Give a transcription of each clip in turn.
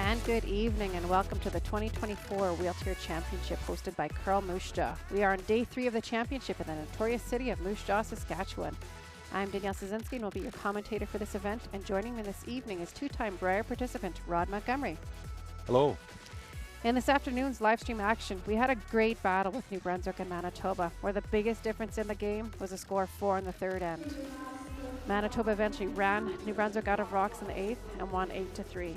And good evening and welcome to the 2024 Wheelchair Championship hosted by Carl Moose Jaw. We are on day 3 of the championship in the notorious city of Moose Jaw, Saskatchewan. I'm Danielle Szynski and will be your commentator for this event, and joining me this evening is two-time Brier participant Rod Montgomery. Hello. In this afternoon's live stream action, we had a great battle with New Brunswick and Manitoba, where the biggest difference in the game was a score of 4 in the third end. Manitoba eventually ran New Brunswick out of rocks in the 8th and won 8-3.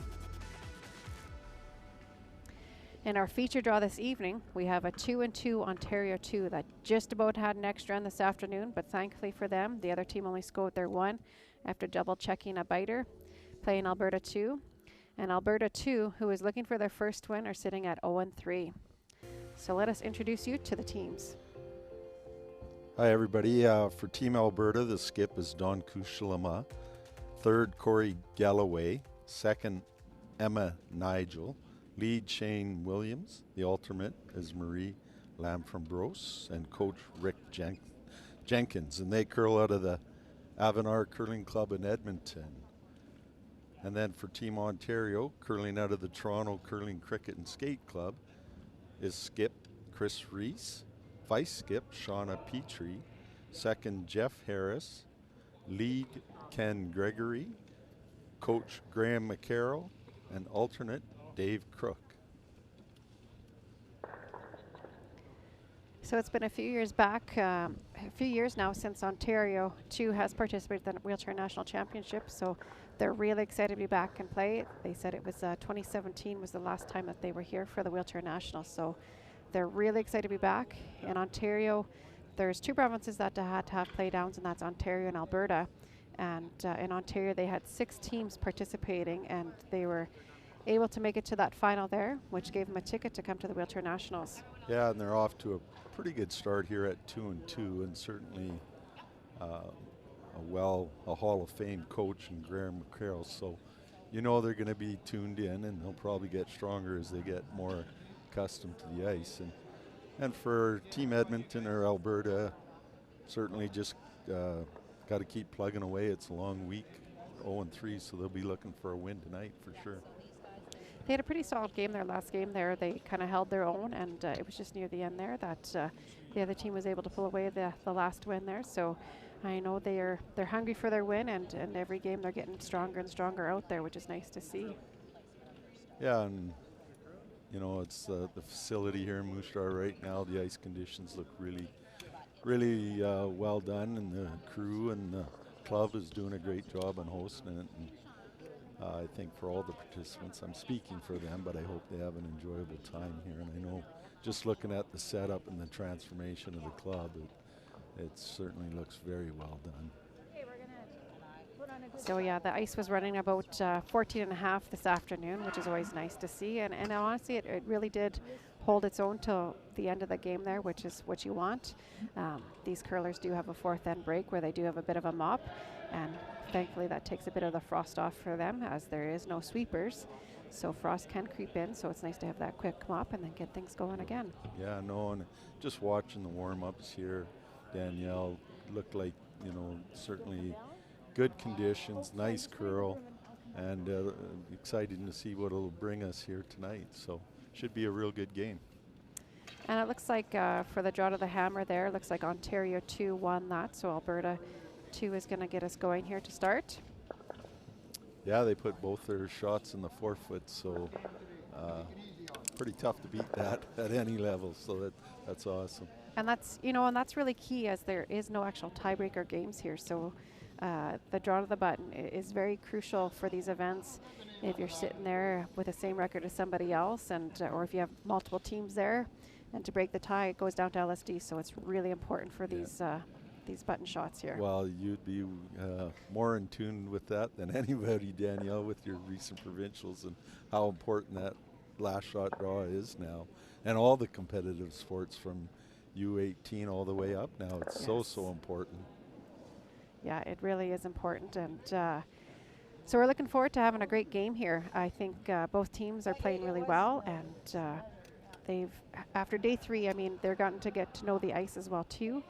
In our feature draw this evening, we have a 2-2 Ontario 2 that just about had an extra run this afternoon, but thankfully for them, the other team only scored their 1 after double checking a biter, playing Alberta 2. And Alberta 2, who is looking for their first win, are sitting at 0-3. So let us introduce you to the teams. Hi everybody. For Team Alberta, the skip is Don Kushalama. Third, Corey Galloway. Second, Emma Nigel. Lead, Shane Williams. The alternate is Marie Lamframbros and coach Rick Jenkins. And they curl out of the Avanar Curling Club in Edmonton. And then for Team Ontario, curling out of the Toronto Curling Cricket and Skate Club is skip Chris Reese. Vice skip Shauna Petrie. Second, Jeff Harris. Lead, Ken Gregory. Coach Graham McCarroll. And alternate, Dave Crook. So it's been a few years back, a few years now since Ontario 2 has participated in the Wheelchair National Championship, so they're really excited to be back and play. They said it was 2017 was the last time that they were here for the Wheelchair Nationals, so they're really excited to be back. In Ontario, there's 2 provinces that had to have play downs, and that's Ontario and Alberta. And in Ontario, they had 6 teams participating, and they were able to make it to that final there, which gave them a ticket to come to the Wheelchair Nationals. Yeah, and they're off to a pretty good start here at 2-2, and certainly a Hall of Fame coach in Graham McCarroll. So you know they're going to be tuned in, and they'll probably get stronger as they get more accustomed to the ice. And for Team Edmonton or Alberta, certainly just got to keep plugging away. It's a long week, 0-3, so they'll be looking for a win tonight for sure. They had a pretty solid game their last game there. They kind of held their own, and it was just near the end there that the other team was able to pull away the last win there. So I know they're hungry for their win, and every game they're getting stronger and stronger out there, which is nice to see. Yeah, and you know, it's the facility here in Moose Jaw right now. The ice conditions look really well done, and the crew and the club is doing a great job on hosting it. And I think for all the participants, I'm speaking for them, but I hope they have an enjoyable time here. And I know just looking at the setup and the transformation of the club, it certainly looks very well done. So yeah, the ice was running about 14.5 this afternoon, which is always nice to see. And honestly, it really did hold its own till the end of the game there, which is what you want. These curlers do have a 4th end break where they do have a bit of a mop, and thankfully that takes a bit of the frost off for them, as there is no sweepers. So frost can creep in, so it's nice to have that quick mop and then get things going again. Yeah, no, and just watching the warm-ups here, Danielle, looked like, you know, certainly good conditions, nice curl, and excited to see what it'll bring us here tonight. So should be a real good game. And it looks like for the draw to the hammer there, it looks like Ontario 2 won that, so Alberta 2 is going to get us going here to start. Yeah, they put both their shots in the 4-foot, so pretty tough to beat that at any level, so that's awesome. And that's, you know, and that's really key, as there is no actual tiebreaker games here, so the draw to the button is very crucial for these events. If you're sitting there with the same record as somebody else, and or if you have multiple teams there, and to break the tie, it goes down to LSD, so it's really important for these button shots here. Well, you'd be more in tune with that than anybody, Danielle, with your recent provincials and how important that last shot draw is now. And all the competitive sports from U18 all the way up now. It's so important. Yeah, it really is important. And so we're looking forward to having a great game here. I think both teams are playing really well, and they've, after day 3, I mean, they're gotten to get to know the ice as well too.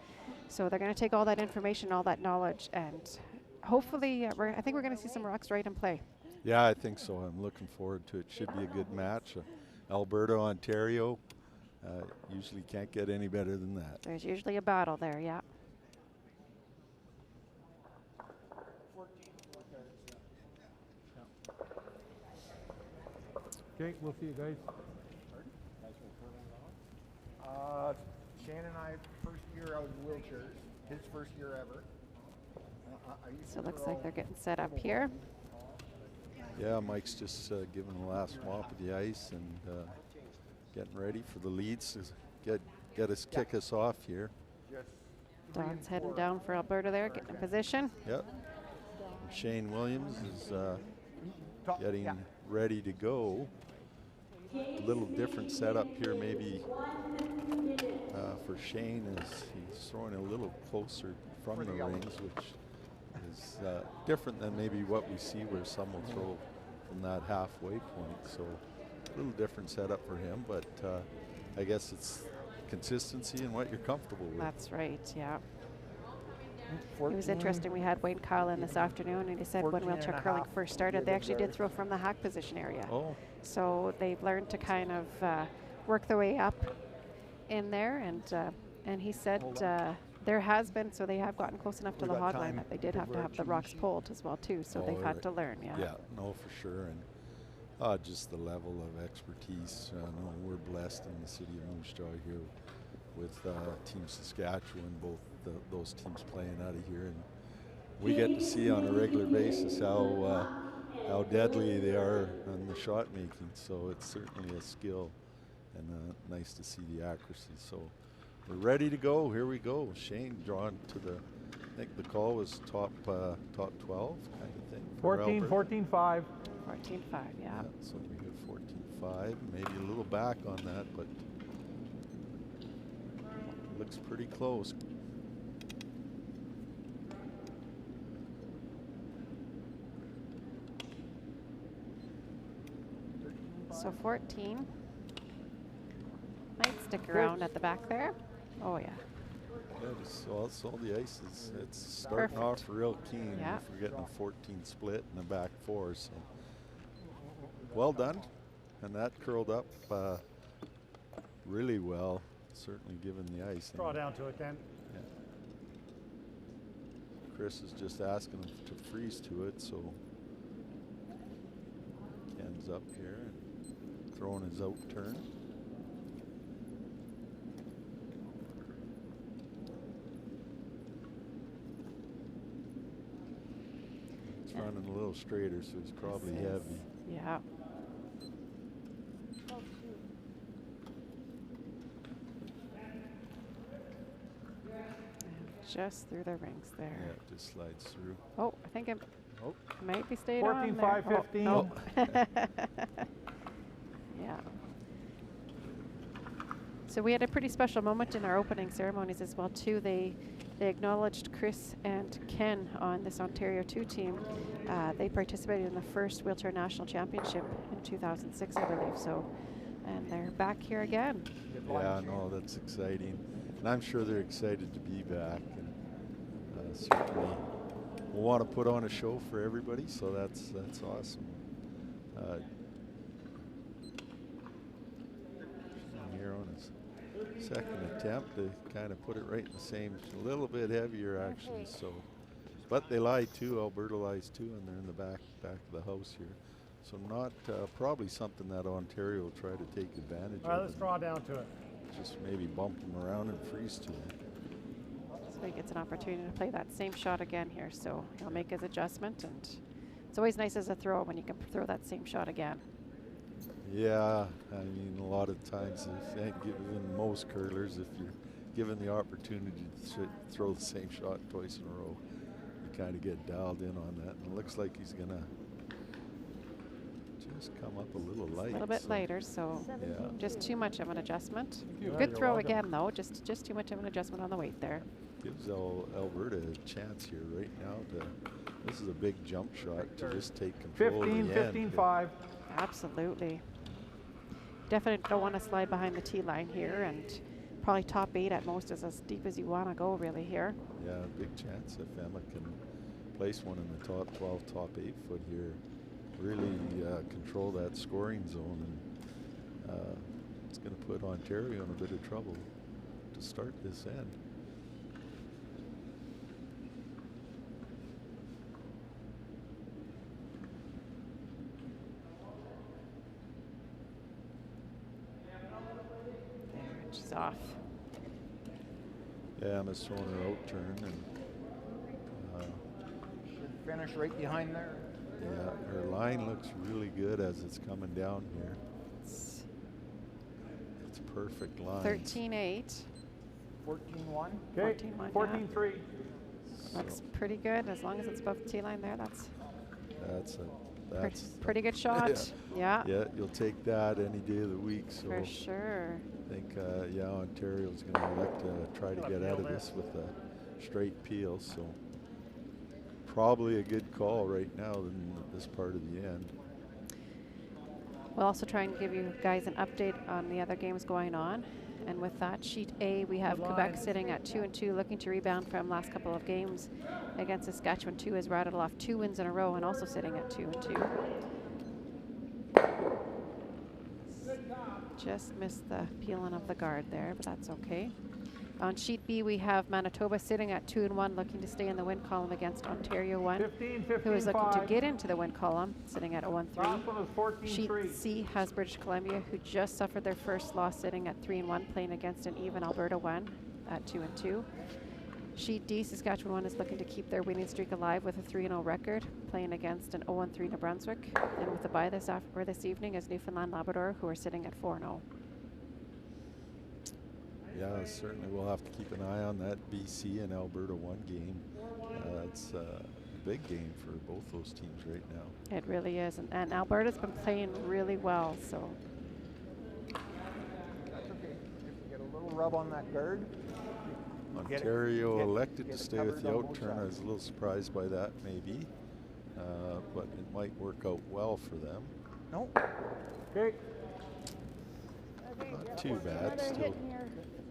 So they're going to take all that information, all that knowledge, and hopefully I think we're going to see some rocks right in play. Yeah, I think so. I'm looking forward to it. Should be a good match. Alberta, Ontario, usually can't get any better than that. There's usually a battle there, yeah. Okay, we'll see you guys. Shane and I, first year out in wheelchairs, his first year ever. So it looks like they're getting set up here. Yeah, Mike's just giving the last mop of the ice and getting ready for the leads to kick us off here. Don's heading down for Alberta there, getting in position. Yep. And Shane Williams is getting ready to go. A little different setup here maybe for Shane is he's throwing a little closer from the rings, which is different than maybe what we see where some will throw from that halfway point. So a little different setup for him, but I guess it's consistency and what you're comfortable with. That's right, yeah. It was interesting. We had Wayne Kyle in this afternoon, and he said when wheelchair curling first started, they actually did throw from the hack position area. Oh. So they've learned to kind of work their way up in there, and he said there has been, so they have gotten close enough to the hog line that they did have to have the rocks pulled as well too. So they've had to learn, yeah. Yeah, no, for sure, and just the level of expertise. No, we're blessed in the city of Moose Jaw here with Team Saskatchewan, both those teams playing out of here, and we get to see on a regular basis how deadly they are on the shot making. So it's certainly a skill, and nice to see the accuracy. So we're ready to go. Here we go. Shane drawn to the, I think the call was top 12 kind of thing. 14, 14-5. 14-5, yeah. So we got 14-5, maybe a little back on that, but looks pretty close. So 14 might stick around at the back there. Oh yeah. Yeah, just all the ice is, it's starting off real keen. Yeah. We're getting a 14 split in the back four, so well done. And that curled up really well, certainly given the ice. Draw down to it then. Yeah. Chris is just asking him to freeze to it, so Ken's up here and throwing his out turn. He's running a little straighter, so he's probably heavy. Yeah. Just through the rings there. Yeah, it just slides through. Oh, I think it Oh. might be stayed 14, on there. 5, 15. Oh, yeah. So we had a pretty special moment in our opening ceremonies as well too. They acknowledged Chris and Ken on this Ontario 2 team. They participated in the first Wheelchair National Championship in 2006, I believe. So, and they're back here again. Yeah, no, that's exciting. And I'm sure they're excited to be back. And certainly we'll want to put on a show for everybody, so that's awesome. Here on his second attempt, they kind of put it right in the same, a little bit heavier actually. So, but they lie too. Alberta lies too, and they're in the back of the house here. So not probably something that Ontario will try to take advantage of. All right, let's draw down to it. Just maybe bump them around and freeze to it. So he gets an opportunity to play that same shot again here. So he'll make his adjustment, and it's always nice as a thrower when you can throw that same shot again. Yeah, I mean, a lot of times, given most curlers, if you're given the opportunity to throw the same shot twice in a row, you kind of get dialed in on that. And it looks like he's going to just come up a little light. A little bit lighter, so yeah. just too much of an adjustment. you. Good You're throw welcome. again, though. Just too much of an adjustment on the weight there. Gives Alberta a chance here right now. This is a big jump shot to just take control 15, of the end. 15, 5. Absolutely. Definitely don't want to slide behind the tee line here, and probably top 8 at most is as deep as you want to go really here. Yeah, big chance if Emma can place one in the top 12, top 8 foot here really control that scoring zone, and it's going to put Ontario in a bit of trouble to start this end. She's off. Yeah, Emma's throwing her out turn, and Should finish right behind there. yeah, her line looks really good as it's coming down here. It's It's perfect line. 13-8. 14-1. Okay, 14-1, 14-3. Looks pretty good as long as it's above the tee line there. That's pretty good shot. Yeah. Yeah, you'll take that any day of the week. So For sure. I think yeah, Ontario's going to elect to try to get out of this with a straight peel. So probably a good call right now in this part of the end. We'll also try and give you guys an update on the other games going on. And with that, Sheet A, we have Quebec sitting at 2-2, looking to rebound from last couple of games against Saskatchewan. 2 has rattled off 2 wins in a row and also sitting at 2-2. Just missed the peeling of the guard there, but that's okay. On Sheet B, we have Manitoba sitting at 2-1, looking to stay in the win column against Ontario 1, 15-15, who is looking to get into the win column, sitting at 0-3. Last one was 14-3. Sheet C has British Columbia, who just suffered their first loss, sitting at 3-1, playing against an even Alberta 1 at 2-2. Sheet D, Saskatchewan 1 is looking to keep their winning streak alive with a 3-0 record, playing against an 0-3 New Brunswick. And with the bye this evening is Newfoundland Labrador, who are sitting at 4-0. Yeah, certainly we'll have to keep an eye on that BC and Alberta 1 game. It's a big game for both those teams right now. It really is, and Alberta's been playing really well, so. That's okay. If you get a little rub on that guard. Ontario elected get to it stay with covered the on out both turn. I sides. was a little surprised by that, maybe. But it might work out well for them. No. Okay, Not too bad. Still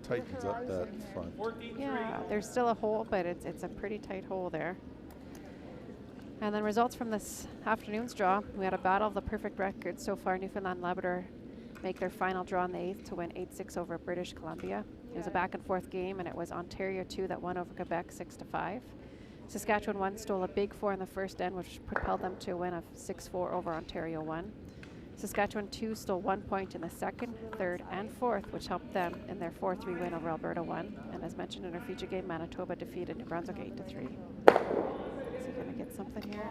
tightens up that front. 14-3. Yeah, there's still a hole, but it's a pretty tight hole there. And then results from this afternoon's draw. We had a battle of the perfect record so far. Newfoundland Labrador make their final draw in the 8th to win 8-6 over British Columbia. It was a back and forth game, and it was Ontario 2 that won over Quebec 6-5. Saskatchewan 1 stole a big 4 in the first end, which propelled them to a win of 6-4 over Ontario 1. Saskatchewan 2 stole 1 point in the second, third, and fourth, which helped them in their 4-3 win over Alberta 1. And as mentioned in our feature game, Manitoba defeated New Brunswick 8-3. Is he going to get something here?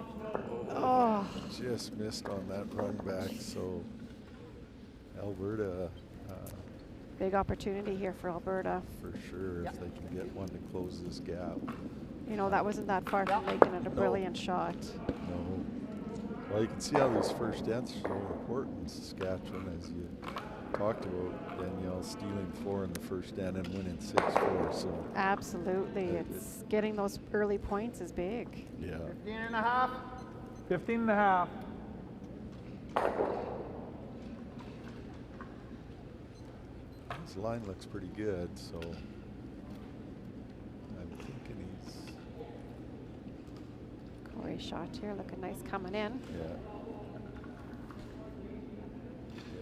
Oh, Just missed on that run back. So Alberta, big opportunity here for Alberta. for sure, if they can get one to close this gap. You know, that wasn't that far from making it a brilliant shot. No. Well, you can see how these first ends are so important in Saskatchewan, as you talked about Danielle stealing 4 in the first end and winning 6-4. So Absolutely. It's getting those early points is big. yeah, 15.5. 15.5. his line looks pretty good. So I'm thinking he's Corey shot here, looking nice coming in.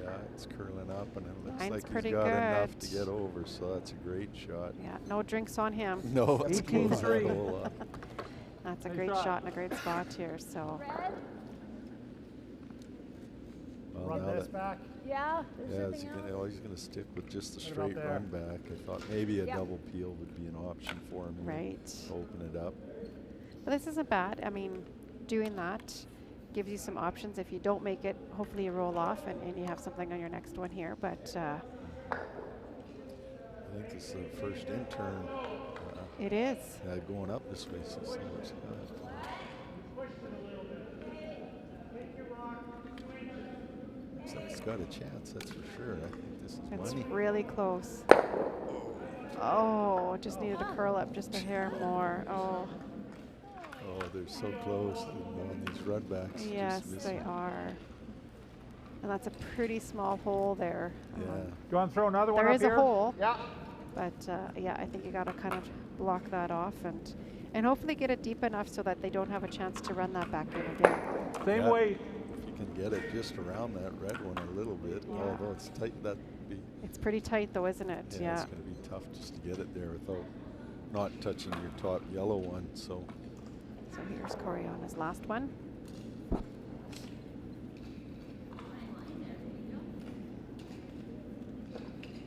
yeah, it's curling up, and it looks Line's like pretty he's got enough good. to get over. So that's a great shot. Yeah, no drinks on him. No, it's close that 18-3. hole up. That's a Nice great shot. shot and a great spot here. So Well, Run now this that- back. Yeah, Yeah, there's is he something gonna, else. oh, he's going to stick with just the What about straight there? run back. I thought maybe a Yep. double peel would be an option for him. right. To open it up. But this isn't bad. I mean, doing that gives you some options. If you don't make it, hopefully you roll off and you have something on your next one here. But I think this is the first intern it is. going up this way. So see what's looks like he's got a chance, that's for sure. I think this is It's money. really close. Oh, just needed to curl up just a hair more. Oh, Oh, they're so close on these run backs. just yes, they missing. are. And that's a pretty small hole there. Yeah. Do you want to throw another one There up is a here? hole, Yeah. but yeah, I think you got to kind of block that off and hopefully get it deep enough so that they don't have a chance to run that back in again. Same Yeah. weight. If you can get it just around that red one a little bit, Yeah. although it's tight. That'd be, It's pretty tight though, isn't it? yeah, Yeah. it's going to be tough just to get it there without not touching your top yellow one. So So here's Corey on his last one.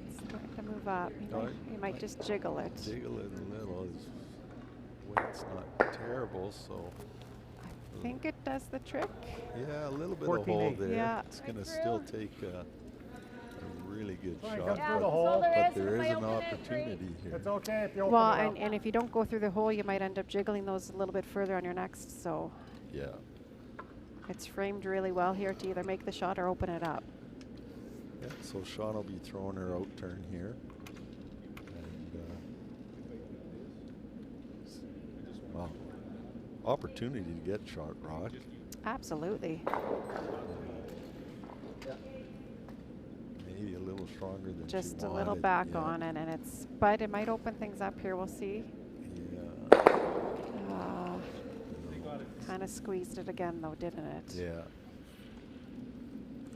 It's starting to move up. You might just jiggle it. jiggle it a little. His weight's not terrible, so I think it does the trick. yeah, a little bit of 14.8. hold there. Yeah. It's going to still take a really good Try and shot, come through the but, hole. but there is an opportunity here. It's okay if you open Well, it up. and if you don't go through the hole, you might end up jiggling those a little bit further on your next. So Yeah. it's framed really well here to either make the shot or open it up. Yeah, so Sean will be throwing her out turn here. And, well, opportunity to get shot rock. Absolutely. Maybe a little stronger than Just she a little wanted, back yeah. on it, and it's, but it might open things up here. We'll see. Yeah. Kind of squeezed it again, though, didn't it? Yeah.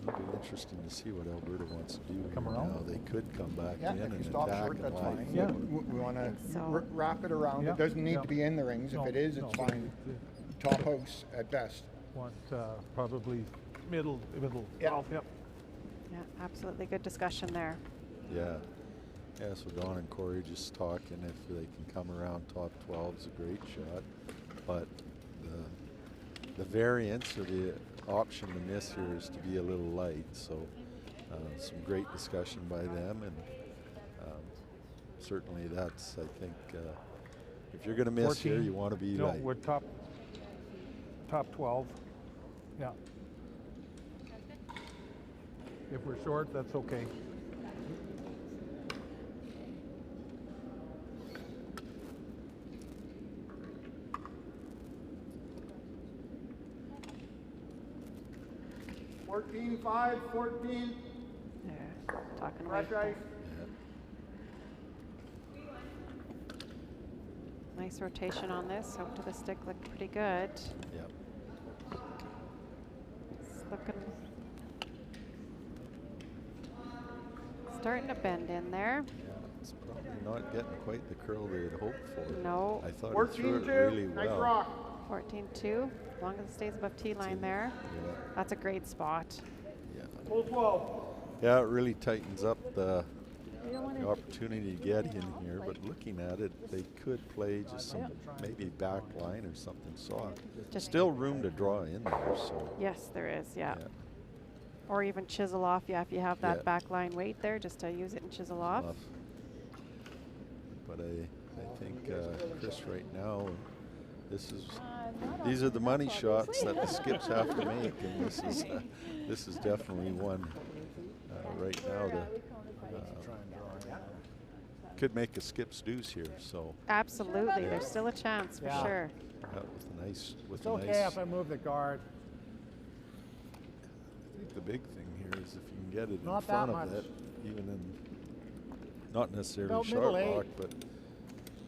It'll be interesting to see what Alberta wants to do Come here around? now. They could come back Yeah, in if and you stop attack short, and that's lie fine. Yeah. We want to Think so. wrap it around. Yeah, It doesn't need yeah. to be in the rings. No, If it is, no. it's fine. Top house at best. Want probably middle. Yeah. Well, yep. Yeah, absolutely good discussion there. Yeah. Yeah, so Don and Corey just talking if they can come around top 12 is a great shot. But the variance or the option to miss here is to be a little light. So some great discussion by them, and certainly that's, I think, if you're going to miss here, 14. you want to be No, light. we're top 12. Yeah. If we're short, that's okay. Fourteen, 5, 14. There, talking away. Fresh ice. Nice rotation on this. Hope to the stick looked pretty good. Yep. It's looking, starting to bend in there. Yeah, it's probably not getting quite the curl they had hoped for. No. I thought he 14, threw it 2. really Nice well. rock. 14-2. As long as it stays above T line there. Yeah, That's a great spot. yeah. Full 12. Yeah, it really tightens up the opportunity to get in here, but looking at it, they could play just some maybe back line or something soft. Just Still room to draw in there, so. Yes, there is. Yeah. Yeah. Or even chisel off. Yeah, if you have that Yeah. back line weight there, just to use it and chisel off. Enough. But I think Chris right now, these are the money shots that the skips have to make, and this is definitely one right now that could make a skip's deuce here. So Absolutely. There's still a chance for Yeah. sure. with a nice, It's okay if I move the guard. I think the big thing here is if you can get it in Not front that of much. it, even in not necessarily About sharp middle eight. rock, but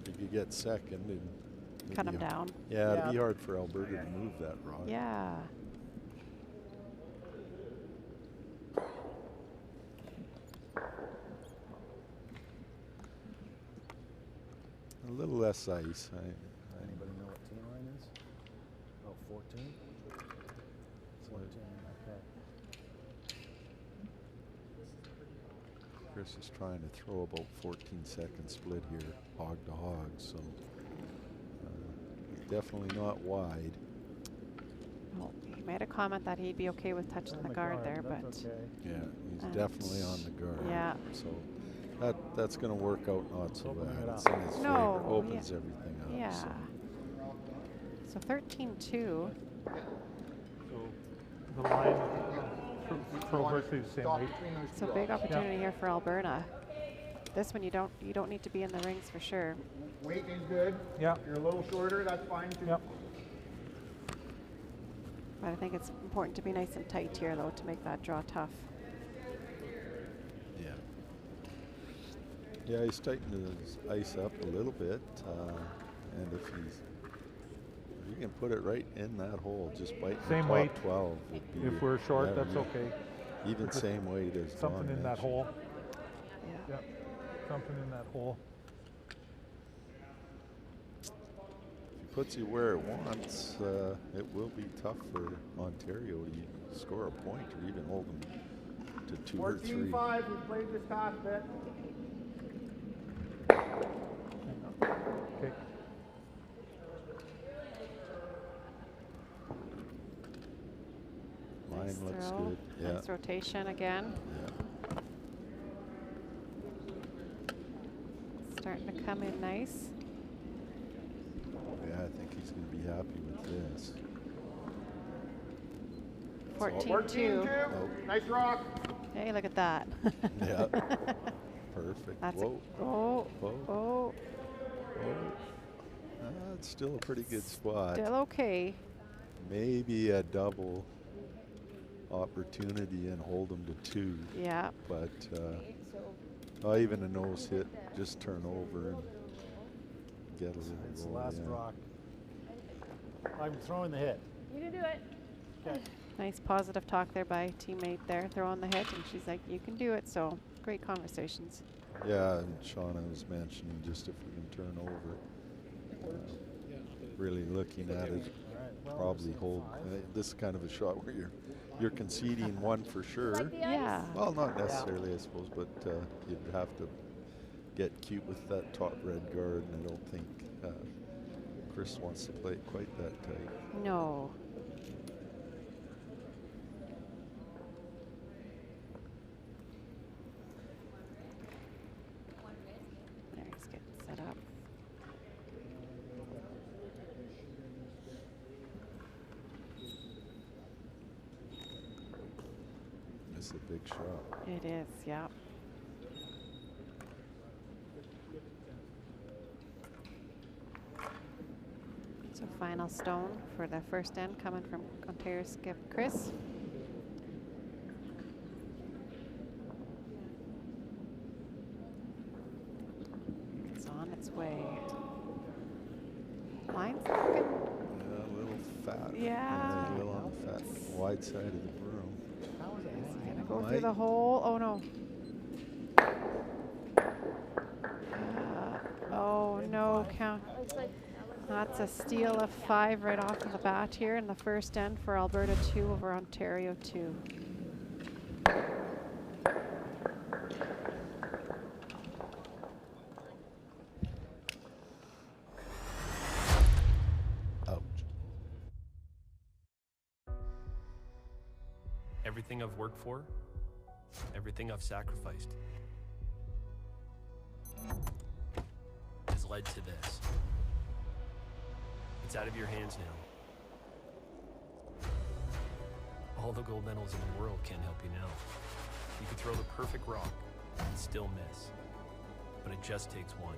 if you get second and Cut maybe them down. Yeah, it'd Yeah. be hard for Alberta to move that rock. Yeah. A little less ice. Anybody know what team line is? Oh, 14? 14, okay. Chris is trying to throw about 14-second split here, hog to hog, so definitely not wide. Well, he made a comment that he'd be okay with touching the guard there, but That's okay. Yeah, he's And- definitely on the guard. yeah. So that's going to work out not so Opening it bad. up. It's in his No, favor, opens everything up. yeah. So. So 13-2. So the line for virtually the same Stop weight. between those So two big rocks. opportunity here for Alberta. This one you don't need to be in the rings for sure. Weight is good. Yeah. If you're a little shorter, that's fine too. Yep. But I think it's important to be nice and tight here though to make that draw tough. Yeah. Yeah, he's tightened his ice up a little bit, and if he's you can put it right in that hole, just bite the Same top weight. 12. Would be If we're short, yeah, that's yeah. okay. Even Just same weight as Something Don in that mentioned. hole. Yeah. Yep. Something in that hole. If he puts you where it wants, it will be tough for Ontario to score a point or even hold them to 2 or 3. 14-5, we've played this past bit. Okay. Mine Nice looks throw. good. Yeah. Nice rotation again. Yeah. Starting to come in nice. Yeah, I think he's going to be happy with this. 14-2. 14-2. Oh. Nice rock. Hey, look at that. Yeah. Perfect. That's Whoa. oh, Whoa. oh, It's still a pretty good spot. still okay. Maybe a double opportunity and hold them to 2. Yeah. But even a nose hit, just turn over and get a little It's the roll, last yeah. rock. I'm throwing the hit. You can do it. Okay. Nice positive talk there by teammate there, throwing the hit, and she's like, you can do it. So great conversations. Yeah, and Shauna was mentioning just if we can turn over, really looking at it, All right. Well, probably we're hold. seeing 5. This kind of a shot where you're conceding one for sure. Like the ice? Yeah. Well, not necessarily, I suppose, but you'd have to get cute with that top red guard, and I don't think Chris wants to play it quite that tight. No. There, he's getting set up. It's a big shot. It is, yeah. So final stone for the first end coming from Ontario skip Chris. It's on its way. Line's looking, Yeah, a little fat. Yeah. A little on the fat, wide side of the broom. How is it? gonna go Might. through the hole. Oh no. Oh no, count. Looks like That's a steal of 5 right off of the bat here in the first end for Alberta 2 over Ontario 2. Ouch. Everything I've worked for, everything I've sacrificed, has led to this. It's out of your hands now. All the gold medals in the world can't help you now. You could throw the perfect rock and still miss, but it just takes one.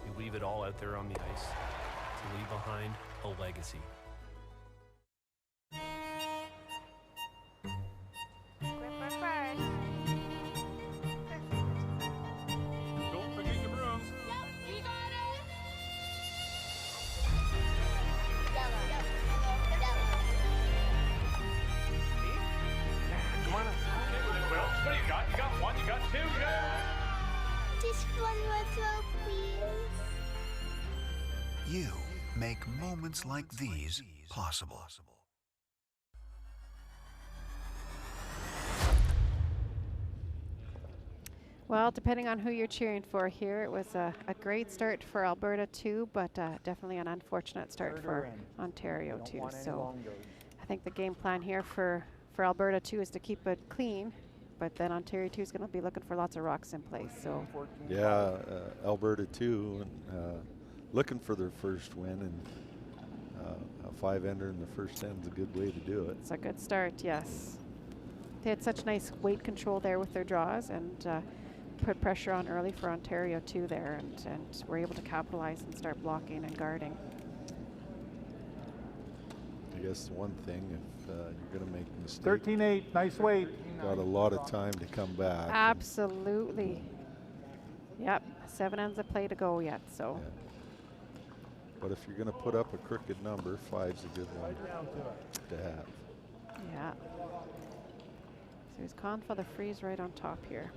You leave it all out there on the ice to leave behind a legacy. Grandpa first. Don't forget your brooms. Yep, you got it. Yellow. Come on up. Well, what do you got? You got one, you got two, you got... Just one more throw, please. You make moments like these possible. Well, depending on who you're cheering for here, it was a great start for Alberta 2, but definitely an unfortunate start for Ontario 2. So I think the game plan here for Alberta 2 is to keep it clean, but then Ontario 2 is going to be looking for lots of rocks in place. So Yeah, Alberta 2, looking for their first win, and a 5-ender in the first end is a good way to do it. it's a good start, yes. They had such nice weight control there with their draws and put pressure on early for Ontario 2 there, and were able to capitalize and start blocking and guarding. I guess the one thing, if you're going to make mistakes, 13-8. Nice weight. got a lot of time to come back. Absolutely. Yep, 7 ends of play to go yet, so. Yeah. But if you're going to put up a crooked number, 5's a good one to have. Yeah. So he's calling for the freeze right on top here.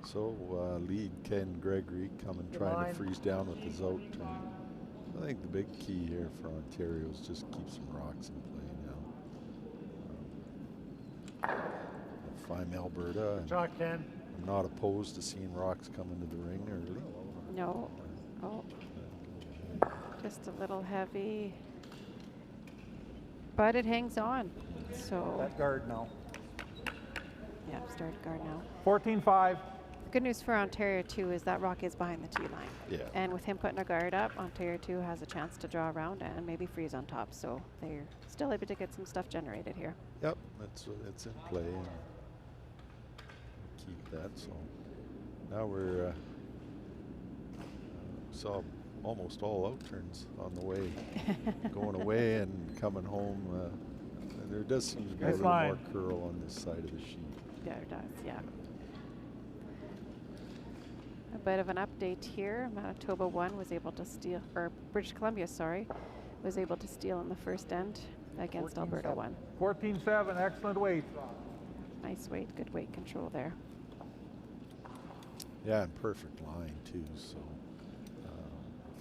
So lead Ken Gregory coming trying to freeze down with his out turn. I think the big key here for Ontario is just keep some rocks in play now. If I'm Alberta, I'm not opposed to seeing rocks come into the ring early. No. Oh. Just a little heavy. But it hangs on. So. That guard now. Yeah, started guard now. 14-5. The good news for Ontario 2 is that rock is behind the tee line. Yeah. And with him putting a guard up, Ontario 2 has a chance to draw around and maybe freeze on top. So they're still able to get some stuff generated here. Yep, it's in play and keep that. So now we're saw almost all out turns on the way, going away and coming home. And there does seem to be a little more curl on this side of the sheet. Yeah, it does. Yeah. A bit of an update here. Manitoba 1 was able to steal, or British Columbia, sorry, was able to steal in the first end against Alberta 1. 14-7, excellent weight. Nice weight, good weight control there. Yeah, and perfect line too. So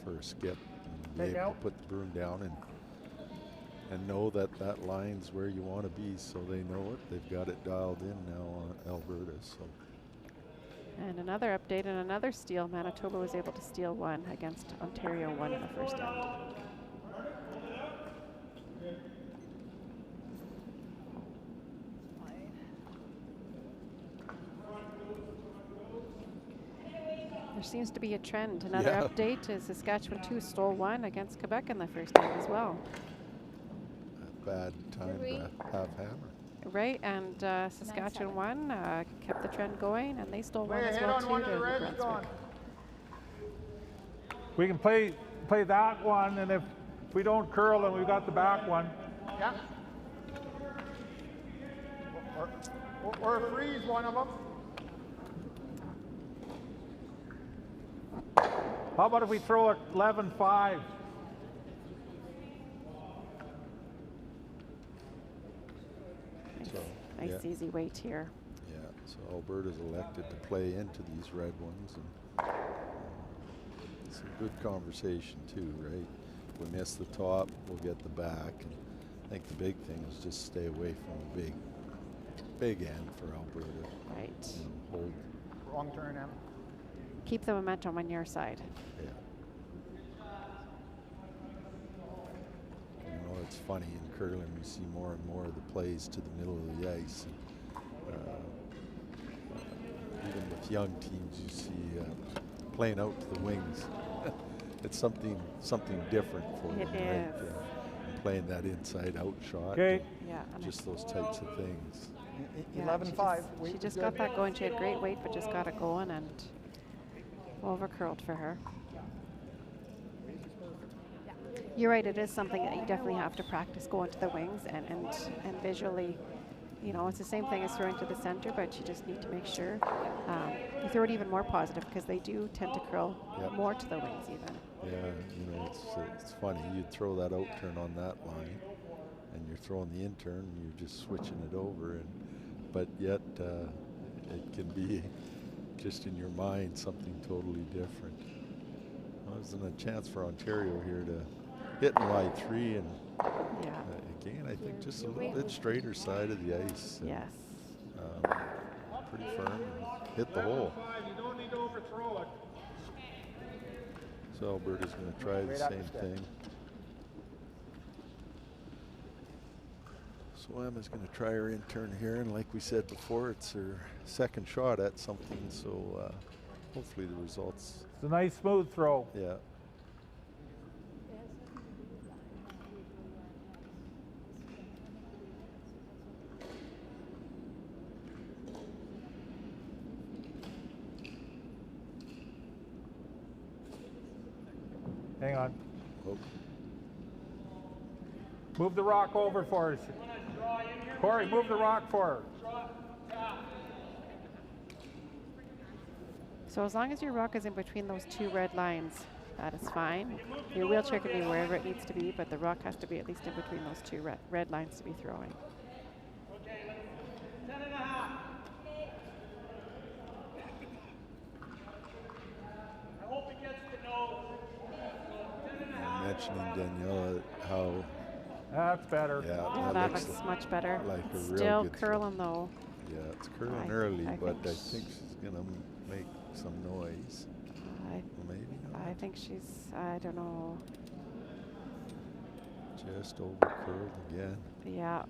for a skip, and be able to put the broom down and know that that line's where you want to be, so they know it. They've got it dialed in now on Alberta. So. And another update and another steal. Manitoba was able to steal 1 against Ontario 1 in the first end. There seems to be a trend. Another update is Saskatchewan 2 stole 1 against Quebec in the first end as well. A bad time to have hammer. Right, and Saskatchewan 1 kept the trend going, and they stole 1 as well too to New Brunswick. We can play that one, and if we don't curl, then we've got the back one. Yeah. Or freeze one of them. How about if we throw it 11-5? Nice easy weight here. Yeah, so Alberta's elected to play into these red ones, and it's a good conversation too, right? If we miss the top, we'll get the back, and I think the big thing is just stay away from a big end for Alberta. Right. You know, hold. Wrong turn, Em. Keep the momentum on your side. Yeah. You know, it's funny in curling we see more and more of the plays to the middle of the ice. And, even with young teams, you see playing out to the wings. It's something different for them, right? Playing that inside-out shot. Okay. Yeah. Just those types of things. 11-5. She just got that going. She had great weight, but just got it going and over curled for her. You're right, it is something that you definitely have to practice going to the wings and visually, you know, it's the same thing as throwing to the center, but you just need to make sure you throw it even more positive, because they do tend to curl more to the wings even. Yeah, you know, it's funny. You'd throw that out turn on that line, and you're throwing the in turn, and you're just switching it over, but yet it can be just in your mind something totally different. Well, there's a chance for Ontario here to hit in line 3, and again, I think just a little bit straighter side of the ice. Yes. Pretty firm, and hit the hole. You don't need to overthrow it. So Alberta's going to try the same thing. So Emma's going to try her in turn here, and like we said before, it's her second shot at something, so hopefully the results. It's a nice smooth throw. Yeah. Hang on. Oh. Move the rock over for us. Draw in here. Corey, move the rock for her. So as long as your rock is in between those two red lines, that is fine. Your wheelchair can be wherever it needs to be, but the rock has to be at least in between those two red lines to be throwing. Mentioning Daniela how That's better. Yeah, that looks much better. like a real Still good curling though. Yeah, it's curling early, I but think I think she's gonna make some noise. Maybe not. I think she's, I don't know. Just over curled again. Yeah,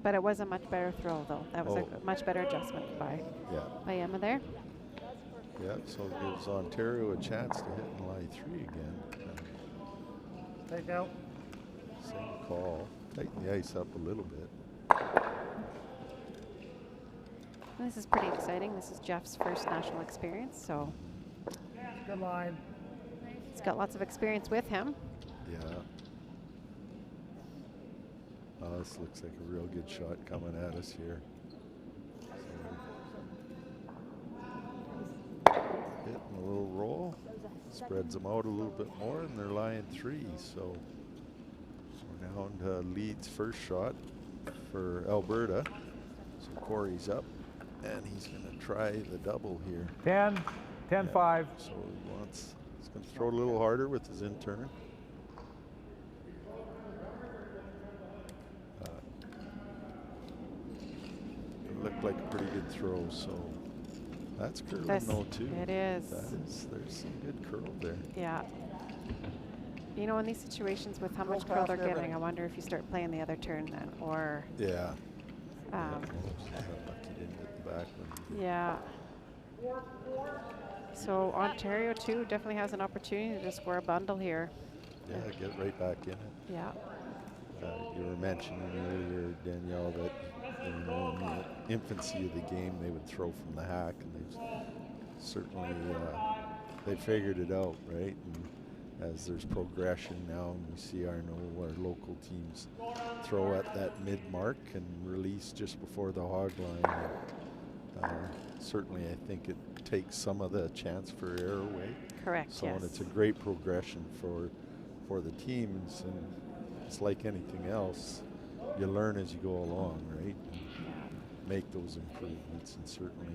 but it was a much better throw though. That was a much better adjustment by Emma there. Yeah, so it gives Ontario a chance to hit in line 3 again. Take out. Same call. Tighten the ice up a little bit. This is pretty exciting. This is Jeff's first national experience, so Good line. he's got lots of experience with him. Yeah. Oh, this looks like a real good shot coming at us here. Hitting a little roll, spreads them out a little bit more, and they're lying 3. So we're now into Leeds' first shot for Alberta. So Corey's up, and he's going to try the double here. 10, 10-5. So he's going to throw a little harder with his in-turn. It looked like a pretty good throw, so that's curling though too. It is. There's some good curl there. Yeah. You know, in these situations with how much curl they're getting, I wonder if you start playing the other turn then, or yeah. Lucky didn't get the back one. Yeah. So Ontario too definitely has an opportunity to score a bundle here. Yeah, get right back in it. Yeah. You were mentioning earlier, Danielle, that in the infancy of the game they would throw from the hack, and they've certainly they figured it out, right? And as there's progression now, and we see our local teams throw at that mid mark and release just before the hog line. Certainly, I think it takes some of the chance for error away. Correct. So yes. and it's a great progression for the teams, and it's like anything else. You learn as you go along, right? And make those improvements, and certainly.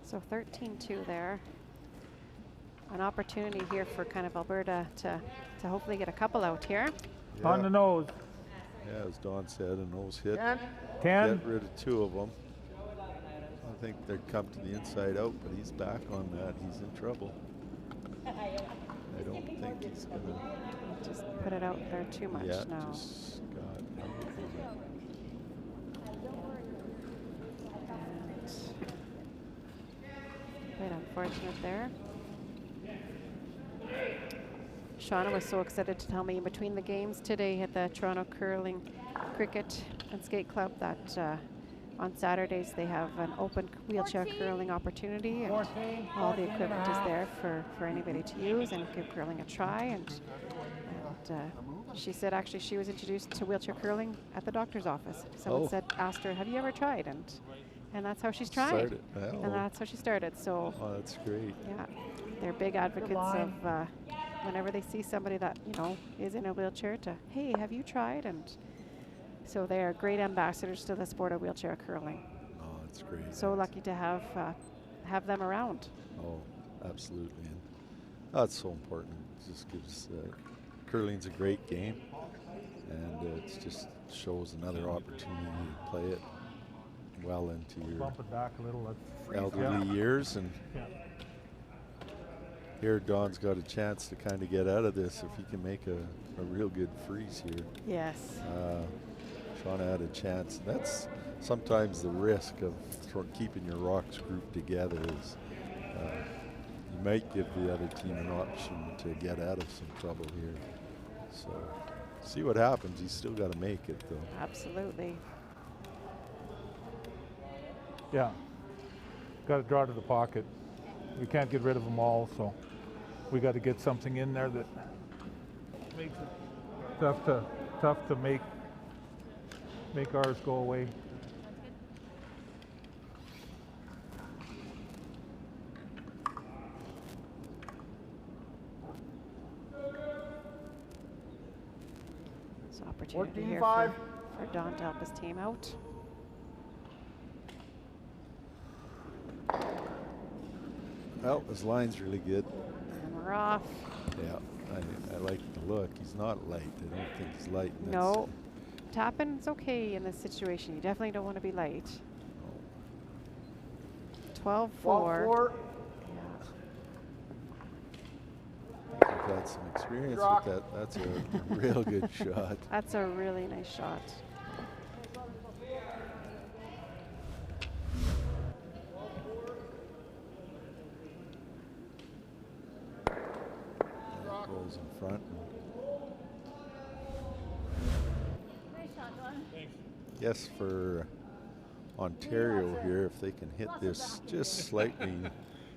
So 13-2 there. An opportunity here for kind of Alberta to hopefully get a couple out here. Yeah. On the nose. Yeah, as Don said, a nose hit. 10. Get rid of 2 of them. I think they'd come to the inside out, but he's back on that. He's in trouble. I don't think he's going to just put it out there too much now. Just got quite unfortunate there. Shauna was so excited to tell me in between the games today at the Toronto Curling, Cricket and Skate Club that on Saturdays they have an open wheelchair curling opportunity, and all the equipment is there for anybody to use and give curling a try. And she said actually she was introduced to wheelchair curling at the doctor's office. Someone asked her, "Have you ever tried?" And that's how she's tried. And that's how she started. So that's great. Yeah, they're big advocates of whenever they see somebody that is in a wheelchair to, hey, have you tried? And so they are great ambassadors to the sport of wheelchair curling. Oh, that's great. So lucky to have them around. Oh, absolutely. And that's so important. It just gives curling's a great game, and it just shows another opportunity to play it well into your Bump it back a little. elderly years. And here Don's got a chance to kind of get out of this if he can make a real good freeze here. Yes. Shauna had a chance. That's sometimes the risk of keeping your rocks grouped together is you might give the other team an option to get out of some trouble here. So see what happens. He's still got to make it though. Absolutely. Yeah. Got to draw to the pocket. We can't get rid of them all, so we got to get something in there that makes it tough to make ours go away. So opportunity here 14-5. for Don to help his team out. Well, his line's really good. And we're off. Yeah, I like the look. He's not light. I don't think he's light. and No, tapping's okay in this situation. You definitely don't want to be light. 12-4. 12-4. You've had some experience with that. That's a real good shot. That's a really nice shot. And goes in front. Yes, for Ontario here, if they can hit this just slightly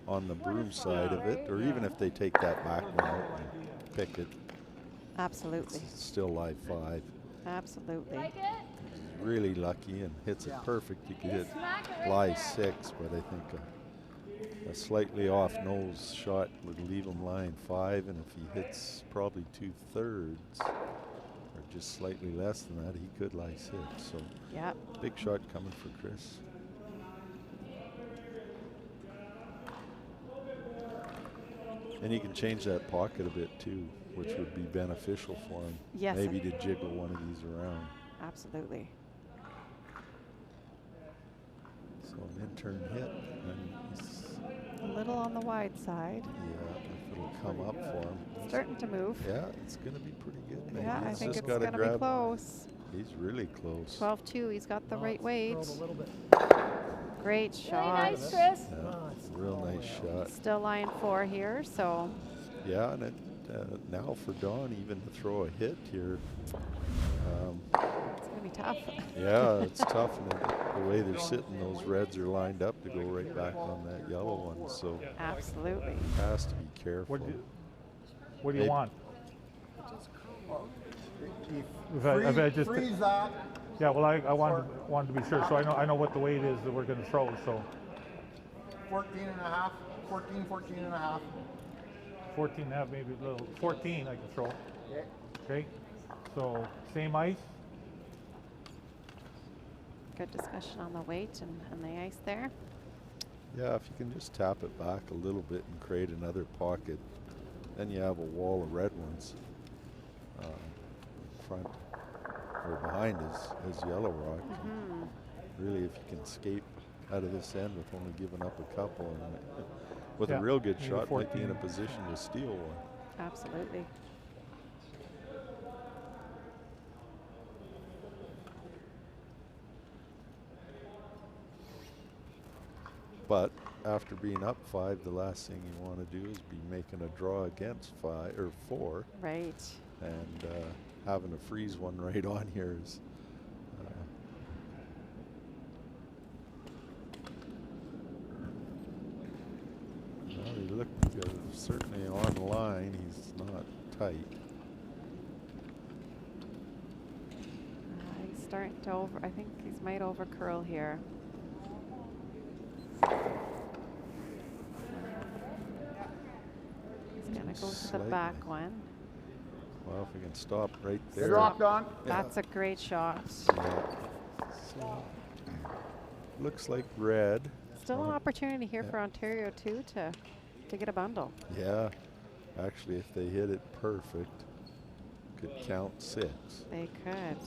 on the broom side of it, or even if they take that back one out and pick it, Absolutely. it's still live 5. Absolutely. He's really lucky and hits it perfect. You could hit live 6, but I think a slightly off nose shot would leave him line 5, and if he hits probably 2/3 or just slightly less than that, he could lie 6. So Yeah. big shot coming for Chris. And he can change that pocket a bit too, which would be beneficial for him. Yes. Maybe to jiggle one of these around. Absolutely. So an intern hit, and he's, A little on the wide side. yeah, if it'll come up for him. Starting to move. Yeah, it's going to be pretty good. Maybe Yeah, I he's think just it's gotta going to be grab. close. He's really close. 12-2. He's got the right weight. Curled a little bit. Great Really shot. nice, Chris. Yeah, Oh, it's real all the nice way shot. Still line 4 here, so Yeah, and it, now for Don even to throw a hit here. it's going to be tough. Yeah, it's tough, and the way they're sitting, those reds are lined up to go right back on that yellow one. So Absolutely. has to be careful. What do you Maybe- want? If If I just freeze that. yeah, well, I wanted to be sure, so I know what the weight is that we're going to throw. So 14.5. 14.5. 14 and a half, maybe a little. 14 I can throw. Okay. Okay. So same ice. Good discussion on the weight and the ice there. Yeah, if you can just tap it back a little bit and create another pocket, then you have a wall of red ones in front or behind his yellow rock. Really, if you can escape out of this end with only giving up a couple, and with Yeah, a real good maybe shot, might be in a 14. position to steal one. Absolutely. But after being up 5, the last thing you want to do is be making a draw against 5 or 4, Right. and having to freeze one right on here is. Well, he looked certainly on line. He's not tight. He's starting to I think he's might over curl here. He's going to go to the Slightly. back one. Well, if we can stop right Good there. rock, Don. That's a great shot. Yeah. So, looks like red. Still an Oh, opportunity here yeah. for Ontario too to get a bundle. Yeah. Actually, if they hit it perfect, could count 6. They could.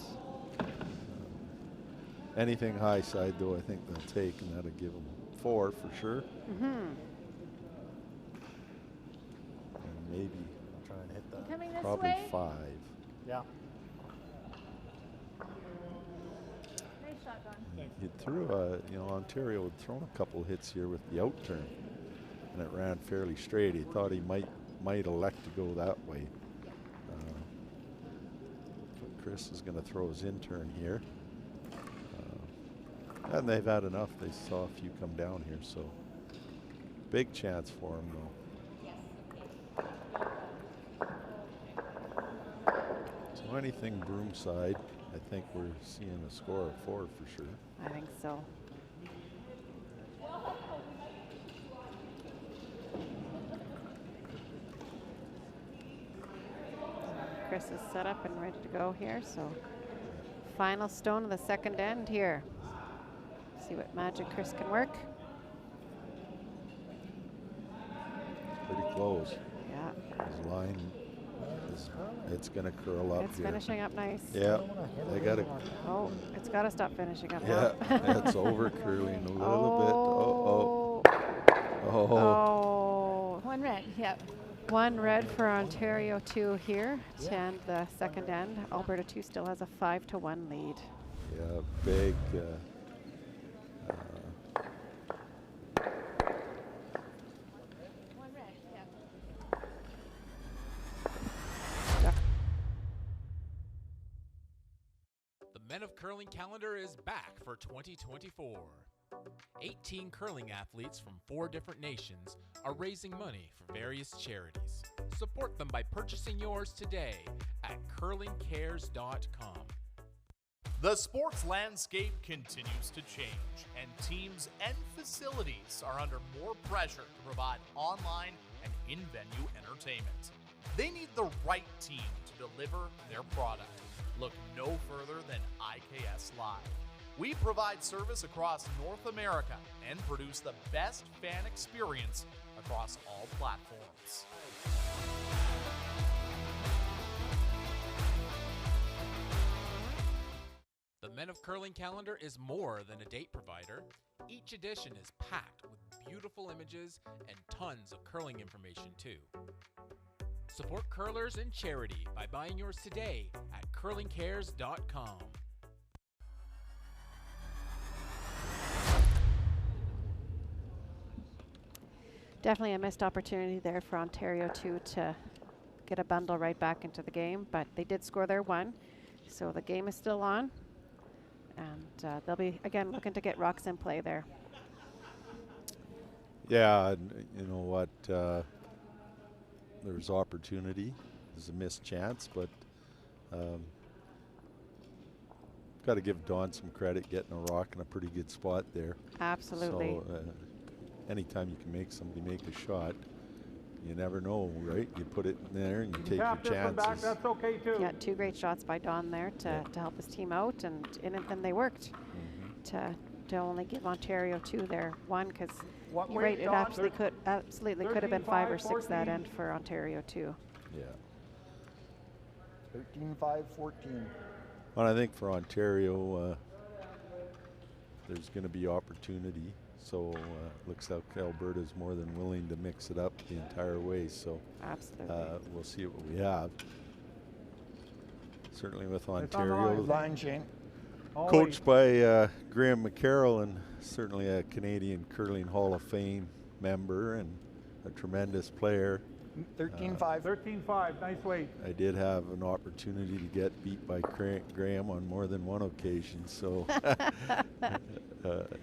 Anything high side, though, I think they'll take, and that'll give them 4 for sure. Mm-hmm. And maybe I'll try and hit that. Coming this probably way. 5. Yeah. Nice shot, Don. He threw Ontario had thrown a couple hits here with the out turn, and it ran fairly straight. He thought he might elect to go that way. But Chris is going to throw his in turn here. And they've had enough. They saw a few come down here, so big chance for him, though. So Well, anything broom side, I think we're seeing a score of 4 for sure. I think so. Chris is set up and ready to go here, so final stone of the second end here. See what magic Chris can work. Pretty close. Yeah. His line is, it's going to curl up It's here. finishing up nice. Yeah, they got to. Oh, it's got to stop finishing up Yeah, now. it's over curling a little bit. Oh. Oh. One red, yep. One red for Ontario 2 here to end the second end. Alberta 2 still has a 5-1 lead. Yeah, big. One red, yep. The Men of Curling calendar is back for 2024. 18 curling athletes from 4 different nations are raising money for various charities. Support them by purchasing yours today at curlingcares.com. The sports landscape continues to change, and teams and facilities are under more pressure to provide online and in-venue entertainment. They need the right team to deliver their product. Look no further than IKS Live. We provide service across North America and produce the best fan experience across all platforms. The Men of Curling calendar is more than a date provider. Each edition is packed with beautiful images and tons of curling information too. Support curlers and charity by buying yours today at curlingcares.com. Definitely a missed opportunity there for Ontario 2 to get a bundle right back into the game, but they did score their 1, so the game is still on, and they'll be again looking to get rocks in play there. Yeah, and you know what? There's opportunity. There's a missed chance, but got to give Don some credit getting a rock in a pretty good spot there. Absolutely. So anytime you can make somebody make a shot, you never know, right? You put it in there and you take your Tap this one back, chances. that's okay too. Yeah, 2 great shots by Don there to help his team out, and they worked to only give Ontario 2 their 1, because you're right, it absolutely could have been 5 or 6 that end for Ontario 2. Yeah. 13-5, 14. Well, I think for Ontario, there's going to be opportunity. So looks like Alberta's more than willing to mix it up the entire way. So absolutely, we'll see what we have. Certainly with Ontario, line, Shane. Coached by Graham McCarroll, and certainly a Canadian Curling Hall of Fame member and a tremendous player. 13-5. 13-5, nice weight. I did have an opportunity to get beat by Graham on more than one occasion, so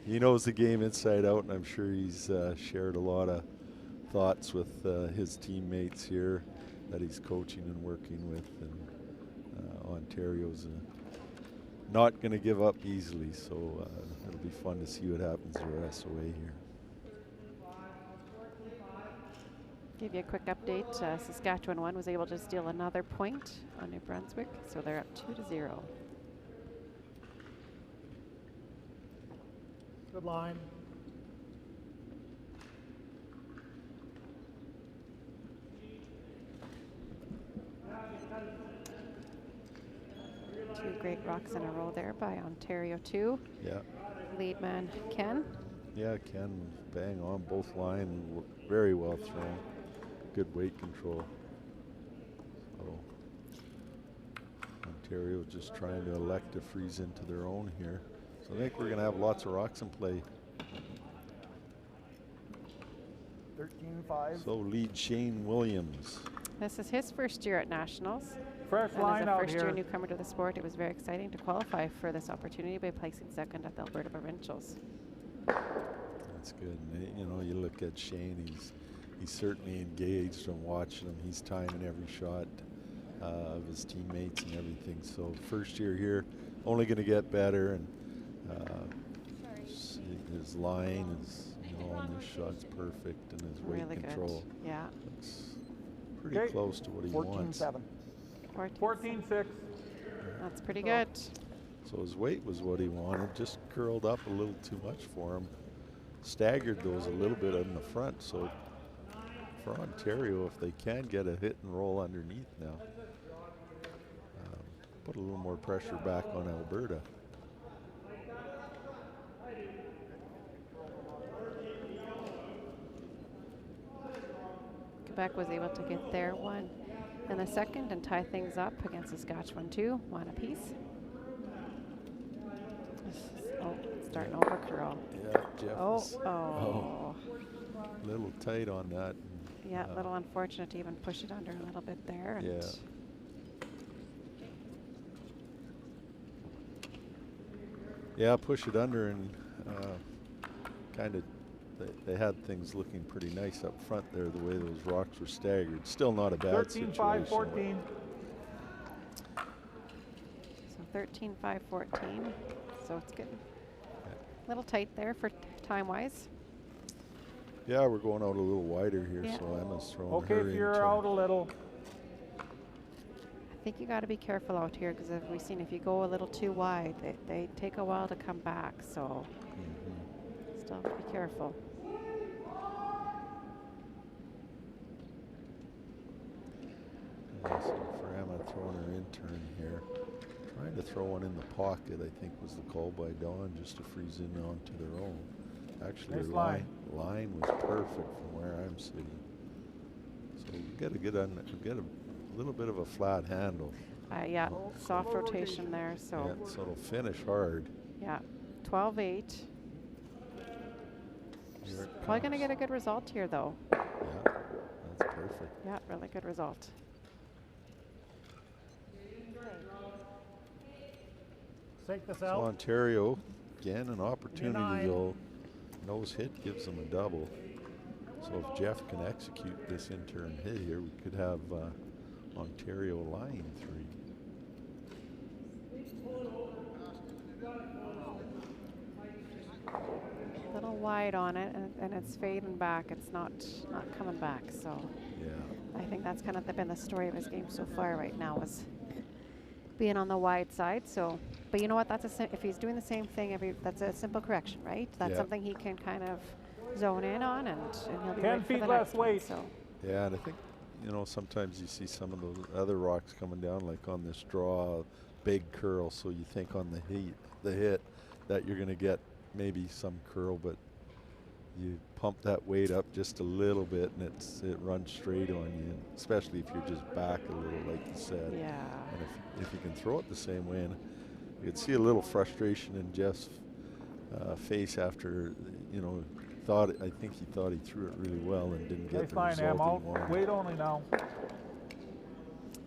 he knows the game inside out, and I'm sure he's shared a lot of thoughts with his teammates here that he's coaching and working with, and Ontario's not going to give up easily, so it'll be fun to see what happens the rest of the way here. Give you a quick update. Saskatchewan 1 was able to steal another point on New Brunswick, so they're up 2-0. Good line. Two great rocks in a row there by Ontario 2. Yeah. Lead man Ken. Yeah, Ken bang on both line, very well thrown. Good weight control. So Ontario just trying to elect to freeze into their own here. So I think we're going to have lots of rocks in play. 13-5. So lead Shane Williams. This is his first year at Nationals. Fresh and line as a out first-year here. newcomer to the sport, it was very exciting to qualify for this opportunity by placing second at the Alberta Provincials. That's good. And, you know, you look at Shane, he's certainly engaged and watching him. He's timing every shot. of his teammates and everything. So first year here, only going to get better, and his line is, on this shot's perfect, and his weight Really control good. Yeah. looks pretty close to what he wants. 14-7. 14-6. That's pretty good. So his weight was what he wanted, just curled up a little too much for him. Staggered those a little bit in the front, so for Ontario, if they can get a hit and roll underneath now, put a little more pressure back on Alberta. Quebec was able to get their one in the second and tie things up against Saskatchewan 2, 1 apiece. Oh, starting over curl. Yeah, Jeff. Oh. A little tight on that. Yeah, a little unfortunate to even push it under a little bit there. And Yeah. Yeah, push it under, and kind of they had things looking pretty nice up front there, the way those rocks were staggered. Still not a bad 13-5, 14. So 13-5-14. So it's getting a little tight there for time-wise. Yeah, we're going out a little wider here, so Emma's throwing her Okay, if you're out a little. I think you got to be careful out here, because we've seen if you go a little too wide, they take a while to come back. So still have to be careful. Yeah, so for Emma throwing her in turn here, trying to throw one in the pocket, I think was the call by Dawn, just to freeze in onto their own. Actually, Nice her line was perfect from where I'm sitting. So we got to get a little bit of a flat handle. Yeah, soft rotation there. So yeah, so it'll finish hard. Yeah, 12-8. Probably going to get a good result here, though. Yeah, that's perfect. Yeah, really good result. Take this So out. Ontario, again, an opportunity though. Nose hit gives them a double. So if Jeff can execute this in-turn hit here, we could have Ontario line 3. A little wide on it, and it's fading back. It's not coming back. So yeah, I think that's kind of been the story of his game so far right now, is being on the wide side. So, but you know what? That's if he's doing the same thing, that's a simple correction, right? That's something he can kind of zone in on, and he'll be 10 right for feet the less next one. weight. So yeah, and I think sometimes you see some of those other rocks coming down, like on this draw, big curl. So you think on the hit that you're going to get maybe some curl, but you pump that weight up just a little bit, and it runs straight on you, and especially if you're just back a little, like you said. yeah. And if you can throw it the same way, and you could see a little frustration in Jeff's face after, I think he thought he threw it really well and didn't get the result he wanted. Wait only now.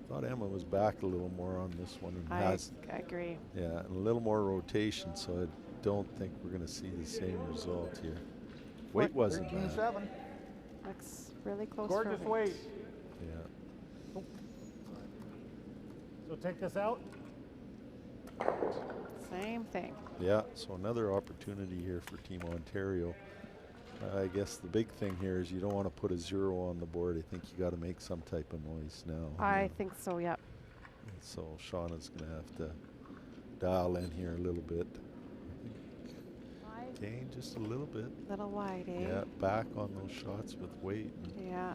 Thought Emma was back a little more on this one, and I agree. Yeah, and a little more rotation, so I don't think we're going to see the same result here. Weight wasn't bad. 13-7. Looks really close. Gorgeous for weight. Yeah. So take this out. Same thing. Yeah, so another opportunity here for Team Ontario. I guess the big thing here is you don't want to put a 0 on the board. I think you got to make some type of noise now. I think so, yeah. So Shauna's going to have to dial in here a little bit. Gain just a little bit. Little wide, eh? Yeah, back on those shots with weight. Yeah.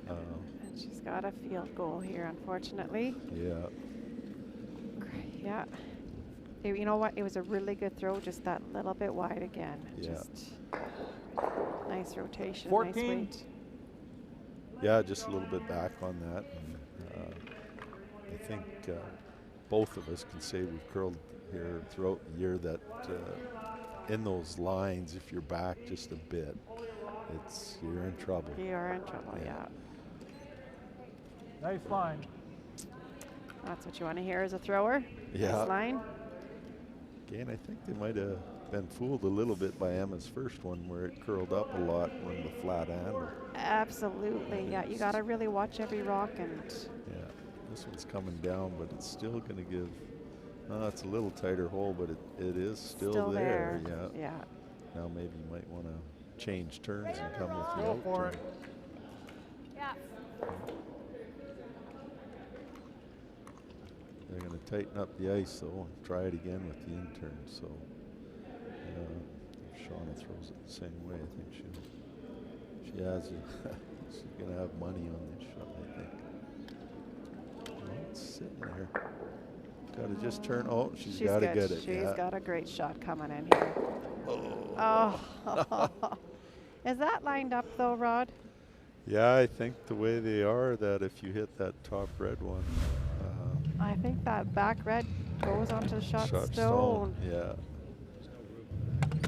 And she's got a field goal here, unfortunately. Yeah. Yeah. You know what? It was a really good throw, just that little bit wide again. Yeah. Just nice rotation, 14. nice weight. Yeah, just a little bit back on that. And, I think both of us can say we've curled here throughout the year that in those lines, if you're back just a bit, you're in trouble. You're in trouble, yeah. Nice line. That's what you want to hear as a thrower. Yeah. Nice line. Again, I think they might have been fooled a little bit by Emma's first one, where it curled up a lot when the flat handle. Absolutely, yeah. You got to really watch every rock, and yeah, This one's coming down, but it's still going to give. It's a little tighter hole, but it is still there. Yeah. Yeah. Now maybe you might want to change turns and come with the Go out for turn. it. Yeah. They're going to tighten up the ice though and try it again with the in turn. So if Shauna throws it the same way, I think she has she's going to have money on this shot, I think. Well, it's sitting there. Got to just turn. Oh, she's got to get it. She's got a great shot coming in here. Oh. Is that lined up though, Rod? Yeah, I think the way they are, that if you hit that top red one. I think that back red goes onto the shot stone. Yeah.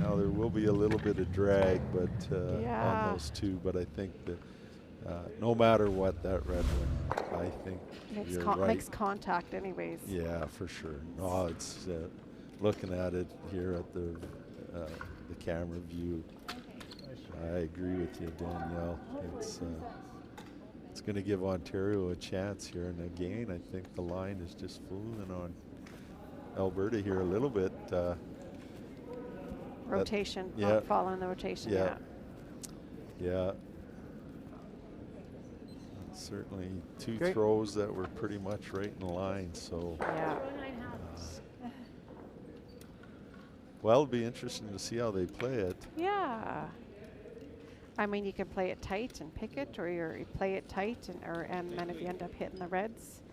Now there will be a little bit of drag, but on those two. But I think that no matter what, that red one, I think you're right. Makes contact anyways. Yeah, for sure. No, it's looking at it here at the camera view. I agree with you, Danielle. It's going to give Ontario a chance here, and again, I think the line is just fooling on Alberta here a little bit. Rotation, yeah, following the rotation. Yeah. Yeah. Certainly two throws that were pretty much right in line. So. Yeah. Well, it'll be interesting to see how they play it. Yeah. I mean, you can play it tight and pick it, or you play it tight, and then if you end up hitting the reds,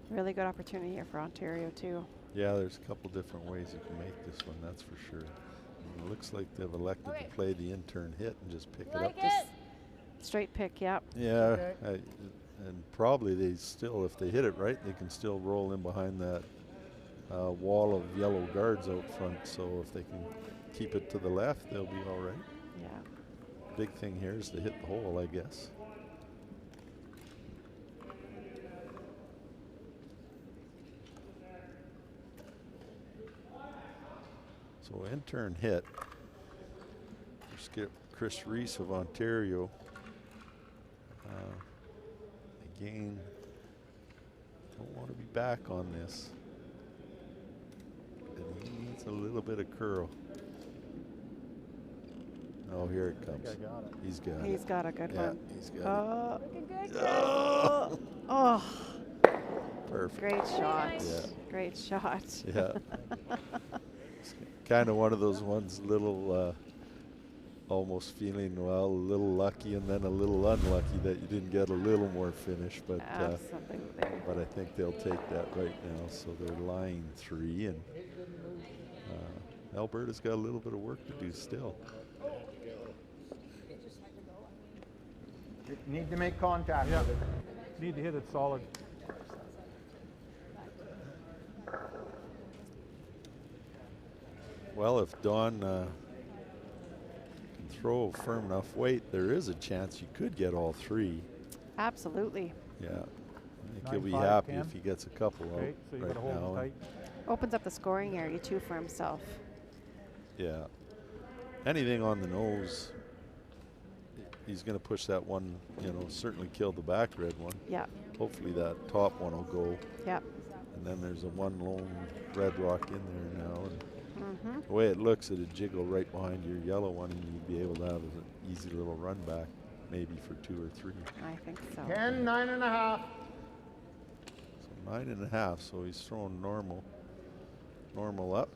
really good opportunity here for Ontario too. Yeah, there's a couple different ways you can make this one, that's for sure. And it looks like they've elected to play the in-turn hit and just pick it up. Just straight pick, yeah. Yeah, and probably they still, if they hit it right, they can still roll in behind that wall of yellow guards out front. So if they can keep it to the left, they'll be all right. Yeah. Big thing here is to hit the hole, I guess. So in-turn hit. Skip Chris Reese of Ontario. Again, don't want to be back on this. And he needs a little bit of curl. Oh, here it comes. I think I got it. He's got it. He's got a good one. He's got it. Oh. Perfect. Great shot. Yeah. Great shot. Yeah. Kind of one of those ones, little, almost feeling, well, a little lucky and then a little unlucky that you didn't get a little more finish. But absolutely. But I think they'll take that right now. So they're line 3, and Alberta's got a little bit of work to do still. Need to make contact with it. Need to hit it solid. Well, if Dawn can throw firm enough weight, there is a chance you could get all 3. Absolutely. Yeah. I think he'll be 9-5, happy 10. if he gets a couple Okay, out so you right gotta hold now. him tight. Opens up the scoring area too for himself. Yeah. Anything on the nose, he's going to push that one, certainly kill the back red one. Yeah. Hopefully that top one will go. Yeah. And then there's a one lone red rock in there now. And the way it looks, it'd jiggle right behind your yellow one, and you'd be able to have an easy little run back, maybe for 2 or 3. I think so. 10, 9.5. So 9.5, so he's throwing normal up.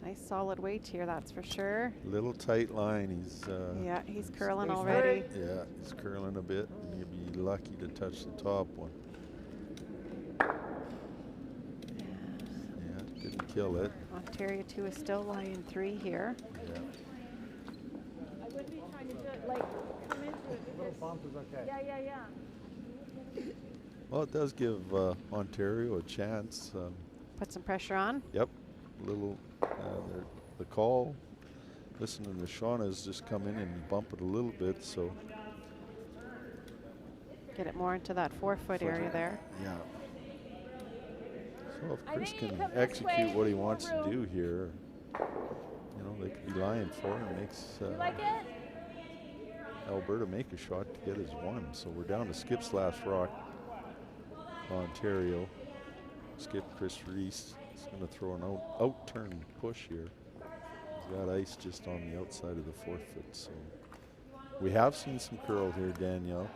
Nice solid weight here, that's for sure. Little tight line. He's yeah, he's curling already. Yeah, he's curling a bit, and he'll be lucky to touch the top one. Yeah, didn't kill it. Ontario 2 is still line 3 here. Yeah. I would be trying to do it like come into it. Little bump is okay. Yeah. Well, it does give Ontario a chance. Put some pressure on. Yep. Little, the call, listening to Shauna's just come in and bump it a little bit, so Get it more into that 4-foot area there. Yeah. So if I Chris think you can come this execute way, what he wants to room. do here, you know, they could be lying for him. Makes You like it? Alberta make a shot to get his one. So we're down to Skip's last rock. Ontario. Skip Chris Reese is going to throw an out-turn push here. He's got ice just on the outside of the 4-foot. So we have seen some curl here, Danielle.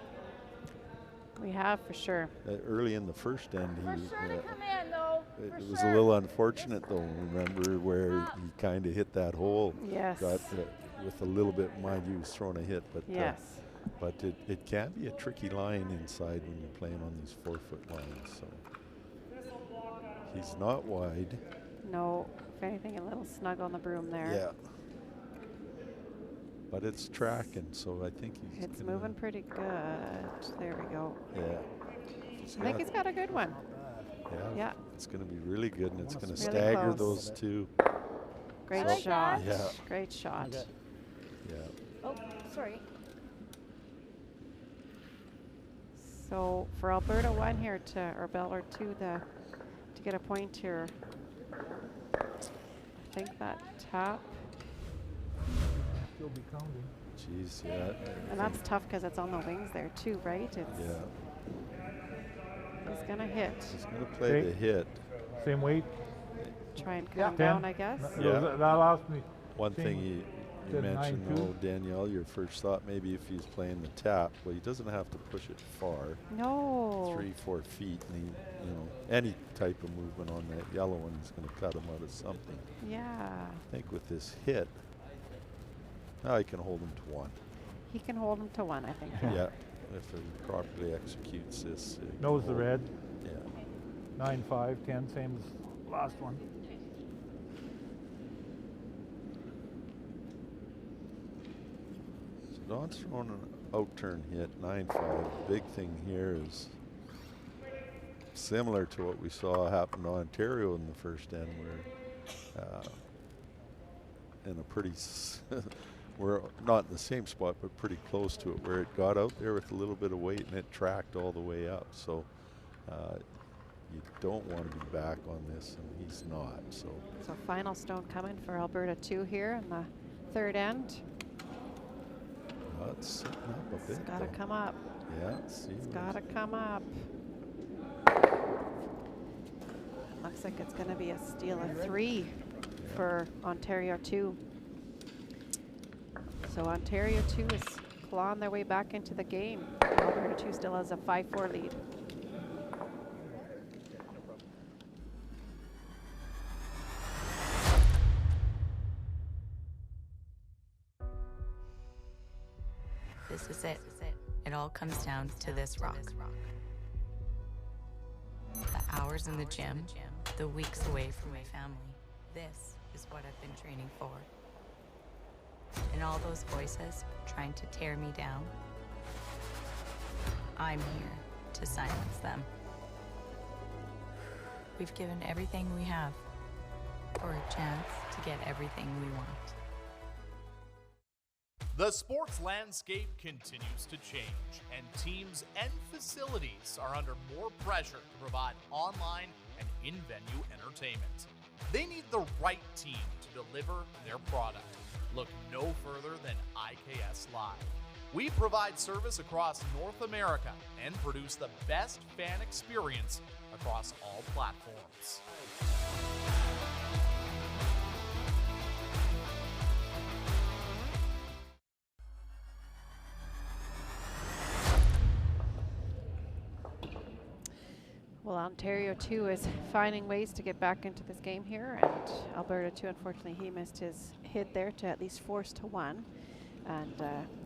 We have for sure. Early in the first end, For sure to come in, though. it was a little unfortunate, though. Remember where he kind of hit that hole. Yes. Got with a little bit, mind you, was throwing a hit, but Yes. but it can be a tricky line inside when you're playing on these 4-foot lines. So he's not wide. No, if anything, a little snug on the broom there. Yeah. But it's tracking, so I think he's. It's moving pretty good. There we go. Yeah. I think he's got a good one. Yeah. Yeah. It's going to be really good, and it's going to Really stagger close. those two. Great like shot. that. Yeah. Great shot. Okay. Yeah. Oh, sorry. So for Alberta 1 here or Bellard 2 to get a point here. I think that tap. Still be counting. Jeez, yeah. And that's tough because it's on the wings there too, right? It's, Yeah. He's going to hit. He's going to play the hit. Same weight. Try and Yeah. calm down, I guess. Yeah. That allows me. One Same thing you said mentioned, 9-2. though, Danielle, your first thought maybe if he's playing the tap, well, he doesn't have to push it far. No. 3-4 feet, and he, you know, any type of movement on that yellow one is going to cut him out of something. Yeah. I think with this hit, now he can hold him to 1. He can hold him to 1, I think. Yeah, if he properly executes this. Knows the red. Yeah. 9-5, 10, same as last one. So Don's throwing an out-turn hit, 9-5. The big thing here is similar to what we saw happen to Ontario in the first end, where in a pretty, we're not in the same spot, but pretty close to it, where it got out there with a little bit of weight and it tracked all the way up. So you don't want to be back on this, and he's not. So final stone coming for Alberta 2 here in the 3rd end. it's sitting up a bit. It's got to though. come up. Yeah, see. It's got to come up. Looks like it's going to be a steal of 3 for Ontario 2. So Ontario 2 is clawing their way back into the game. Alberta 2 still has a 5-4 lead. This is it. It all comes down to this rock. The hours in the gym, the weeks away from my family. This is what I've been training for. And all those voices trying to tear me down, I'm here to silence them. We've given everything we have for a chance to get everything we want. The sports landscape continues to change, and teams and facilities are under more pressure to provide online and in-venue entertainment. They need the right team to deliver their product. Look no further than IKS Live. We provide service across North America and produce the best fan experience across all platforms. Well, Ontario 2 is finding ways to get back into this game here, and Alberta 2, unfortunately, he missed his hit there to at least force to 1, and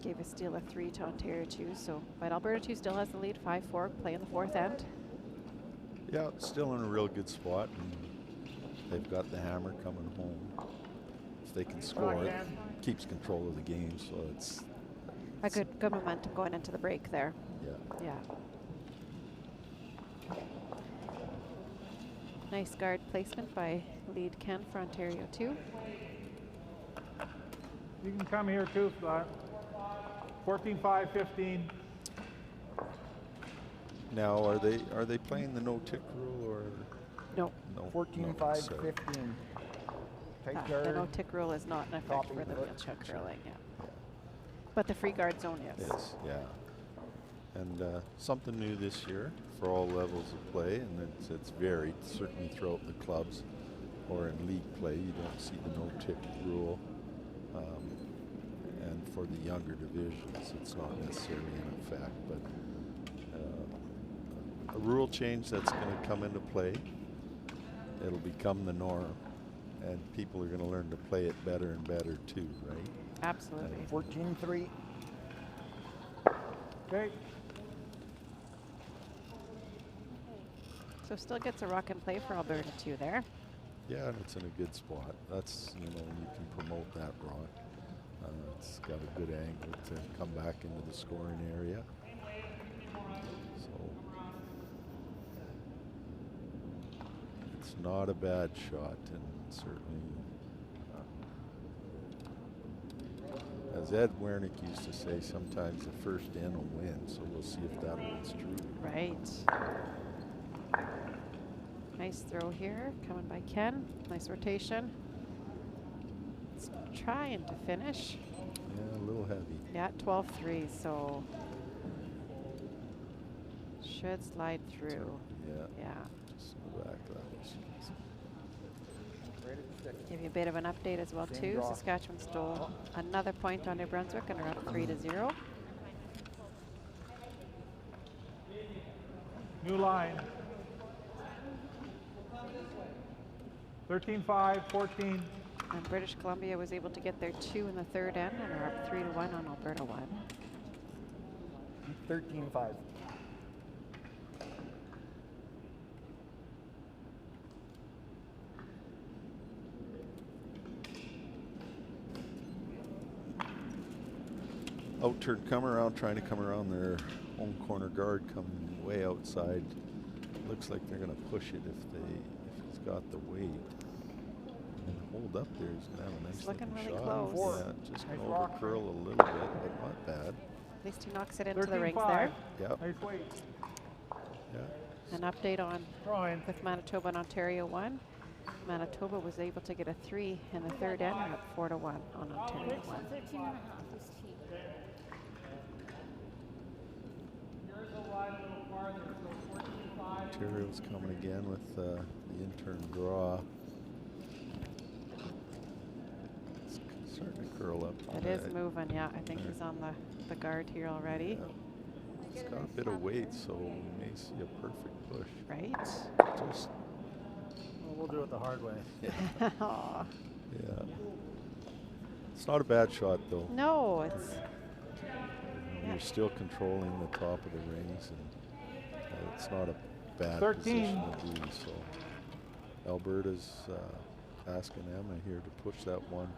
gave a steal of 3 to Ontario 2. So, but Alberta 2 still has the lead, 5-4, play in the 4th end. Yeah, still in a real good spot, and they've got the hammer coming home. If they can score, it keeps control of the game, so it's A good momentum going into the break there. Yeah. Yeah. Nice guard placement by lead Ken for Ontario 2. You can come here too, Scott. 14-5, 15. Now, are they playing the no-tick rule or? No. No. 14-5, so 15. Tight The guard. no-tick rule is not in effect top for eight the foot. wheelchair curling, yeah. But the free guard zone, yes. Yes, yeah. And something new this year for all levels of play, and it's varied certainly throughout the clubs or in league play. You don't see the no-tick rule. And for the younger divisions, it's not necessarily in effect, but a rule change that's going to come into play. It'll become the norm, and people are going to learn to play it better and better too, right? Absolutely. 14-3. Okay. So still gets a rock and play for Alberta too there. Yeah, and it's in a good spot. That's, you know, you can promote that rock. It's got a good angle to come back into the scoring area. So it's not a bad shot, and certainly, as Ed Wernick used to say, sometimes the first in will win. So we'll see if that holds true. Right. Nice throw here, coming by Ken. Nice rotation. It's trying to finish. Yeah, a little heavy. Yeah, 12-3, so should slide through. Yeah. Yeah. Just in the back levels. Give you a bit of an update as well too. Saskatchewan stole another point on New Brunswick and are up 3-0. New line. 13-5, 14. And British Columbia was able to get their 2 in the third end and are up 3-1 on Alberta 1. 13-5. Out-turn come around, trying to come around their home corner guard, coming way outside. Looks like they're going to push it if he's got the weight. And hold up there, he's going to have a nice It's looking really shot. close. Yeah, just Nice going rock. over curl a little bit, but not bad. At least he knocks it into the rings 13-5. there. Yep. Nice weight. Yeah. An update on Drawing. with Manitoba and Ontario 1. Manitoba was able to get a 3 in the third end and up 4-1 on Ontario 1. 13 and a half is T. Ontario's coming again with the intern draw. It's starting to curl up. It is moving, yeah. I think he's on the guard here already. Yeah. It's got a bit of weight, so we may see a perfect push. Right? Just, Well, we'll do it the hard way. Aw. yeah. It's not a bad shot, though. No, it's You're still controlling the top of the rings, and it's not a bad 13. position to be. So Alberta's asking Emma here to push that one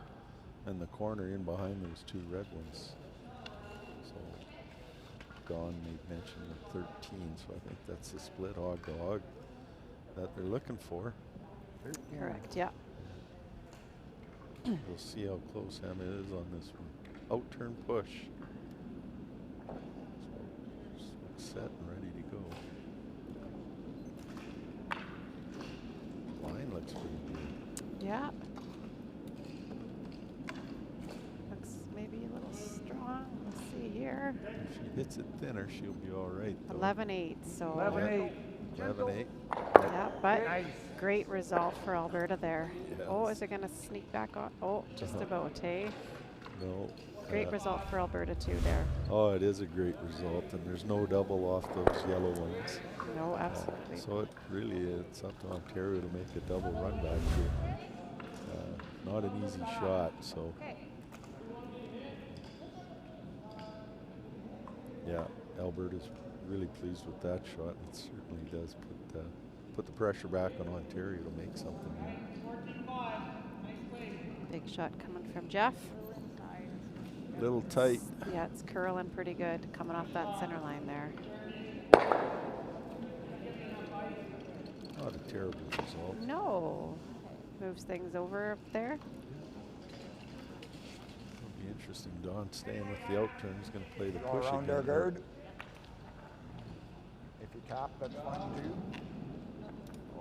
in the corner in behind those 2 red ones. So Don made mention of 13, so I think that's the split hog to hog that they're looking for. correct, yeah. We'll see how close Emma is on this one. Out-turn push. So set and ready to go. Line looks pretty good. Yeah. Looks maybe a little strong. Let's see here. If she hits it thinner, she'll be all right. 11-8, so 11-8. 11-8. yeah, but Nice. great result for Alberta there. Yes. Oh, is it going to sneak back on? Oh, just about, hey? No. Great result for Alberta too there. Oh, it is a great result, and there's no double off those yellow ones. No, absolutely. So it really it's up to Ontario to make a double run back here. Not an easy shot, so. Yeah, Alberta's really pleased with that shot. It certainly does put the pressure back on Ontario to make something here. Big shot coming from Jeff. Little tight. Yeah, it's curling pretty good coming off that center line there. Not a terrible result. No. Moves things over up there. It'll be interesting. Don staying with the out turn is going to play the Draw push around again. our guard. If you cap, that's fine too.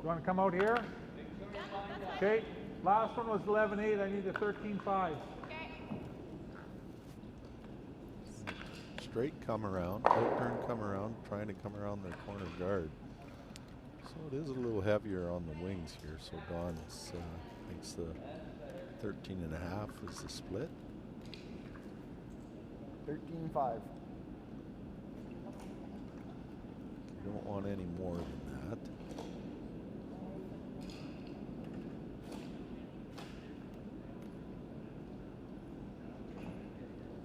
You want to come out here? Okay. Last one was 11.8. I need a 13.5. Straight come around, out turn come around, trying to come around their corner guard. So it is a little heavier on the wings here. So Don is, thinks the 13.5 is the split. 13.5. You don't want any more than that.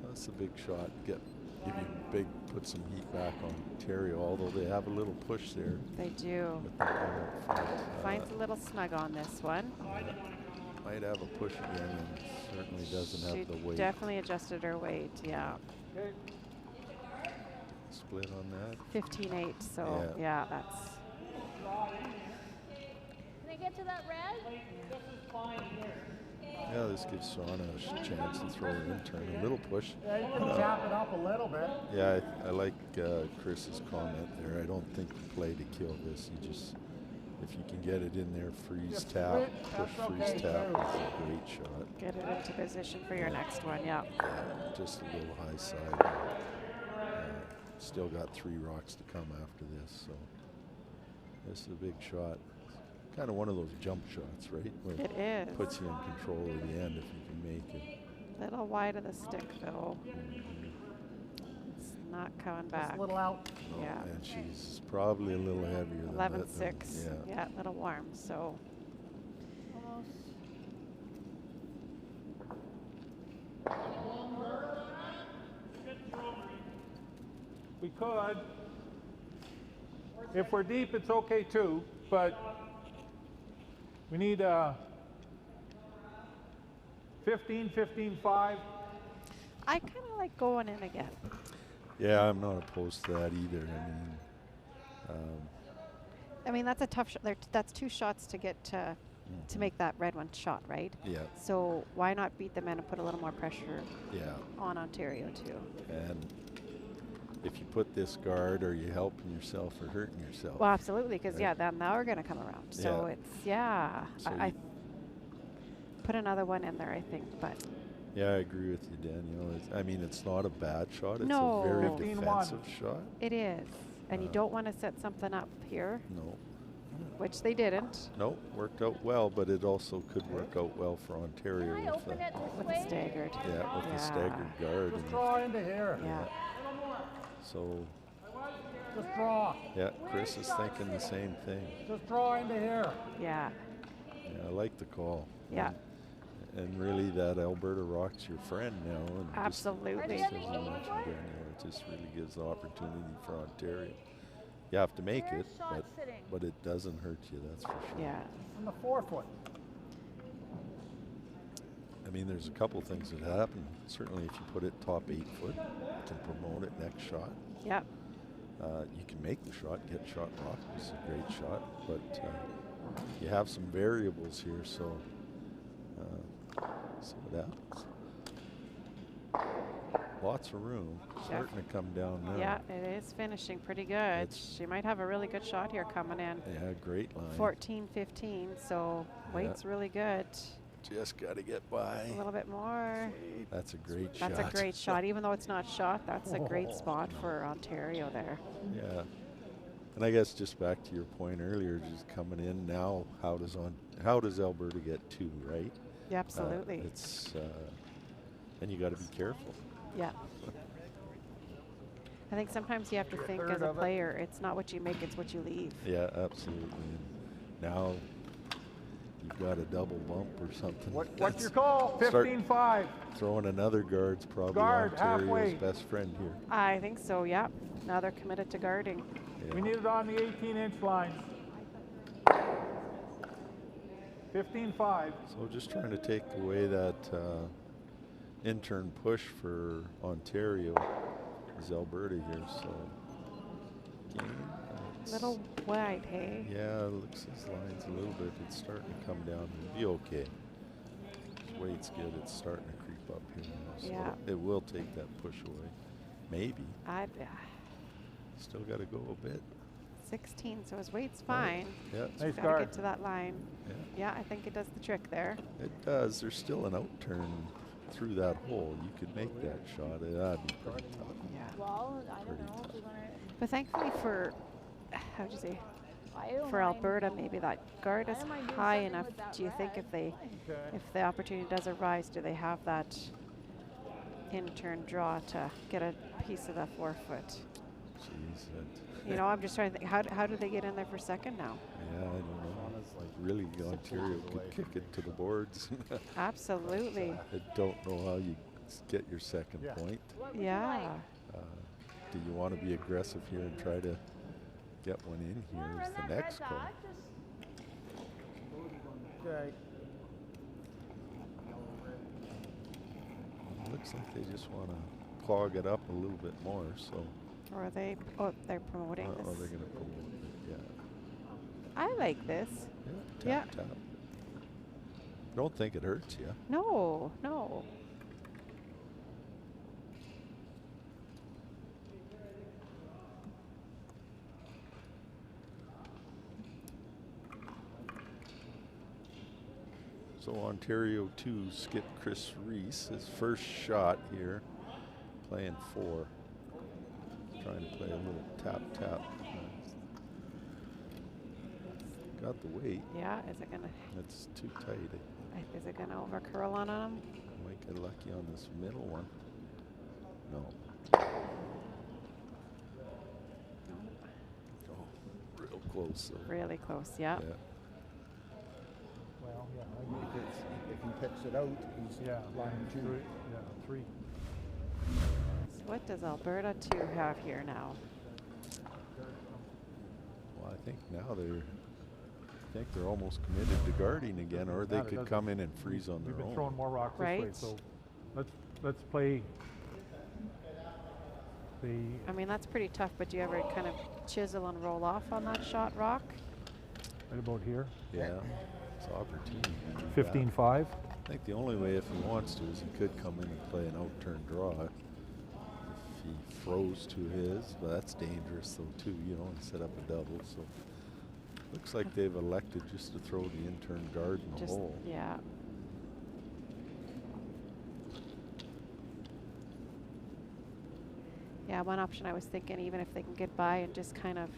That's a big shot. Give you big, put some heat back on Ontario, although they have a little push there. They do. With the one up front. Finds a little snug on this one. Might have a push again, and certainly doesn't have the weight. Definitely adjusted her weight, yeah. Okay. Split on that. 15.8, so yeah, that's. Can I get to that red? Yeah, this gives Shauna a chance to throw an intern. A little push. Yeah, you can tap it up a little bit. Yeah, I like Chris's comment there. I don't think the play to kill this. You just, if you can get it in there, freeze tap, push freeze tap, it's a great shot. Get it into position for your next one, yeah. Yeah, just a little high side. Still got 3 rocks to come after this, so this is a big shot. Kind of one of those jump shots, right? Where it is. Puts you in control of the end if you can make it. Little wide of the stick, though. It's not coming back. Just a little out. No, yeah. And she's probably a little heavier than 11.6. Yeah. Yeah, a little warm, so. We could. If we're deep, it's okay too, but we need 15, 15.5. I kind of like going in again. Yeah, I'm not opposed to that either. I mean, that's a tough shot. That's 2 shots to get to make that red one shot, right? Yeah. So why not beat them in and put a little more pressure on Ontario too? And if you put this guard, are you helping yourself or hurting yourself? Well, absolutely, because right? then now we're going to come around. So it's So I put another one in there, I think, but. Yeah, I agree with you, Danielle. I mean, it's not a bad shot. It's No. a very 15-1. defensive shot. It is, and you don't want to set something up here. No. Which they didn't. No, worked out well, but it also could work out well for Ontario Can I open it with this the way? staggered. Yeah, with the staggered guard. Just draw into here. Yeah. So. Just draw. Yeah, Chris is thinking the same thing. Just draw into here. Yeah. Yeah, I like the call. Yeah. And really, that Alberta Rock's your friend now. And absolutely. Just, as you mentioned, Danielle, it just really gives the opportunity for Ontario. You have to make it, but it doesn't hurt you, that's for sure. Yeah. And the 4th one. I mean, there's a couple things that happen. Certainly, if you put it top 8 foot, you can promote it next shot. Yep. You can make the shot, get shot rock. It's a great shot, but you have some variables here, so see what happens. Lots of room. Starting to come down now. Yeah, it is finishing pretty good. She might have a really good shot here coming in. Yeah, great line. 14-15, so weight's really good. Just got to get by. A little bit more. That's a great shot. That's a great shot. Even though it's not shot, that's a great spot for Ontario there. Yeah. And I guess just back to your point earlier, just coming in now, how does Alberta get 2, right? Yeah, absolutely. And you got to be careful. Yeah. I think sometimes you have to think as a player, it's not what you make, it's what you leave. Yeah, absolutely. And now you've got a double bump or something. What's your call? 15-5. Throwing another guard's probably Guard, Ontario's halfway. best friend here. I think so, yeah. Now they're committed to guarding. Yeah. We need it on the 18-inch line. 15-5. So just trying to take away that intern push for Ontario is Alberta here. So little wide, hey? Yeah, it looks his lines a little bit. It's starting to come down. It'll be okay. His weight's good. It's starting to creep up here now. So yeah. it will take that push away. Maybe. I'd Still got to go a bit. 16, so his weight's fine. Yeah. Nice Gotta guard. get to that line. Yeah. Yeah, I think it does the trick there. It does. There's still an outturn through that hole. You could make that shot. That'd be pretty tough. Yeah. Well, I Pretty don't know if tough. we're gonna. But thankfully for, how'd you say, I don't for mind. Alberta, maybe that guard I is don't mind doing high something enough. with that Do you think red. if they, Okay. if the opportunity does arise, do they have that in-turn draw to get a piece of the 4 foot? Jeez. You know, I'm just trying to think, how do they get in there for second now? Yeah, I don't know. It's like really Ontario could kick it to the boards. Absolutely. I don't know how you get your second point. What would you Yeah. like? Do you want to be aggressive here and try to get one in Wanna here? Is run the that next red call. dot? Just Okay. Looks like they just want to clog it up a little bit more. So, Or are they, oh, they're promoting oh, they're this. going to promote it. Yeah. I like this. Yeah. Tap, tap. Don't think it hurts you. No, no. So Ontario 2 skip Chris Reese, his first shot here, playing 4. Trying to play a little tap tap. Got the weight. Yeah, is it gonna, It's too tight. is it gonna over curl on him? Might get lucky on this middle one. No. Oh, real close. Though. Really close, yeah. Yeah. Well, yeah. If he picks it out, he's Yeah. line 2. Three. Yeah. 3. So what does Alberta 2 have here now? Well, I think now they're almost committed to guarding again, or they Matter, could does it? come in and freeze on We've their been own. throwing more rocks this way, Right. so let's play the. I mean, that's pretty tough, but do you ever kind of chisel and roll off on that shot rock? Right about here. Yeah, it's opportunity. to do that. 15-5. I think the only way, if he wants to, is he could come in and play an out-turn draw. If he froze to his, but that's dangerous though too, you know, and set up a double. So looks like they've elected just to throw the in-turn guard in the Just, hole. yeah. Yeah, one option I was thinking, even if they can get by and just kind of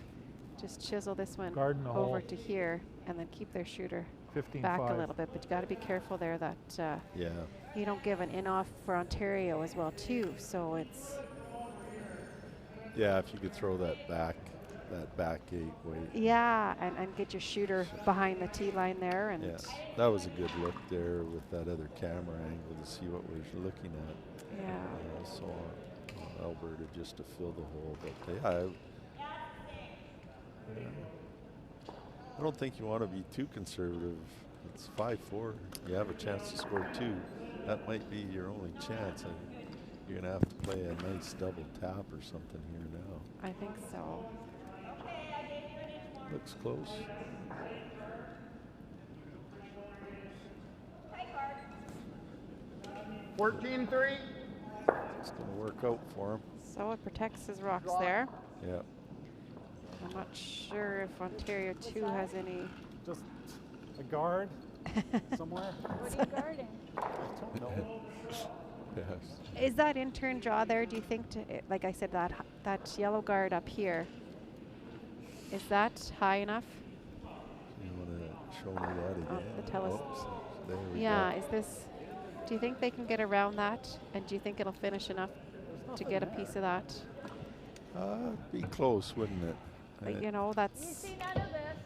just chisel this one Guard in the over hole. to here and then keep their shooter 15-5. back a little bit. But you got to be careful there that Yeah. you don't give an in-off for Ontario as well too. So it's, Yeah, if you could throw that back gate way. yeah, and get your shooter behind the tee line there. And Yeah, that was a good look there with that other camera angle to see what we're looking at. yeah. So Alberta just to fill the hole, but yeah, I don't think you want to be too conservative. It's 5-4. You have a chance to score 2. That might be your only chance. You're gonna have to play a nice double tap or something here now. I think so. Looks close. – 14-3. It's gonna work out for him. So it protects his rocks there. Yeah. I'm not sure if Ontario 2 has any. Just a guard somewhere. what are you guarding? I don't know. Yes. Is that in-turn draw there? Do you think, like I said, that yellow guard up here, is that high enough? You want to show me that again? The tele- Oops, there we Yeah. go. Is this? Do you think they can get around that? And do you think it'll finish enough to get a piece of that? Be close, wouldn't it? You know, You that's. see none of this.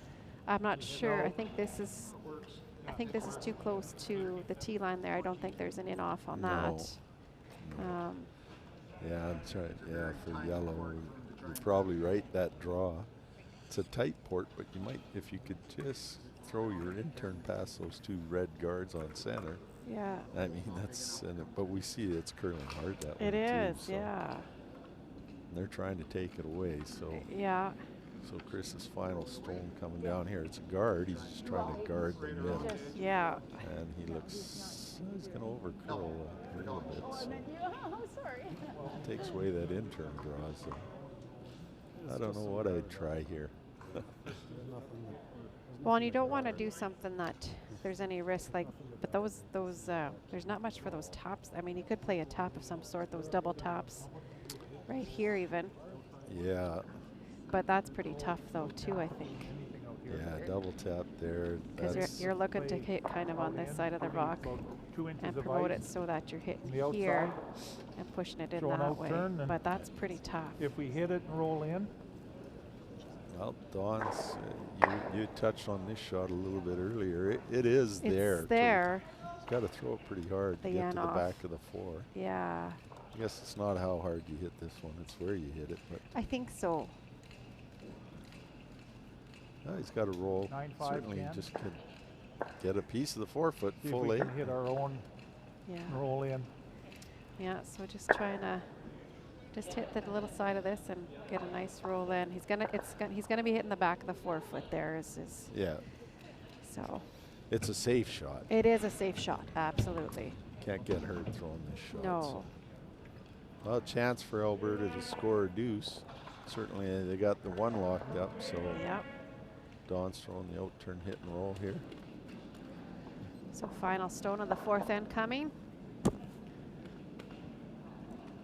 I'm not sure. I think this is. I think this is too close to the tee line there. I don't think there's an in-off on No. that. No. Yeah, that's right. Yeah, for yellow, you're probably right. That draw, it's a tight port, but you might, if you could just throw your in-turn past those 2 red guards on center. Yeah. I mean, that's, but we see it's curling hard that way It is. too, so. Yeah. And they're trying to take it away, so. Yeah. So Chris's final stone coming down here. It's a guard. He's just trying to guard the middle. Yeah. And he looks, he's going to overcurl a little bit. So Oh, sorry. takes away that in-turn draw. So I don't know what I'd try here. Well, and you don't want to do something that there's any risk, like, but those there's not much for those tops. I mean, you could play a top of some sort, those double tops, right here even. Yeah. But that's pretty tough though, too, I think. Yeah, double tap there. Because you're looking to hit kind of on this side of the rock and promote it so that you're hitting here and pushing it in that way. But that's pretty tough. If we hit it and roll in. Well, Dawn's, you touched on this shot a little bit earlier. It is there. It's there. He's got to throw it pretty hard to get to the back of the floor. Yeah. I guess it's not how hard you hit this one, it's where you hit it. But I think so. He's got to roll. 9-5, Certainly Ken. just could get a piece of the forefoot See full if we in. can hit our own roll in. Yeah, so just trying to just hit the little side of this and get a nice roll in. He's gonna be hitting the back of the forefoot there. Yeah. So. It's a safe shot. It is a safe shot, absolutely. Can't get hurt throwing this shot. No. Well, chance for Alberta to score a deuce. Certainly they got the one locked up, so Dawn's throwing the out turn hit and roll here. So final stone on the fourth end coming.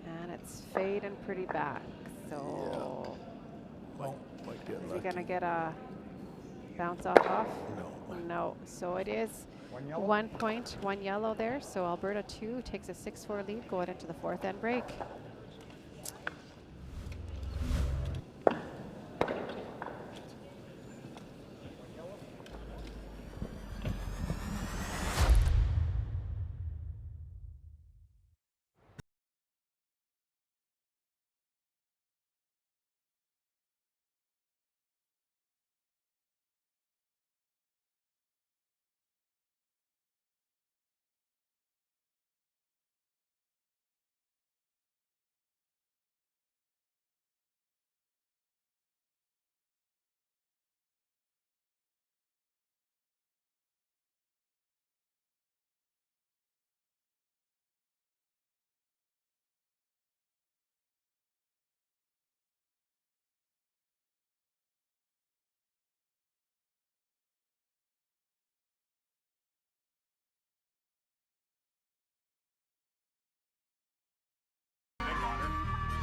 And it's fading pretty back. So might get is lucky. he gonna get a bounce off? No. No. So it is 1 point, 1 yellow there. So Alberta 2 takes a 6-4 lead going into the fourth end break.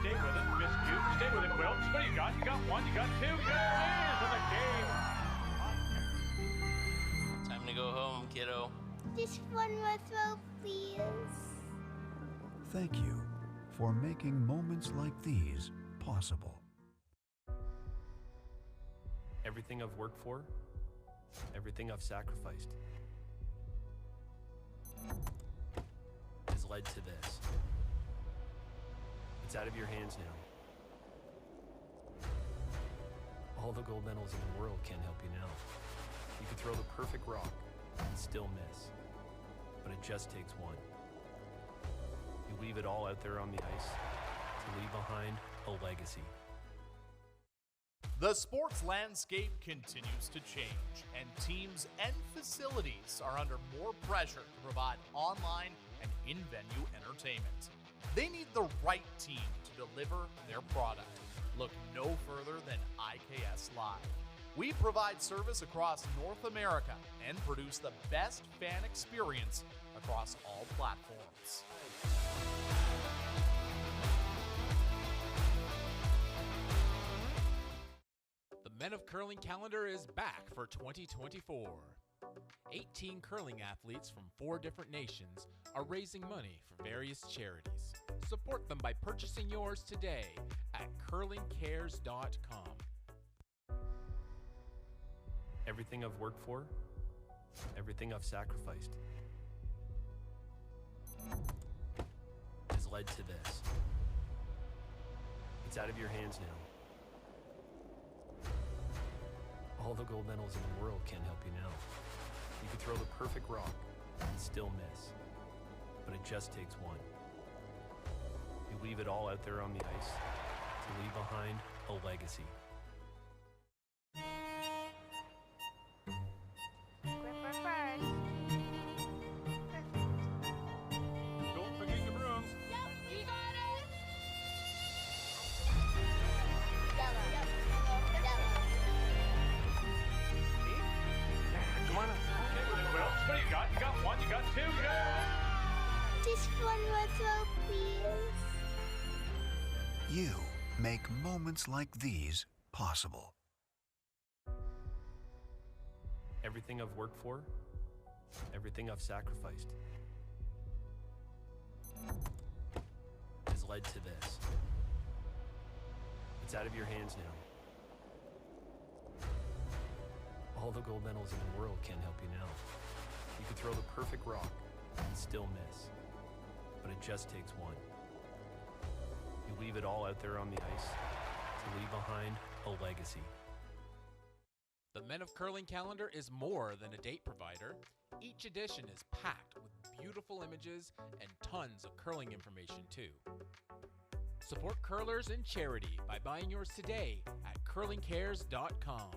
Stay with it, miscue. Stay with it, Wilkes. What do you got? You got one, you got two. Good news in the game. Time to go home, kiddo. Just one more throw, please. Thank you for making moments like these possible. Everything I've worked for, everything I've sacrificed, has led to this. It's out of your hands now. All the gold medals in the world can't help you now. You can throw the perfect rock and still miss, but it just takes one. You leave it all out there on the ice to leave behind a legacy. The sports landscape continues to change, and teams and facilities are under more pressure to provide online and in-venue entertainment. They need the right team to deliver their product. Look no further than IKS Live. We provide service across North America and produce the best fan experience across all platforms. The Men of Curling calendar is back for 2024. 18 curling athletes from 4 different nations are raising money for various charities. Support them by purchasing yours today at curlingcares.com. Everything I've worked for, everything I've sacrificed, has led to this. It's out of your hands now. All the gold medals in the world can't help you now. You can throw the perfect rock and still miss, but it just takes one. You leave it all out there on the ice to leave behind a legacy. Don't forget your brooms. Yep, you got it. 2, you got Just one more throw, please. You make moments like these possible. Everything I've worked for, everything I've sacrificed, has led to this. It's out of your hands now. All the gold medals in the world can't help you now. You could throw the perfect rock and still miss, but it just takes one. You leave it all out there on the ice to leave behind a legacy. The Men of Curling calendar is more than a date provider. Each edition is packed with beautiful images and tons of curling information too. Support curlers and charity by buying yours today at curlingcares.com.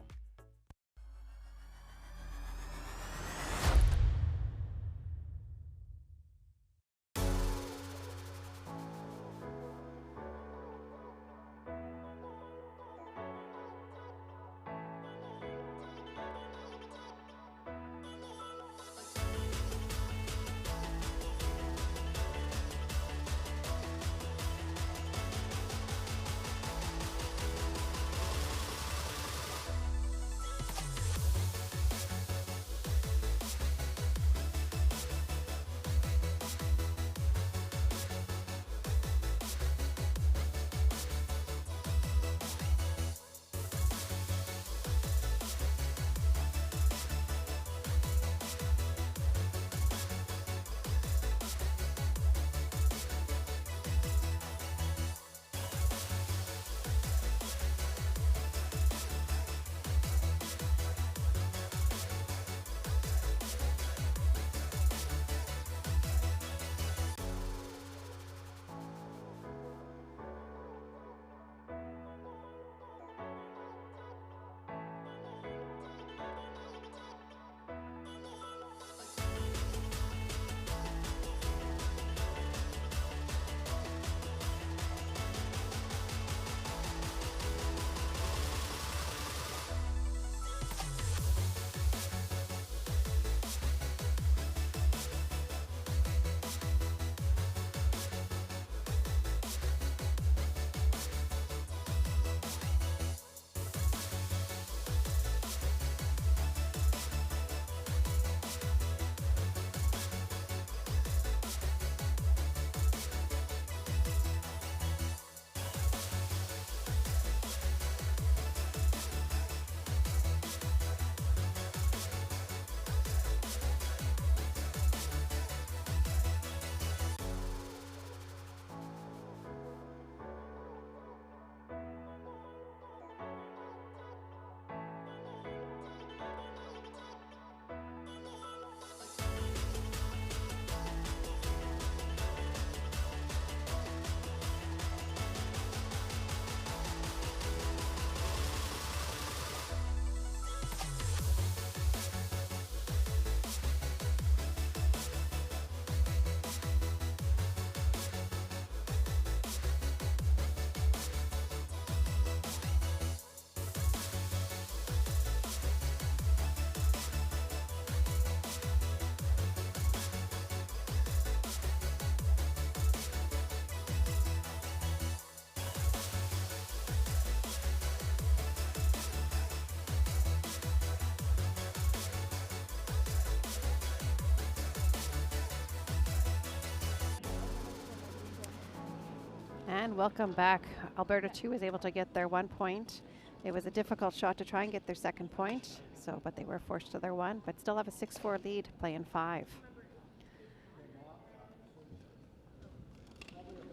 And welcome back. Alberta 2 was able to get their 1 point. It was a difficult shot to try and get their second point, but they were forced to their one, but still have a 6-4 lead, playing 5.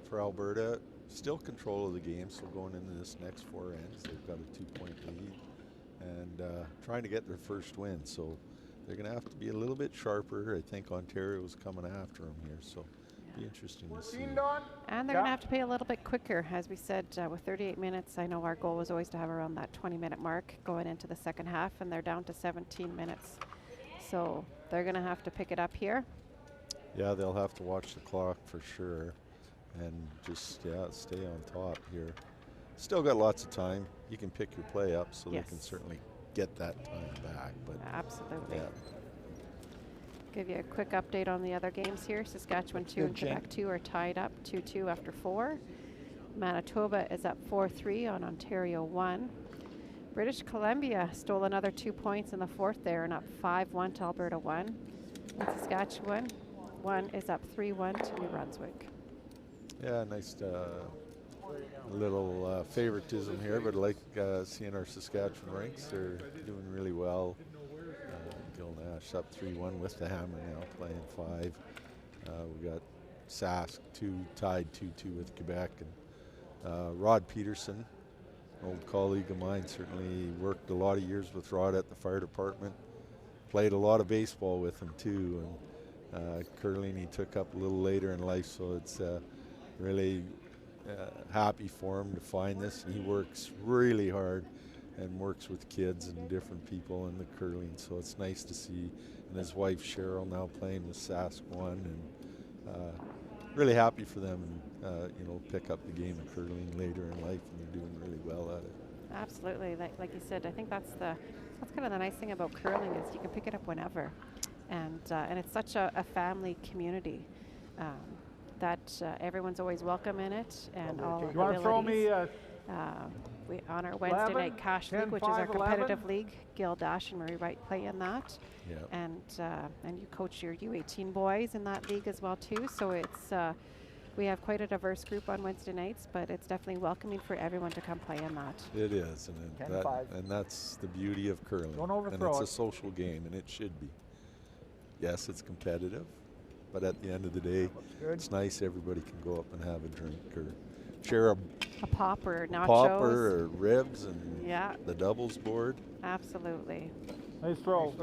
For Alberta, still control of the game, so going into this next 4 ends, they've got a 2-point lead and trying to get their first win. So they're going to have to be a little bit sharper. I think Ontario's coming after them here, so be interesting to see. And they're going to have to play a little bit quicker. As we said, with 38 minutes, I know our goal was always to have around that 20-minute mark going into the second half, and they're down to 17 minutes. So they're going to have to pick it up here. Yeah, they'll have to watch the clock for sure and just, stay on top here. Still got lots of time. You can pick your play up, so yes, they can certainly get that time back. But absolutely. Yeah. give you a quick update on the other games here. Saskatchewan 2 and Quebec 2 are tied up 2-2 after 4. Manitoba is up 4-3 on Ontario 1. British Columbia stole another 2 points in the fourth there and up 5-1 to Alberta 1. And Saskatchewan 1 is up 3-1 to New Brunswick. Yeah, nice little favoritism here, but I like seeing our Saskatchewan ranks. They're doing really well. Gil Nash up 3-1 with the Hammer now, playing 5. We got Sask 2 tied 2-2 with Quebec. And Rod Peterson, an old colleague of mine, certainly worked a lot of years with Rod at the fire department. Played a lot of baseball with him too, and curling he took up a little later in life, so it's really happy for him to find this. And he works really hard and works with kids and different people in the curling, so it's nice to see. And his wife Cheryl now playing with Sask 1, and really happy for them, and you know, pick up the game of curling later in life, and they're doing really well at it. Absolutely, like you said, I think that's kind of the nice thing about curling is you can pick it up whenever, and it's such a family community that everyone's always welcome in it, and all You want to throw me we on our Wednesday night cash 10, league, which is 5, our competitive 11? league. Gil Dash and Marie Wright play in that, and you coach your U18 boys in that league as well too. So it's we have quite a diverse group on Wednesday nights, but it's definitely welcoming for everyone to come play in that. It is, and that's the beauty of curling. Don't and overthrow it's a social game, and it should be. Yes, it's competitive, but at the end of the day, it's nice everybody can go up and have a drink or share a pop or nachos. Popper or ribs and the doubles board. Absolutely. Nice throw.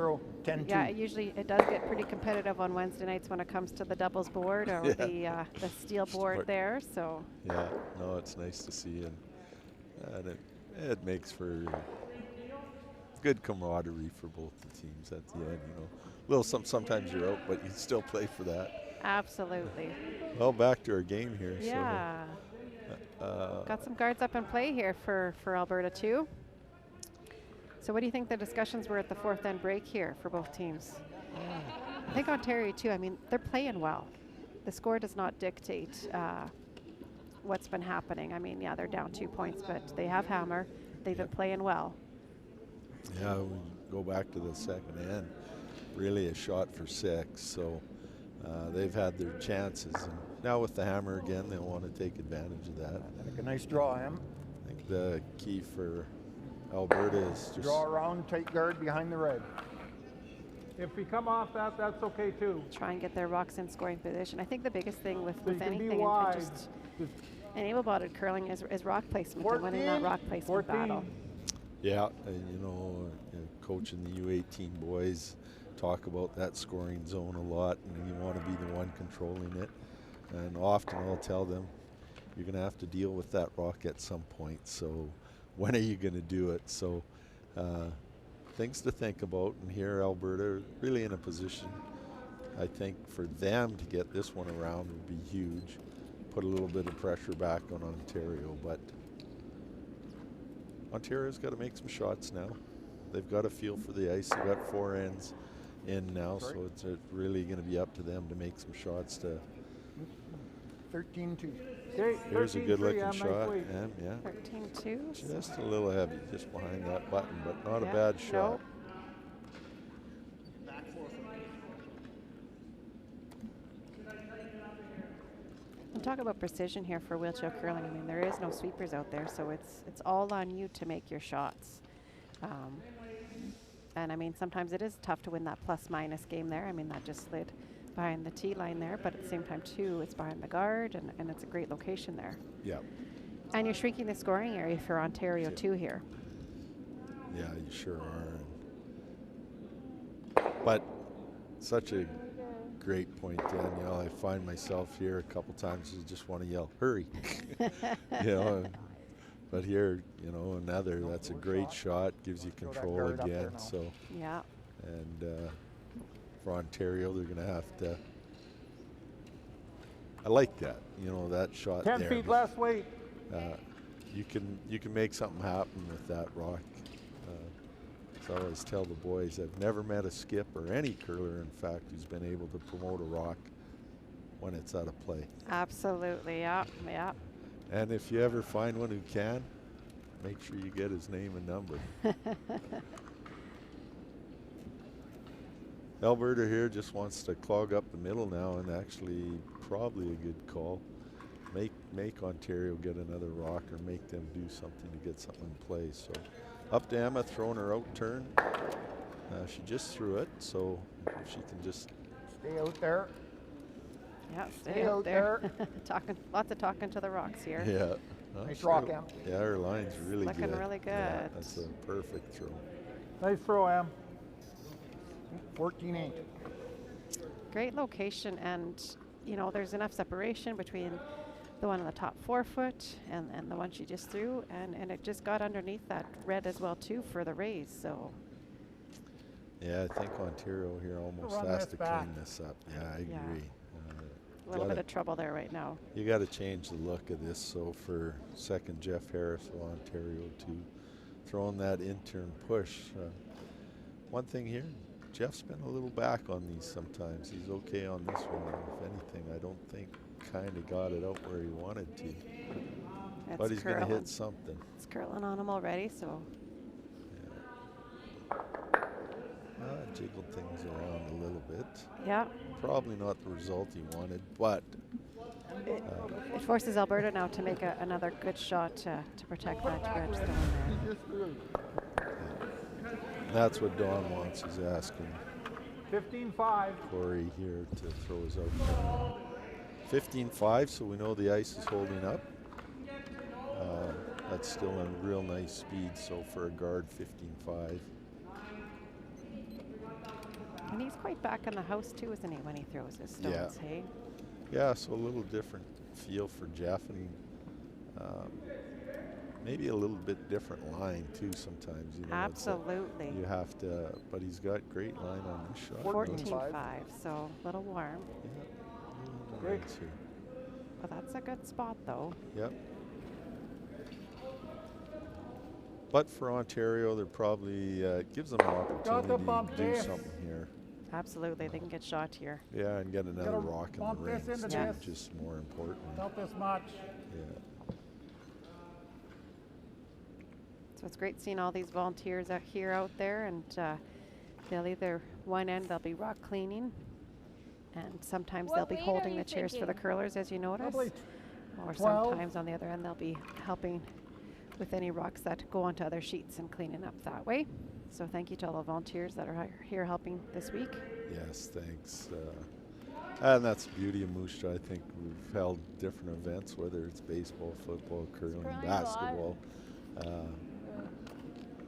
10-2. Yeah, usually it does get pretty competitive on Wednesday nights when it comes to the doubles board or the steel board there. So yeah, no, it's nice to see, and it makes for good camaraderie for both the teams at the end. You know, little sometimes you're out, but you still play for that. Absolutely. Well, back to our game here. Yeah. So, got some guards up in play here for Alberta too. So what do you think the discussions were at the fourth end break here for both teams? I think Ontario too, I mean, they're playing well. The score does not dictate what's been happening. I mean, yeah, they're down 2 points, but they have Hammer. They've been playing well. Yeah, we go back to the second end. Really a shot for 6, so they've had their chances. And now with the Hammer again, they'll want to take advantage of that. Make a nice draw, Em. I think the key for Alberta is just draw around, tight guard behind the red. If we come off that, that's okay too. Try and get their rocks in scoring position. I think the biggest thing with anything, just in able-bodied curling is rock placement and winning that rock placement battle. Yeah, and you know, coaching the U18 boys, talk about that scoring zone a lot, and you want to be the one controlling it. And often I'll tell them, you're going to have to deal with that rock at some point. So when are you going to do it? So things to think about. And here Alberta really in a position, I think, for them to get this one around would be huge. Put a little bit of pressure back on Ontario, but Ontario's got to make some shots now. They've got a feel for the ice. They've got 4 ends in now, so it's really going to be up to them to make some shots to 13-2. Here's a good-looking shot. And, yeah. 13-2. Just a little heavy, just behind that button, but not a bad shot. And talk about precision here for wheelchair curling. I mean, there is no sweepers out there, so it's all on you to make your shots. And I mean, sometimes it is tough to win that plus-minus game there. I mean, that just slid behind the tee line there, but at the same time too, it's behind the guard, and it's a great location there. Yeah. And you're shrinking the scoring area for Ontario too here. Yeah, you sure are. But such a great point, Danielle. I find myself here a couple times and just want to yell, hurry. You know, but here, you know, another, that's a great shot, gives you control again. So yeah. And for Ontario, they're going to have to. I like that, you know, that shot 10 there. feet less weight. You can make something happen with that rock. So I always tell the boys, I've never met a skip or any curler, in fact, who's been able to promote a rock when it's out of play. Absolutely, yeah, yeah. And if you ever find one who can, make sure you get his name and number. Alberta here just wants to clog up the middle now, and actually probably a good call. Make Ontario get another rock or make them do something to get something in play. So up to Emma, throwing her out turn. She just threw it, so if she can just Stay out there. Yeah, stay out there. Talking, lots of talking to the rocks here. Yeah. Nice rock, Em. Yeah, her line's really Looking good. really good. Yeah, that's a perfect throw. Nice throw, Em. 14-8. Great location, and you know there's enough separation between the one on the top 4 foot and the one she just threw, and it just got underneath that red as well too for the raise. So yeah, I think Ontario here almost Run has this to back. clean this up. Yeah, I Yeah. agree. a little bit of trouble there right now. You got to change the look of this. So for second, Jeff Harris of Ontario too, throwing that intern push. One thing here, Jeff's been a little back on these sometimes. He's okay on this one. If anything, I don't think kind of got it out where he wanted to. But he's going to hit something. It's curling on him already, so. Jiggled things around a little bit. Yeah. Probably not the result he wanted, but it forces Alberta now to make another good shot to protect that red stone there. That's what Don wants. He's asking 15-5. Corey here to throw his out. 15-5, so we know the ice is holding up. That's still a real nice speed, so for a guard, 15-5. And he's quite back in the house too, isn't he, when he throws his stones, hey? Yeah, so a little different feel for Jeff, and maybe a little bit different line too sometimes. You know, absolutely. You have to, but he's got great line on this shot. 14-5, so a little warm. Yeah. Great. Well, that's a good spot though. Yep. But for Ontario, they're probably gives them an opportunity to do something here. Absolutely, they can get shot here. Yeah, and get another rock in the ring. This into It's this. just more important. Not this much. Yeah. So it's great seeing all these volunteers out there, and they'll either one end they'll be rock cleaning, and sometimes they'll be holding the chairs for the curlers, as you notice, or sometimes on the other end they'll be helping with any rocks that go onto other sheets and cleaning up that way. So thank you to all the volunteers that are here helping this week. Yes, thanks. And that's the beauty of Moose Jaw. I think we've held different events, whether it's baseball, football, curling, basketball.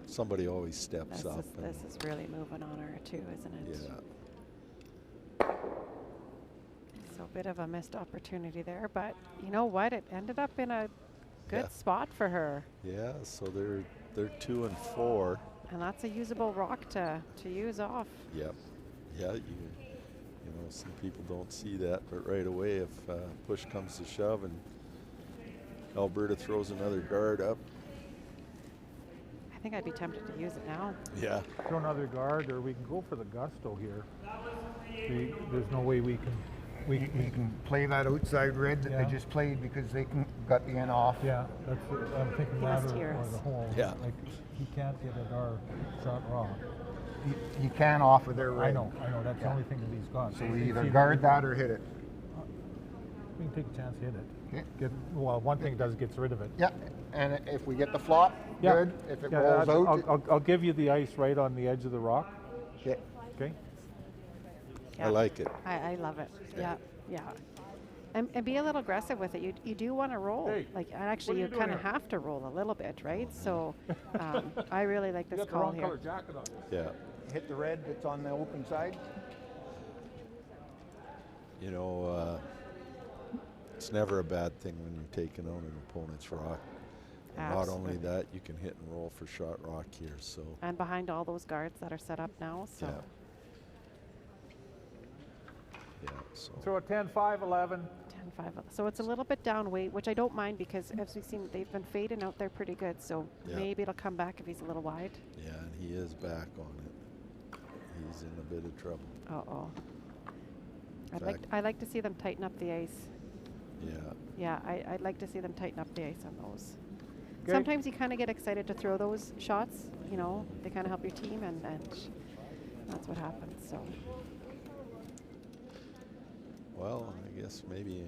Somebody always steps up. This is really moving on her too, isn't it? Yeah. So a bit of a missed opportunity there, but you know what? It ended up in a good spot for her. Yeah, so they're 2 and 4. And that's a usable rock to use off. Yep. Yeah, you know, some people don't see that, but right away if push comes to shove and Alberta throws another guard up. I think I'd be tempted to use it now. Yeah. Throw another guard, or we can go for the gusto here. There's no way we can. We can play that outside red that they just played because they got the end off. Yeah, that's I'm thinking that or the hole. Yeah. Like he can't get at our shot rock. He can off of their red. I know. That's the only thing that he's got. So we either guard that or hit it. We can take a chance, hit it. Okay. Well, one thing it does gets rid of it. Yeah, and if we get the flop, good. If it rolls out, I'll give you the ice right on the edge of the rock. Okay. Okay. I like it. I love it. Yeah. And be a little aggressive with it. You do want to roll. Hey, like, and actually, you kind of have to roll a little bit, right? So I really like this call here. Color jacket on. Yeah. hit the red that's on the open side. You know, it's never a bad thing when you're taking on an opponent's rock. And not only that, you can hit and roll for shot rock here. So. And behind all those guards that are set up now. So. Yeah. So. Throw a 10-5, 11. 10-5. So it's a little bit down weight, which I don't mind because as we've seen, they've been fading out there pretty good. So maybe it'll come back if he's a little wide. Yeah, and he is back on it. He's in a bit of trouble. Uh-oh. Fact- I'd like to see them tighten up the ice. Yeah. Yeah, I'd like to see them tighten up the ice on those. Okay. Sometimes you kind of get excited to throw those shots, you know, they kind of help your team, and that's what happens, so. Well, I guess maybe.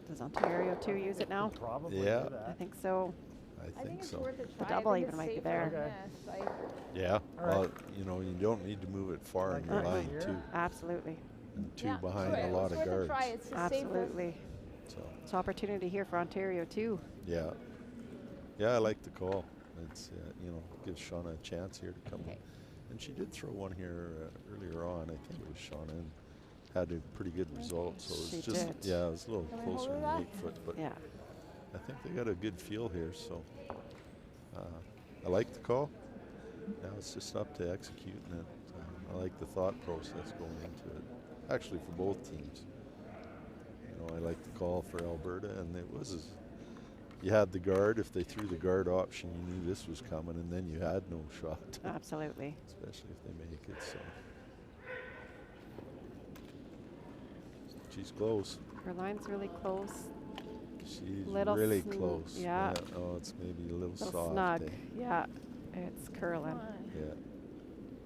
Does Ontario too use it now? Probably Yeah. do that. I think so. I think it's so. worth a The try. double I think even it's might be safer there. than this. Yeah. All right. Well, you know, you don't need to move it far in your Uh-uh. line Here. too, Absolutely. and two Yeah, behind sure, a lot it's of worth a guards. try. It's the safest. Absolutely. So It's opportunity here for Ontario too. yeah, yeah, I like the call. It's you know, gives Shauna a chance here to come in. And she did throw one here earlier on. I think it was Shauna, and had a pretty good result. So She it's just did. yeah, it was a little Can we closer hold than that? 8 foot, but Yeah. I think they got a good feel here. So I like the call. Now it's just up to executing it. I like the thought process going into it. Actually, for both teams. You know, I like the call for Alberta, and it was. You had the guard. If they threw the guard option, you knew this was coming, and then you had no shot. Absolutely. Especially if they make it. So she's close. Her line's really close. She's Little really sn- close. yeah. Oh, it's maybe a little Little soft. snug. eh? Yeah. It's curling. Yeah.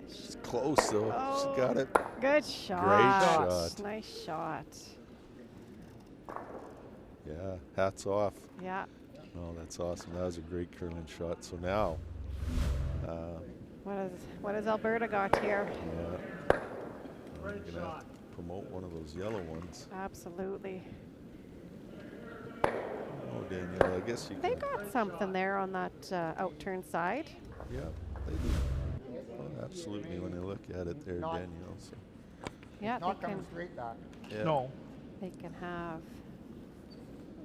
She's close though. Oh, She got it. Good shot. shot. Nice shot. Yeah. Hats off. Yeah. Oh, that's awesome. That was a great curling shot. So now, What has Alberta got here? yeah, we're gonna have to promote one of those yellow ones. Absolutely. Oh, Danielle, I guess you They can. got something there on that outturn side. Yeah, they do. Oh, absolutely. When you look at it there, Not- Danielle. So Yeah, Not they coming can. straight back. yeah. No. They can have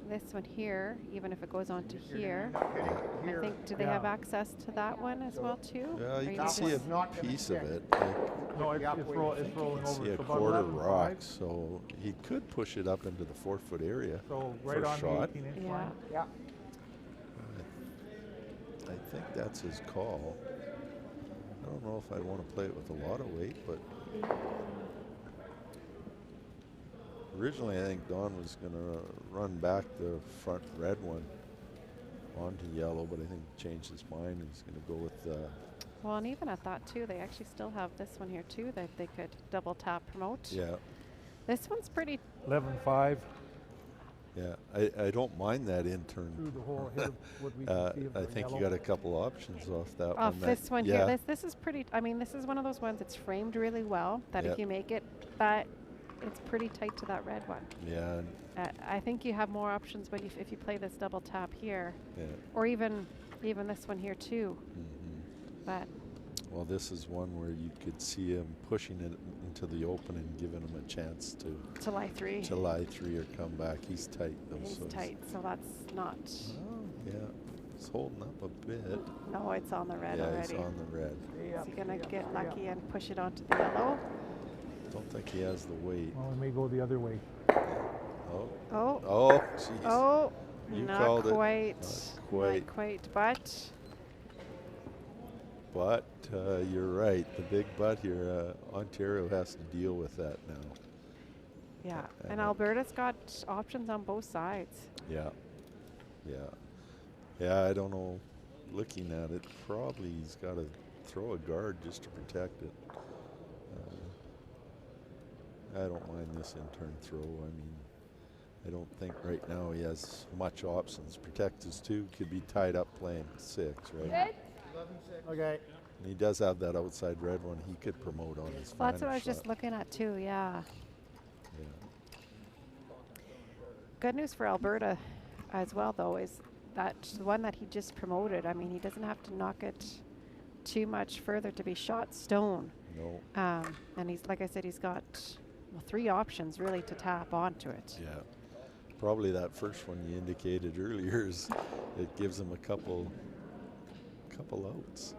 this one here, even if it goes on to here. I Here. think, do they have access to that one as well too? Yeah, Or you you can just- see a not gonna piece of stick. it. No, it's, Yeah, it's, wait, roll, I it's think rolling You over. see a so about quarter 11.5. rock, so he could push it up into the 4-foot area. So right for on shot. the 18-inch Yeah. line. Yeah. I think that's his call. I don't know if I'd want to play it with a lot of weight, but originally I think Don was going to run back the front red one onto yellow, but I think he changed his mind. He's going to go with Well, and even at that too, they actually still have this one here too that they could double tap promote. yeah. This one's pretty. 11.5 Yeah, I don't mind that in turn. through the whole head of what we can see of I the think yellow. you got a couple options off that Off one. this one yeah, here, this is pretty. I mean, this is one of those ones. It's framed really well. That Yep. if you make it, but it's pretty tight to that red one. yeah, and I think you have more options when if you play this double tap here, yeah. or even this one here too. But Well, this is one where you could see him pushing it into the open and giving him a chance to lie three. to lie three or come back. He's tight though. He's so tight, so that's not. Oh, yeah, he's holding up a bit. No, it's on the red yeah, already. he's on the red. Is he gonna get lucky and push it onto the yellow? Don't think he has the weight. Well, we may go the other way. Oh. Oh. Oh, jeez. Oh, You not called quite. it. Not quite. Not quite, but But you're right. The big but here, Ontario has to deal with that now. yeah. I And know. Alberta's got options on both sides. Yeah. Yeah. Yeah, I don't know. Looking at it, probably he's got to throw a guard just to protect it. I don't mind this in-turn throw. I mean, I don't think right now he has much options. Protect his two, could be tied up playing 6, right? Okay. And he does have that outside red one. He could promote on his Well, that's final what I was shot. just looking at too. Yeah. Yeah. Good news for Alberta as well, though, is that the one that he just promoted. I mean, he doesn't have to knock it too much further to be shot stone. No. And he's, like I said, he's got 3 options really to tap onto it. Yeah. Probably that first one you indicated earlier is it gives him a couple outs.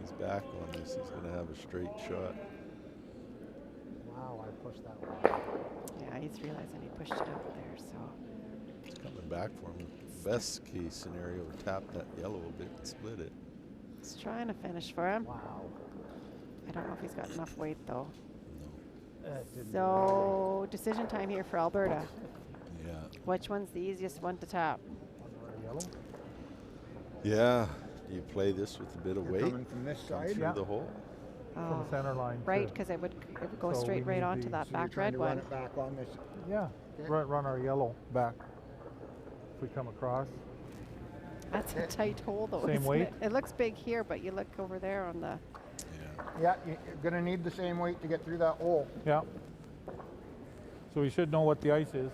He's back on this. He's going to have a straight shot. Wow, I pushed that one. Yeah, he's realizing he pushed it out there, so. It's coming back for him. Best case scenario, tap that yellow a bit and split it. It's trying to finish for him. Wow. I don't know if he's got enough weight though. Didn't So decision time here for Alberta. Yeah. Which one's the easiest one to tap? Yellow. Yeah. Do you play this with a bit of You're weight? coming from this Come side? through Yeah. the hole? From the center line. Right, too. because it would go So straight we right need onto the- that So you're back trying red to one. run it back on this. Yeah. Okay. Run our yellow back. If we come across. That's a tight hole though. Same isn't weight? It? It looks big here, but you look over there on the. Yeah, you're gonna need the same weight to get through that hole. Yeah. So we should know what the ice is.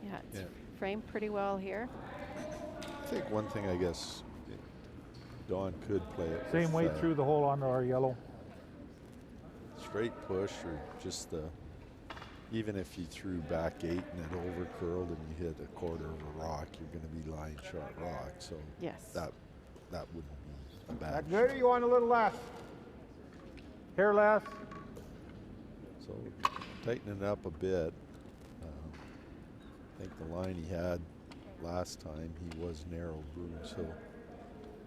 Yeah, it's Yeah. framed pretty well here. I think one thing, I guess, Don could play it. Same with, weight through the hole onto our yellow. straight push, or just the. Even if you threw back 8 and it over curled and you hit a quarter of a rock, you're going to be line shot rock. So Yes. that wouldn't be a bad. That good, or you want a little less? Hair less. So tightening it up a bit. I think the line he had last time, he was narrow boom, so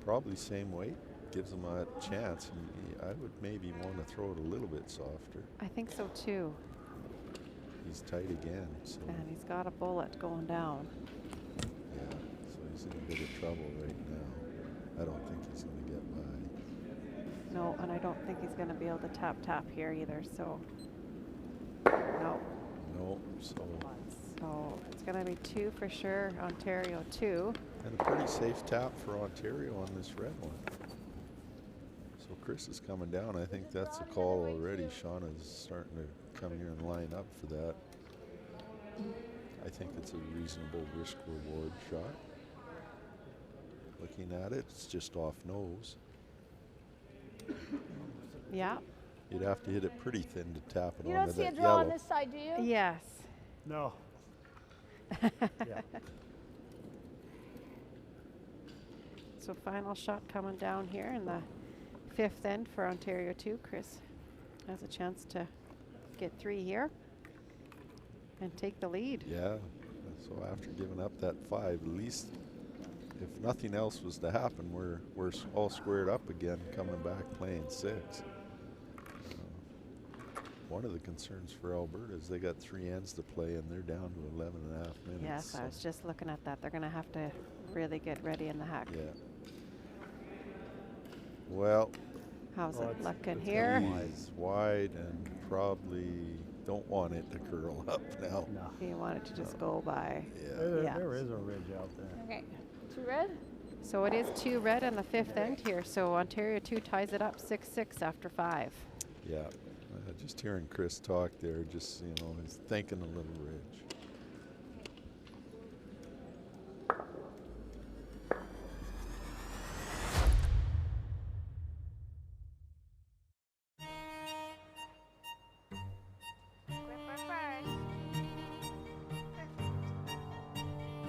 probably same weight gives him a chance. I would maybe want to throw it a little bit softer. I think so too. He's tight again, so And he's got a bullet going down. yeah. So he's in a bit of trouble right now. I don't think he's going to get by. No, and I don't think he's going to be able to tap here either. So no. No, so So it's going to be 2 for sure. Ontario 2. and a pretty safe tap for Ontario on this red one. So Chris is coming down. I think that's a call already. Shauna's starting to come here and line up for that. I think it's a reasonable risk reward shot. Looking at it, it's just off nose. Yeah. You'd have to hit it pretty thin to tap it You onto don't see a that draw on yellow. this side, do you? Yes. No. So final shot coming down here in the 5th end for Ontario 2. Chris has a chance to get 3 here and take the lead. Yeah. So after giving up that 5, at least if nothing else was to happen, we're all squared up again, coming back playing 6. One of the concerns for Alberta is they got 3 ends to play and they're down to 11 and a half minutes. Yes, I was just looking at that. They're going to have to really get ready in the hack. Yeah. Well, How's Oh, it it's- looking it's here? he's wide and probably don't want it to curl up now. No. You want it to just go by. Yeah. Yeah. There is a ridge out there. Okay. 2 red? So it is 2 red on the 5th end here. So Ontario 2 ties it up 6-6 after 5. Yeah. Just hearing Chris talk there, just, he's thinking a little ridge.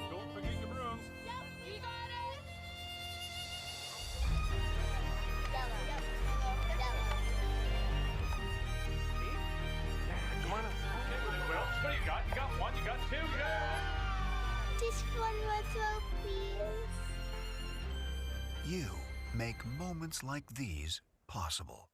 Don't forget your brooms. Come on up. Stay with it, Quilts. What do you got? You got 1, you got 2, you got... Just one more throw, please. You make moments like these possible.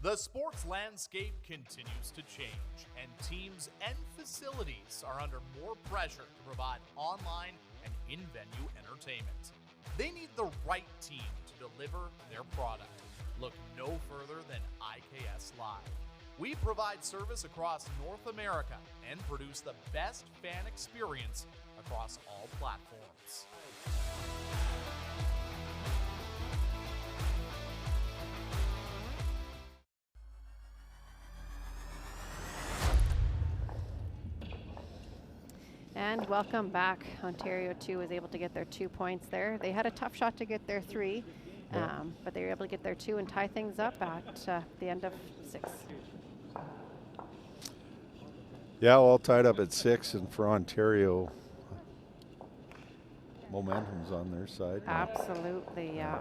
The sports landscape continues to change, and teams and facilities are under more pressure to provide online and in-venue entertainment. They need the right team to deliver their product. Look no further than IKS Live. We provide service across North America and produce the best fan experience across all platforms. And welcome back. Ontario 2 was able to get their 2 points there. They had a tough shot to get their 3, but they were able to get their 2 and tie things up at the end of 6. Yeah, all tied up at 6, and for Ontario, momentum's on their side now. Absolutely, yeah.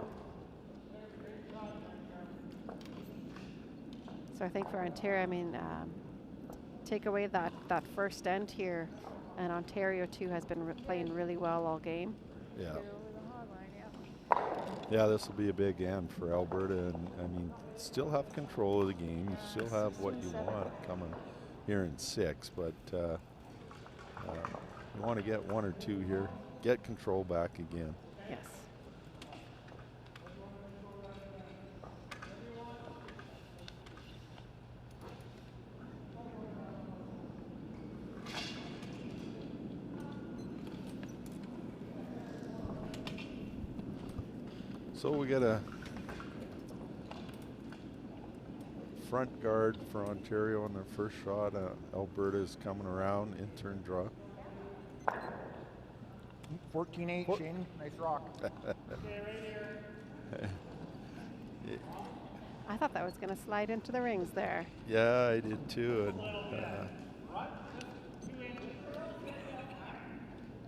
So I think for Ontario, I mean, take away that first end here, and Ontario too has been playing really well all game. Yeah. Yeah, this will be a big end for Alberta, and I mean, still have control of the game. You still have what you want coming here in 6, but you want to get 1 or 2 here, get control back again. Yes. So we got a front guard for Ontario on their first shot. Alberta is coming around, in turn draw. 14-8, Shane. Nice rock. I thought that was going to slide into the rings there. Yeah, I did too. And,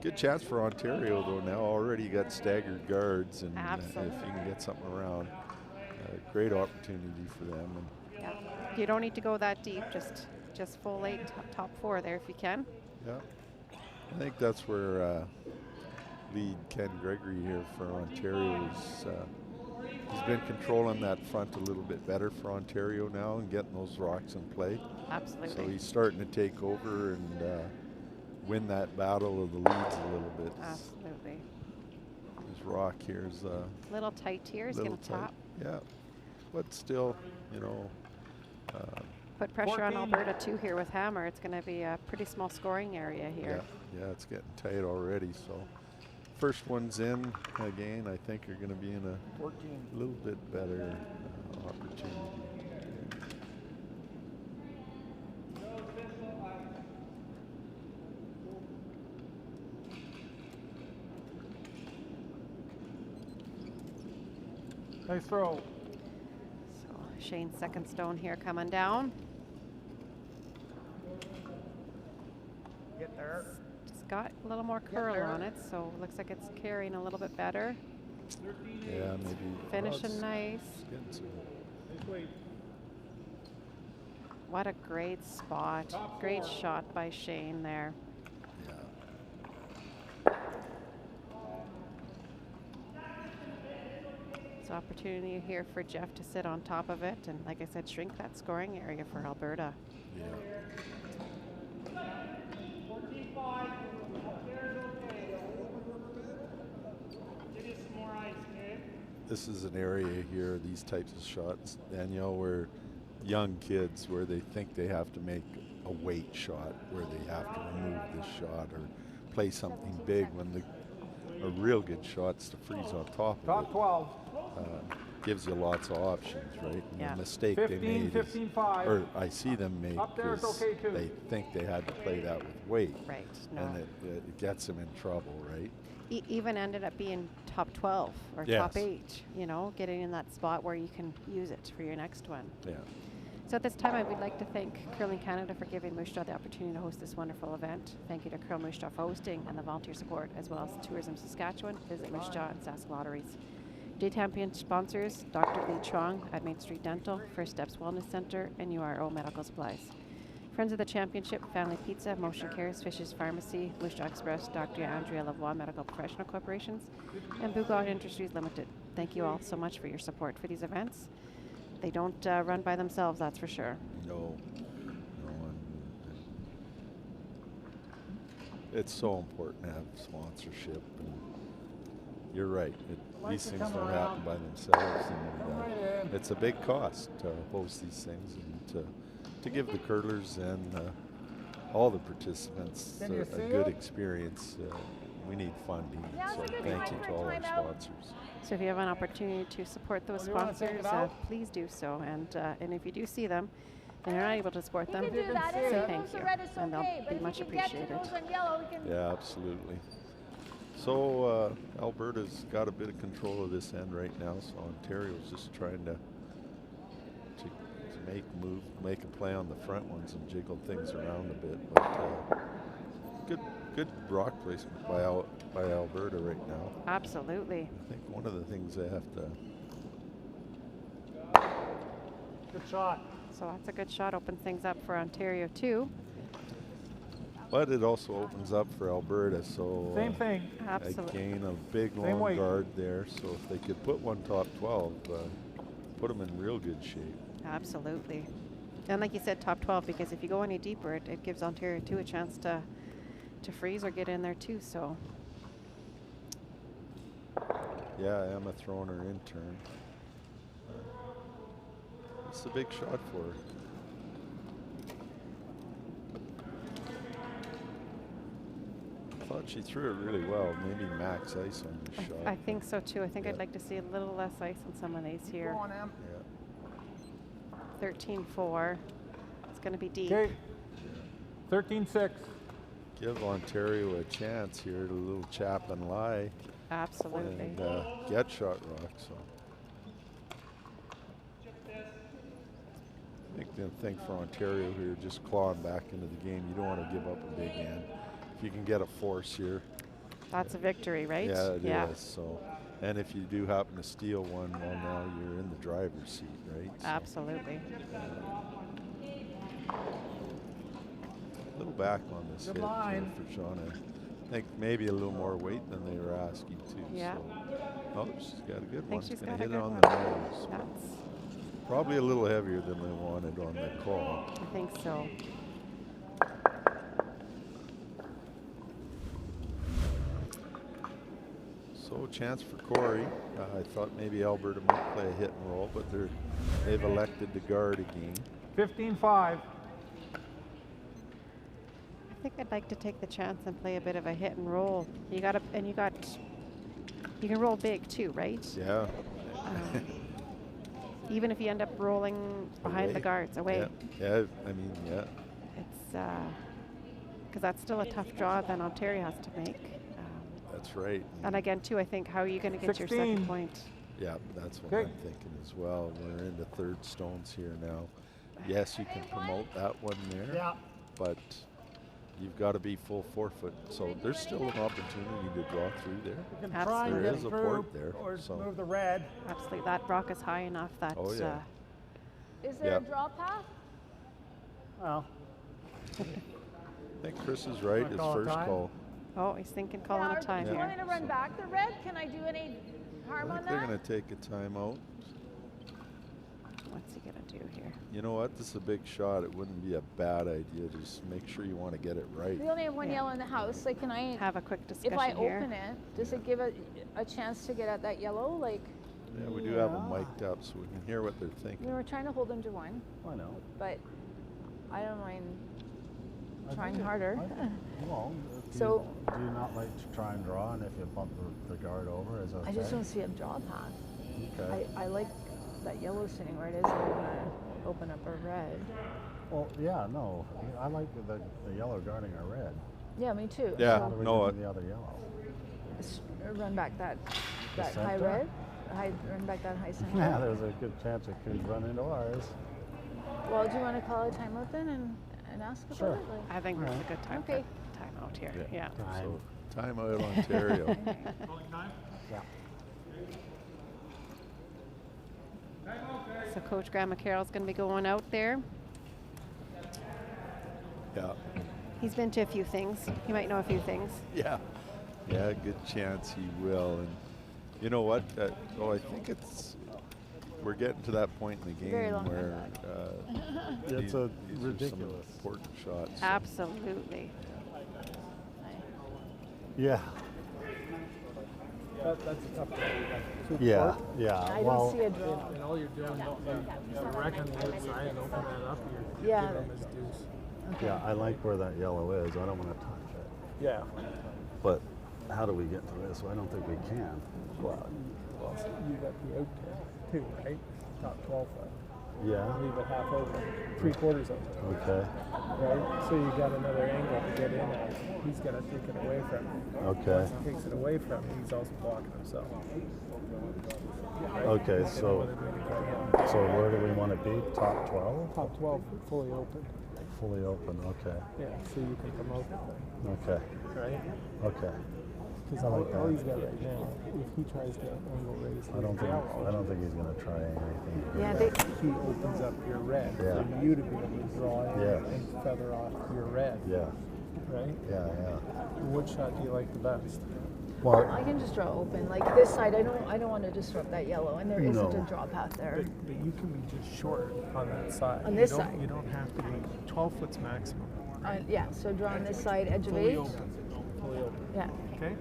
good chance for Ontario though now. Already got staggered guards, and if you can get something around, great opportunity for them. And yeah, you don't need to go that deep. Just full 8, top 4 there if you can. Yeah, I think that's where lead Ken Gregory here for Ontario is. He's been controlling that front a little bit better for Ontario now and getting those rocks in play. Absolutely. So he's starting to take over and win that battle of the leads a little bit. Absolutely. His rock here is a little tight here. He's going to tap. Yeah, but still, you know. Put pressure on Alberta too here with hammer. It's going to be a pretty small scoring area here. Yeah, it's getting tight already. So first one's in again. I think you're going to be in a little bit better opportunity. Nice throw. So Shane's second stone here coming down. Get there. It's got a little more curl on it, so looks like it's carrying a little bit better. Yeah, maybe. Finishing nice. What a great spot. Great shot by Shane there. So opportunity here for Jeff to sit on top of it and, like I said, shrink that scoring area for Alberta. Yeah. This is an area here, these types of shots, Danielle, where young kids, where they think they have to make a weight shot, where they have to remove this shot or play something big, when a real good shot's to freeze on top of Top it. 12. Gives you lots of options, right? And yeah. The mistake 15, they made 15, is, 5. or I see them make, Up there it's is okay too. they think they had to play that with weight. Right. No. And it gets them in trouble, right? Even ended up being top 12 or top 8, you know, getting in that spot where you can use it for your next one. Yeah. So at this time, I would like to thank Curling Canada for giving Moose Jaw the opportunity to host this wonderful event. Thank you to Curl Moose Jaw for hosting and the volunteer support, as well as Tourism Saskatchewan, Visit Moose Jaw, and Sask Lotteries. Day champion sponsors, Dr. Lee Chong at Main Street Dental, First Steps Wellness Center, and URO Medical Supplies. Friends of the Championship, Family Pizza, Motion Cares, Fishes Pharmacy, Moose Jaw Express, Dr. Andrea Lavoie Medical Professional Corporations, and Bugatti Industries Limited. Thank you all so much for your support for these events. They don't run by themselves, that's for sure. No. It's so important to have sponsorship. And you're right. These things don't happen by themselves, and it's a big cost to host these things and to give the curlers and all the participants a good experience. We need funding, so thank you to all our sponsors. So if you have an opportunity to support those sponsors, please do so. And if you do see them, and you're not able to support them, say thank you, and they'll be much appreciated. Yeah, absolutely. So Alberta's got a bit of control of this end right now, so Ontario's just trying to make a play on the front ones and jiggle things around a bit. But good rock placement by Alberta right now. Absolutely. I think one of the things they have to. Good shot. So that's a good shot. Opens things up for Ontario too. But it also opens up for Alberta, so Same thing. Absolutely. again, a big Same long weight. guard there. So if they could put one top 12, put them in real good shape. Absolutely. And like you said, top 12, because if you go any deeper, it gives Ontario too a chance to freeze or get in there too. So Yeah, Emma throwing her in turn. It's a big shot for her. I thought she threw it really well. Maybe max ice on this shot. I think so too. I think Yeah. I'd like to see a little less ice on some of these here. Go on, Em. Yeah. 13-4. It's going to be deep. Okay. 13-6. Give Ontario a chance here, a little chap and lie. Absolutely. And get shot rock. So I think for Ontario here, just clawing back into the game. You don't want to give up a big end. If you can get a force here. That's a victory, right? Yeah, it is. So, and if you do happen to steal one, well, now you're in the driver's seat, right? So, Absolutely. a little back on this Good hit line. for Shauna. I think maybe a little more weight than they were asking too. Yeah. So. Oh, she's got a good I think one. she's Gonna got a hit it good on one. the nose. That's, Probably a little heavier than they wanted on the call. I think so. So chance for Corey. I thought maybe Alberta might play a hit and roll, but they've elected to guard again. 15-5. I think I'd like to take the chance and play a bit of a hit and roll. You can roll big too, right? Yeah. Even if you end up rolling behind Away. the guards, away. Yeah, I mean, yeah. It's because that's still a tough draw that Ontario has to make. That's right. And again, too, I think, how are you going to get your 16. second point? Yeah, that's what Okay. I'm thinking as well. We're into third stones here now. Yes, you can promote that one there. Yeah. But you've got to be full 4 foot. So there's still an opportunity to draw through there. You can Absolutely. try and There get is a through port there, or so. move the red. Absolutely. That rock is high enough that Oh, yeah. Is there Yep. a draw path? Well, I think Chris is right. His Call it first time? call. oh, he's thinking calling Yeah, a time do you here. want me to run back the red? Can I do any harm I on think they're that? going to take a timeout. What's he going to do here? You know what? This is a big shot. It wouldn't be a bad idea. Just make sure you want to get it right. We only have one Yeah. yellow in the house. Like, can I, Have a quick discussion if I here. open it, does it give a chance to get at that yellow? Like, Yeah, we do have them mic'd up so we can hear what they're thinking. we were trying to hold them to one, I know. but I don't mind I trying think it- harder. I think- Well, So- do you not like to try and draw, and if you bump the guard over, is it okay? I just don't see a draw path. Okay. I like that yellow sitting where it is. I want to open up a red. Well, yeah, no. I like the yellow guarding our red. Yeah, me too. Yeah. How do we no, do the other yellow? Run back that high center? red. Run back that high center. Yeah, there's a good chance it could run into ours. Well, do you want to call a timeout then and ask about Sure. it? Like, I think this is a good time Okay. for timeout here. Yeah. So timeout Ontario. Yeah. So Coach Graham McCarroll's going to be going out there. Yeah. He's been to a few things. He might know a few things. Yeah. Yeah, good chance he will. And you know what? I think we're getting to that point in the Very game long where It's these are some ridiculous. important shots. Absolutely. Yeah. That's a tough one. Yeah. Yeah. I well, don't see a draw. And all you're doing, you rack on the outside and open that up, you're Yeah. giving them his deuce. yeah, I like where that yellow is. I don't want to touch it. Yeah. But how do we get to this? I don't think we can. Well, you got the out there too, right? Top 12 foot. Yeah. Leave it half open, 3/4 open. Okay. Right? So you got another angle to get in at. He's got to take it away from him. Okay. Once he takes it away from him, he's also blocking himself. Right? Okay, And so whether we get him. so where do we want to be? Top 12? Top 12 fully open. Fully open. Okay. Yeah, so you can promote it, Okay. right? Okay. I like that. All he's got right now, if he tries to angle raise, I don't think he's going to try anything. Yeah, he opens up your red for you to be able to draw in and feather off your red. Yeah. Right? Yeah. What shot do you like the best? Well, I can just draw open. Like this side, I don't want to disrupt that yellow, and there isn't a draw path there. But you can be just short on that side. On this side. You don't have to be 12 foot's maximum. Yeah, so draw on this side, edge of Fully 8. open. Fully open. Yeah. Okay.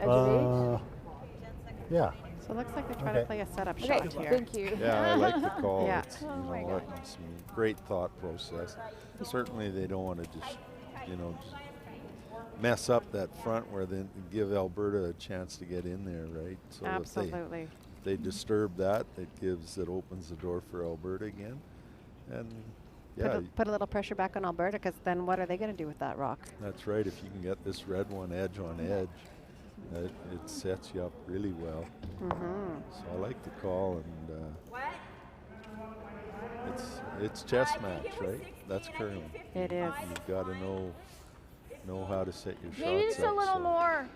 Edge of 8. Yeah. So it looks like they're trying to play a setup shot here. Thank you. Yeah, I like the call. Yeah. It's, some great thought process. Certainly they don't want to just, just mess up that front where they give Alberta a chance to get in there, right? So absolutely. If they disturb that, it opens the door for Alberta again. And put a little pressure back on Alberta, because then what are they going to do with that rock? That's right. If you can get this red one edge on edge, it sets you up really well. So I like the call, and it's chess match, right? That's curling. It is. You've got to know how to set your shots up. Maybe just a little more.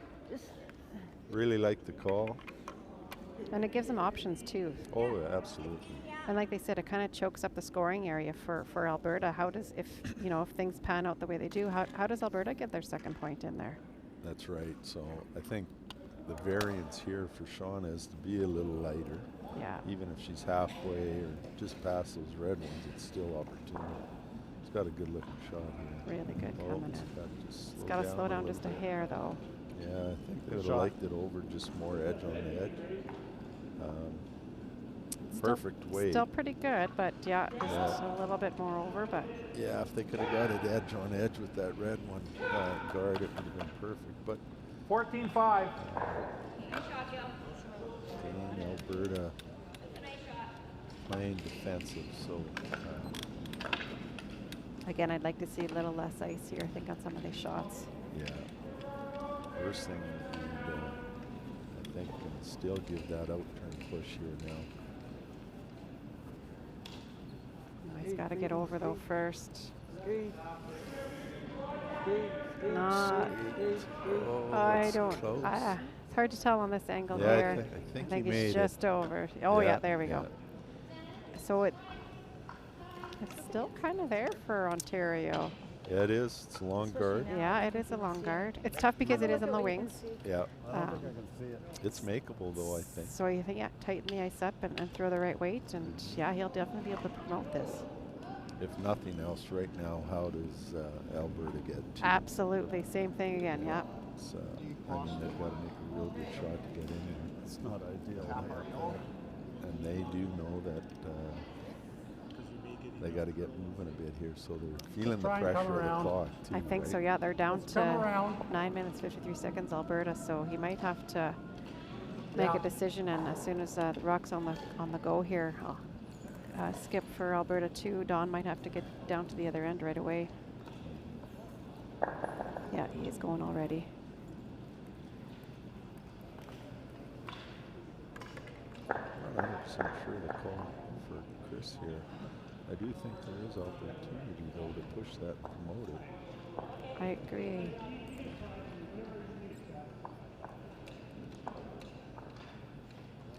Really like the call. And it gives them options too. Oh, absolutely. And like they said, it kind of chokes up the scoring area for Alberta. How does, if things pan out the way they do, how does Alberta get their second point in there? That's right. So I think the variance here for Shauna is to be a little lighter. Yeah. Even if she's halfway or just past those red ones, it's still opportunity. It's got a good looking shot here. Really good coming in. It's got to slow down just a hair though. Yeah, I think they would have liked it over just more edge on edge. Perfect weight. Still pretty good, but just a little bit more over. But yeah, if they could have got it edge on edge with that red one guard, it would have been perfect. But 14-5. Alberta playing defensive, so. Again, I'd like to see a little less ice here, I think, on some of these shots. Yeah. First thing, I think, can still give that out turn push here now. He's got to get over though first. Oh, I don't. It's hard to tell on this angle here. I think he's just over. Oh yeah, there we go. So it's still kind of there for Ontario. Yeah, it is. It's a long guard. Yeah, it is a long guard. It's tough because it is on the wings. Yeah. I don't think I can see it. It's makeable though, I think. So you think, tighten the ice up and throw the right weight, and he'll definitely be able to promote this. If nothing else, right now, how does Alberta get to? Absolutely, same thing again. Yeah. It's, I mean, they've got to make a real good shot to get in there. It's not ideal. And they do know that they got to get moving a bit here, so they're feeling the pressure of the clock too. I think so. Yeah, they're down to 9 minutes 53 seconds, Alberta. So he might have to make a decision, and as soon as the rock's on the go here, skip for Alberta 2. Don might have to get down to the other end right away. Yeah, he is going already. I'm not 100% sure the call for Chris here. I do think there is opportunity though to push that and promote it. I agree.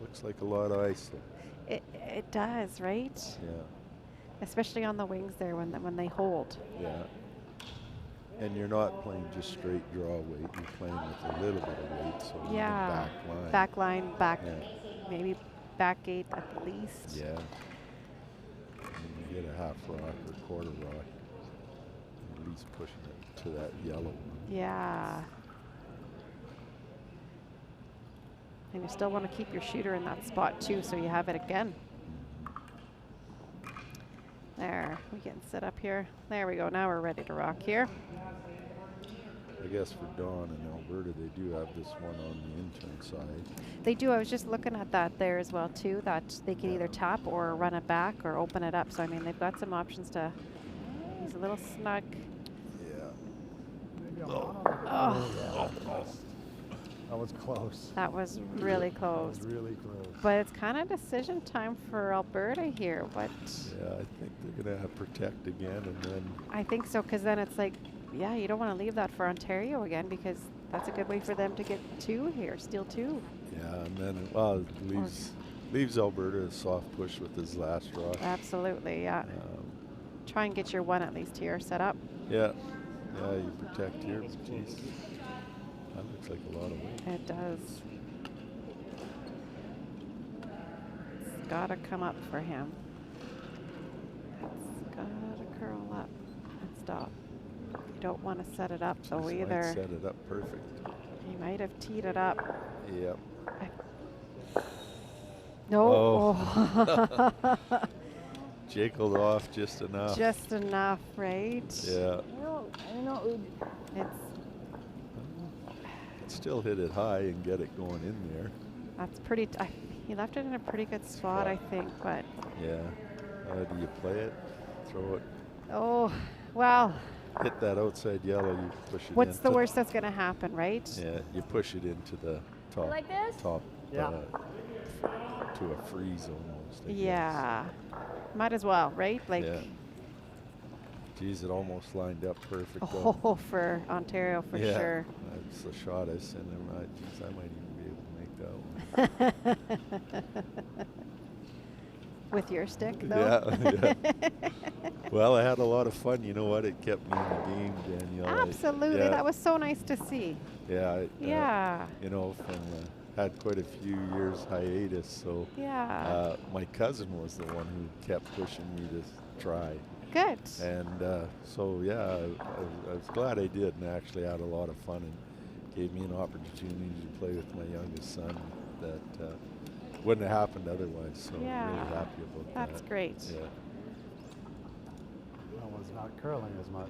Looks like a lot of ice though. It does, right? Yeah. Especially on the wings there when they hold. Yeah. And you're not playing just straight draw weight. You're playing with a little bit of weight, so back line, maybe back gate at least. Yeah. And you get a half rock or quarter rock, at least pushing it to that yellow one. Yeah. And you still want to keep your shooter in that spot too, so you have it again. There, we getting set up here. There we go, now we're ready to rock here. I guess for Dawn and Alberta, they do have this one on the intern side. They do, I was just looking at that there as well too, that they can either tap or run it back or open it up. So I mean, they've got some options to, he's a little snug. Yeah. That was close. That was really close. That was really close. But it's kind of decision time for Alberta here. What? Yeah, I think they're going to have protect again, and then. I think so, because then it's like yeah, you don't want to leave that for Ontario again, because that's a good way for them to get 2 here, steal 2. Yeah, and then, well, leaves Alberta a soft push with his last rush. Absolutely, yeah. Try and get your 1 at least here set up. Yeah, yeah, you protect here. Jeez, that looks like a lot of weight. It does. It's got to come up for him. It's got to curl up and stop. You don't want to set it up though either. Might set it up perfect. He might have teed it up. Yep. No. Oh. Jiggled off just enough. Just enough, right? Yeah. I know. It's still hit it high and get it going in there. That's pretty. He left it in a pretty good spot, I think, but. Yeah. Do you play it? Throw it? Oh, well. Hit that outside yellow, you push it in. What's the worst that's going to happen, right? Yeah, you push it into the top. Like this? Top. Yeah. To a freeze almost. I Yeah. Might as well, right? Like. Yeah. Geez, it almost lined up perfect. Oh, for Ontario, for sure. That's the shot I sent him. Geez, I might even be able to make that one. With your stick, though? Yeah. Well, I had a lot of fun. You know what? It kept me in the game, Danielle. Absolutely. That was so nice to see. Yeah. Yeah. You know, from had quite a few years hiatus, so yeah. My cousin was the one who kept pushing me to try. Good. And so, yeah, I was glad I did, and actually had a lot of fun, and gave me an opportunity to play with my youngest son that wouldn't have happened otherwise. So really happy about that. That's great. Yeah. That one's not curling as much.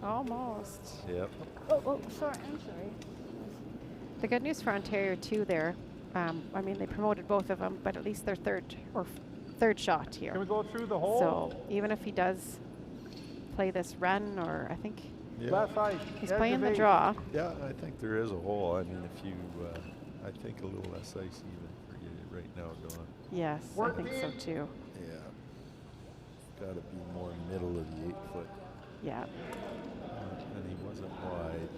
Almost. Yep. Oh, sorry. I'm sorry. The good news for Ontario too there, I mean, they promoted both of them, but at least their third shot here. Can we go through the hole? So even if he does play this run, or I think he's playing the draw. Yeah, I think there is a hole. I mean, if you, I think a little less ice even for you right now, Dawn. Yes, I think so too. Yeah. Got to be more middle of the 8-foot. Yeah. And he wasn't wide.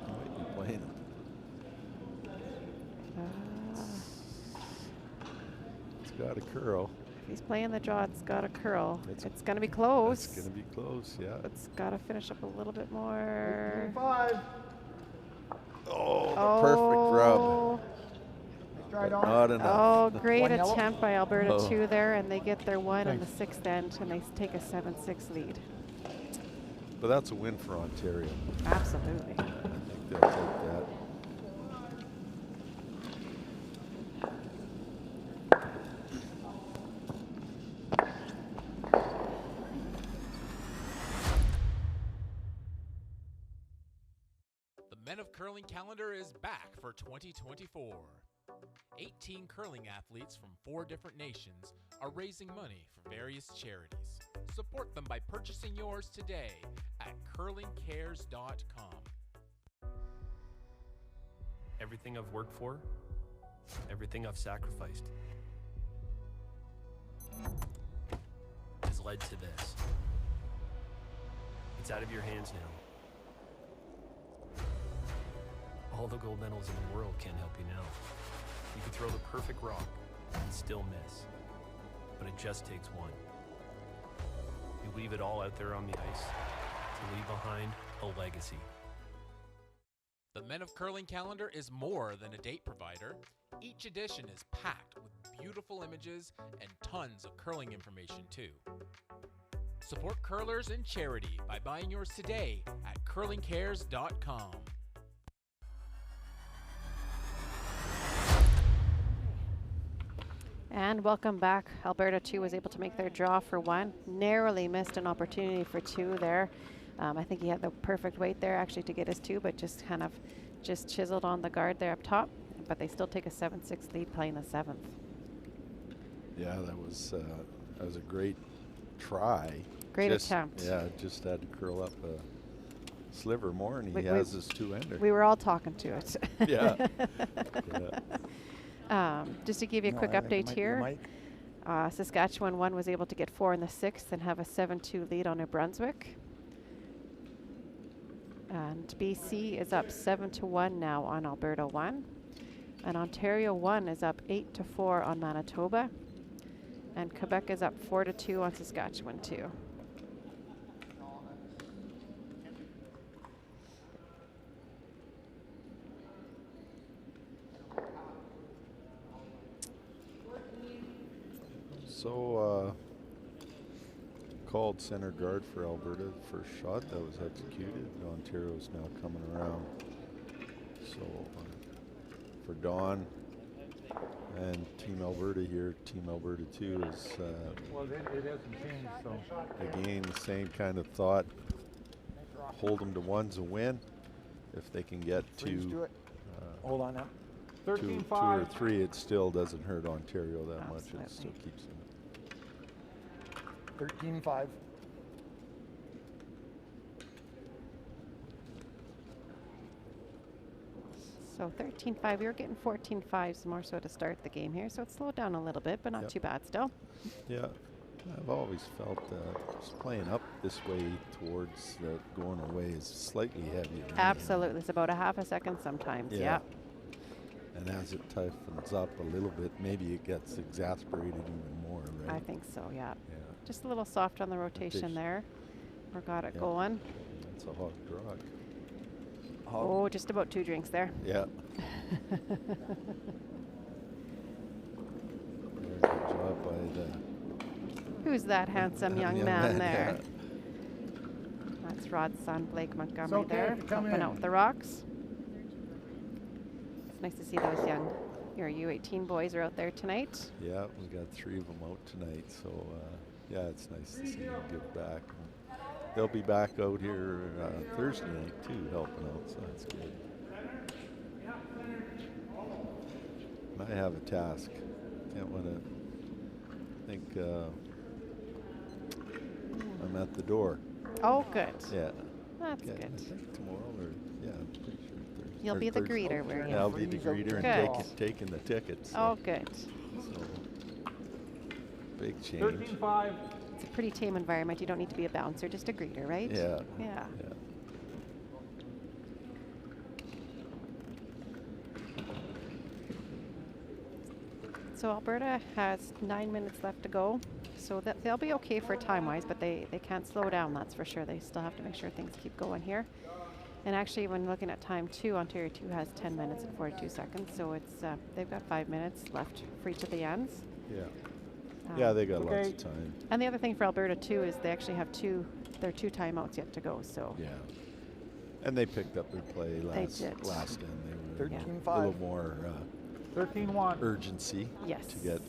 He might be playing it. It's got a curl. If he's playing the draw, it's got a curl. It's going to be close. It's going to be close, yeah. It's got to finish up a little bit more. 5. Oh, the perfect rub. Not enough. Oh, great attempt by Alberta 2 there, and they get their 1 in the 6th end, and they take a 7-6 lead. But that's a win for Ontario. Absolutely. I think they'll take that. The Men of Curling calendar is back for 2024. 18 curling athletes from 4 different nations are raising money for various charities. Support them by purchasing yours today at curlingcares.com. Everything I've worked for, everything I've sacrificed, has led to this. It's out of your hands now. All the gold medals in the world can't help you now. You can throw the perfect rock and still miss, but it just takes 1. You leave it all out there on the ice to leave behind a legacy. The Men of Curling calendar is more than a date provider. Each edition is packed with beautiful images and tons of curling information too. Support curlers and charity by buying yours today at curlingcares.com. And welcome back. Alberta 2 was able to make their draw for 1. Narrowly missed an opportunity for 2 there. I think he had the perfect weight there actually to get his 2, but just kind of chiseled on the guard there up top. But they still take a 7-6 lead playing the 7th. Yeah, that was a great try. Great attempt. Yeah, just had to curl up a sliver more, and he has his 2-ender. We were all talking to it. Yeah. Just to give you a quick update here, Saskatchewan 1 was able to get 4 in the 6th and have a 7-2 lead on New Brunswick. And BC is up 7-1 now on Alberta 1. And Ontario 1 is up 8-4 on Manitoba. And Quebec is up 4-2 on Saskatchewan 2. So, called center guard for Alberta. First shot that was executed. Ontario's now coming around. So, for Don and Team Alberta here, Team Alberta 2 is Well, it hasn't changed, so. again the same kind of thought. Hold them to one's a win. If they can get Freeze to it. Hold on now. 13-5. 2 or 3, it still doesn't hurt Ontario that much. It still keeps them. 13-5. So 13-5. We were getting 14-5s more so to start the game here. So it slowed down a little bit, but not too bad still. Yeah, I've always felt just playing up this way towards the going away is slightly heavier. Absolutely. It's about a half a second sometimes. Yeah. And as it tightens up a little bit, maybe it gets exasperated even more, right? I think so, yeah. Just a little soft on the rotation there. We got it going. It's a hot drug. Oh, just about 2 drinks there. Yeah. Good job by the... Who's that handsome young man there? That's Rod's son, Blake Montgomery there, pumping out the rocks. It's nice to see those your U18 boys are out there tonight. Yeah, we got 3 of them out tonight, so yeah, it's nice to see them get back. They'll be back out here Thursday night too, helping out, so that's good. And I have a task. Can't want to think I'm at the door. Oh, good. Yeah. That's yeah, good. I think tomorrow, or yeah, I'm pretty sure Thursday. You'll or be the Thursday. greeter, will you? Yeah, I'll be the greeter and taking the tickets. So. Oh, good. So, big change. 13-5. It's a pretty tame environment. You don't need to be a bouncer, just a greeter, right? Yeah. Yeah. So Alberta has 9 minutes left to go. So that they'll be okay for time-wise, but they can't slow down, that's for sure. They still have to make sure things keep going here. And actually, when looking at time 2, Ontario 2 has 10 minutes and 42 seconds. So it's they've got 5 minutes left for each of the ends. Yeah. Yeah, they got lots of time. And the other thing for Alberta too is they actually have 2 timeouts yet to go. So yeah, and they picked up their play last end. They were 13-5. a little more 13-1 urgency. Yes. To get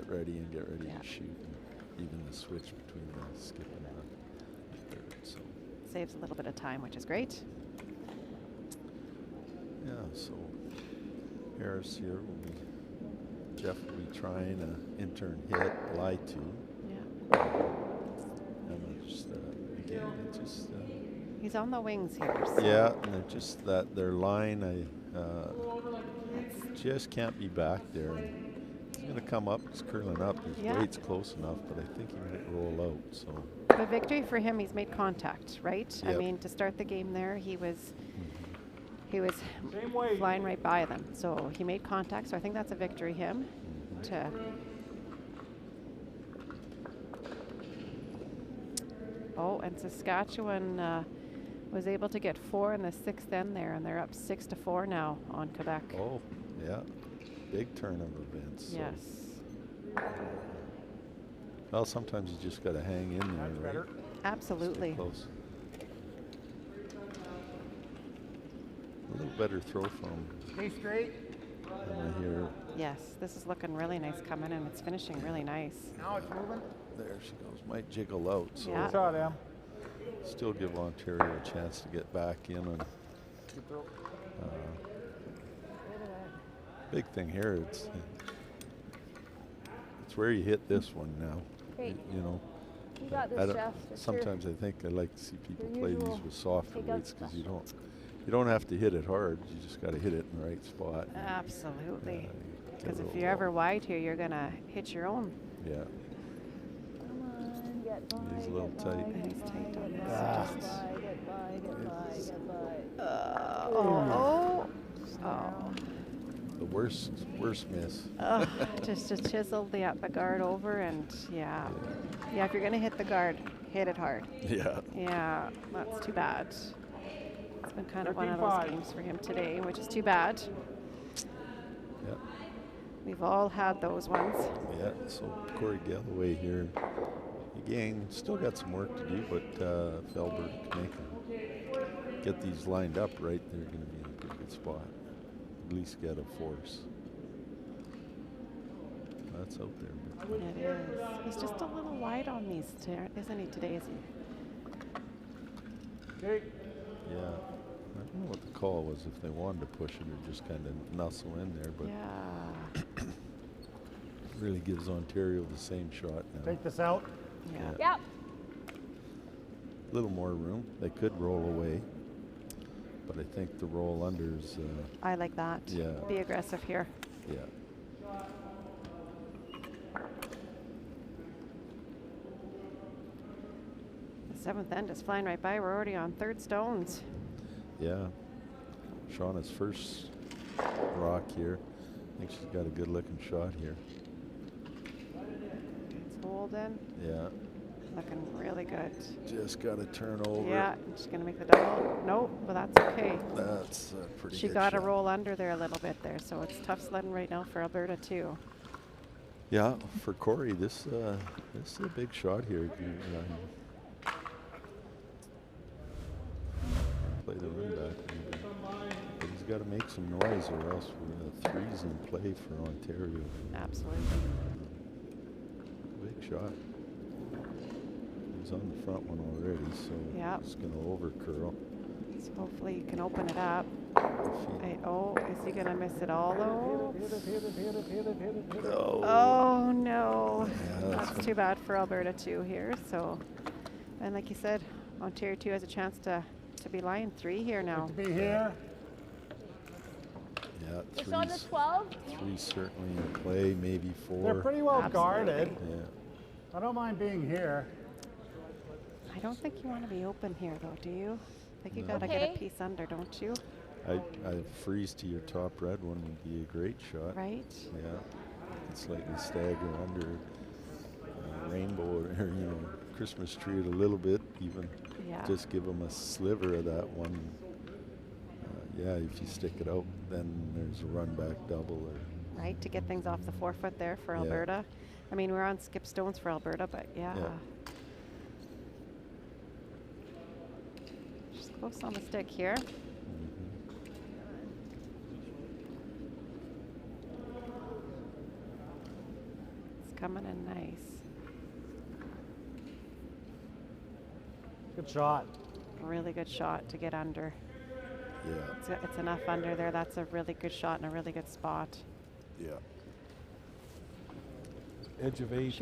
ready to shoot. And even the switch between the skip and the third. So saves a little bit of time, which is great. Yeah. So Harris here will be. Jeff will be trying an intern hit, lie to. Yeah. And just, again, it just. He's on the wings here. So yeah, and they're just their line, just can't be back there. He's going to come up, he's curling up, his weight's close enough, but I think he might roll out. So. The victory for him, he's made contact, right? Yep. I mean, to start the game there, he was flying right by them. So he made contact, so I think that's a victory him. Oh, and Saskatchewan was able to get 4 in the 6th end there, and they're up 6-4 now on Quebec. Oh, yeah. Big turn of events. Yes. So. Well, sometimes you just got to hang in there, right? Absolutely. Stay close. A little better throw from. Stay straight. Here. Yes, this is looking really nice coming, and it's finishing really nice. Now it's moving. There she goes. Might jiggle out. So yeah. Good shot, Em. Still give Ontario a chance to get back in. And big thing here, it's where you hit this one now. Hey. You know. You got this, Jeff. Sometimes I think I like to see people play these with softer takeout weights because you don't have to hit it hard. You just got to hit it in the right spot. Absolutely. Because if you're ever wide here, you're gonna hit your own Yeah. Come on, get by. He's a little tight. He's tight on this. Get by. Oh. The worst miss. Just chiseled the guard over, and yeah, if you're gonna hit the guard, hit it hard. Yeah. Yeah, that's too bad. It's been kind of one of those 13-5. games for him today, which is too bad. Yeah. We've all had those ones. Yeah. So Corey Galloway here. Again, still got some work to do, but if Alberta can get these lined up right, they're going to be in a pretty good spot. At least get a force. That's out there. It is. He's just a little wide on these, isn't he, today? Okay. Yeah. I don't know what the call was, if they wanted to push it or just kind of nuzzle in there, but really gives Ontario the same shot now. Take this out. Yep. A little more room. They could roll away, but I think the roll unders. I like that. Yeah. Be aggressive here. Yeah. The seventh end is flying right by. We're already on third stones. Yeah. Shauna's first rock here. I think she's got a good looking shot here. It's holding. Yeah. Looking really good. Just got to turn over. Yeah, she's going to make the double. Nope, but that's okay. That's a pretty She good got to shot. roll under there a little bit there, so it's tough sledding right now for Alberta too. Yeah, for Corey, this is a big shot here. Play the run back, maybe. But he's got to make some noise, or else three's in play for Ontario. Absolutely. Big shot. He's on the front one already, so he's going to over curl. So hopefully you can open it up. Is he going to miss it all though? Oh no. Yeah, that's too bad for Alberta too here. So, and like you said, Ontario 2 has a chance to be lying 3 here now. To be here. Yeah, It's on the 12. 3 certainly in play, maybe 4. They're pretty well guarded. Yeah. I don't mind being here. I don't think you want to be open here though, do you? I think you No. got to get a piece under, don't you? I freeze to your top red one would be a great shot. Right. Yeah. Could slightly stagger under rainbow or Christmas tree it a little bit, even. Yeah. Just give them a sliver of that one. Yeah, if you stick it out, then there's a run back double or. Right, to get things off the forefoot there for Yeah. Alberta. I mean, we're on skip stones for Alberta, but yeah. Just close on the stick here. It's coming in nice. Good shot. Really good shot to get under. Yeah. It's enough under there. That's a really good shot and a really good spot. Yeah. Edge of 8.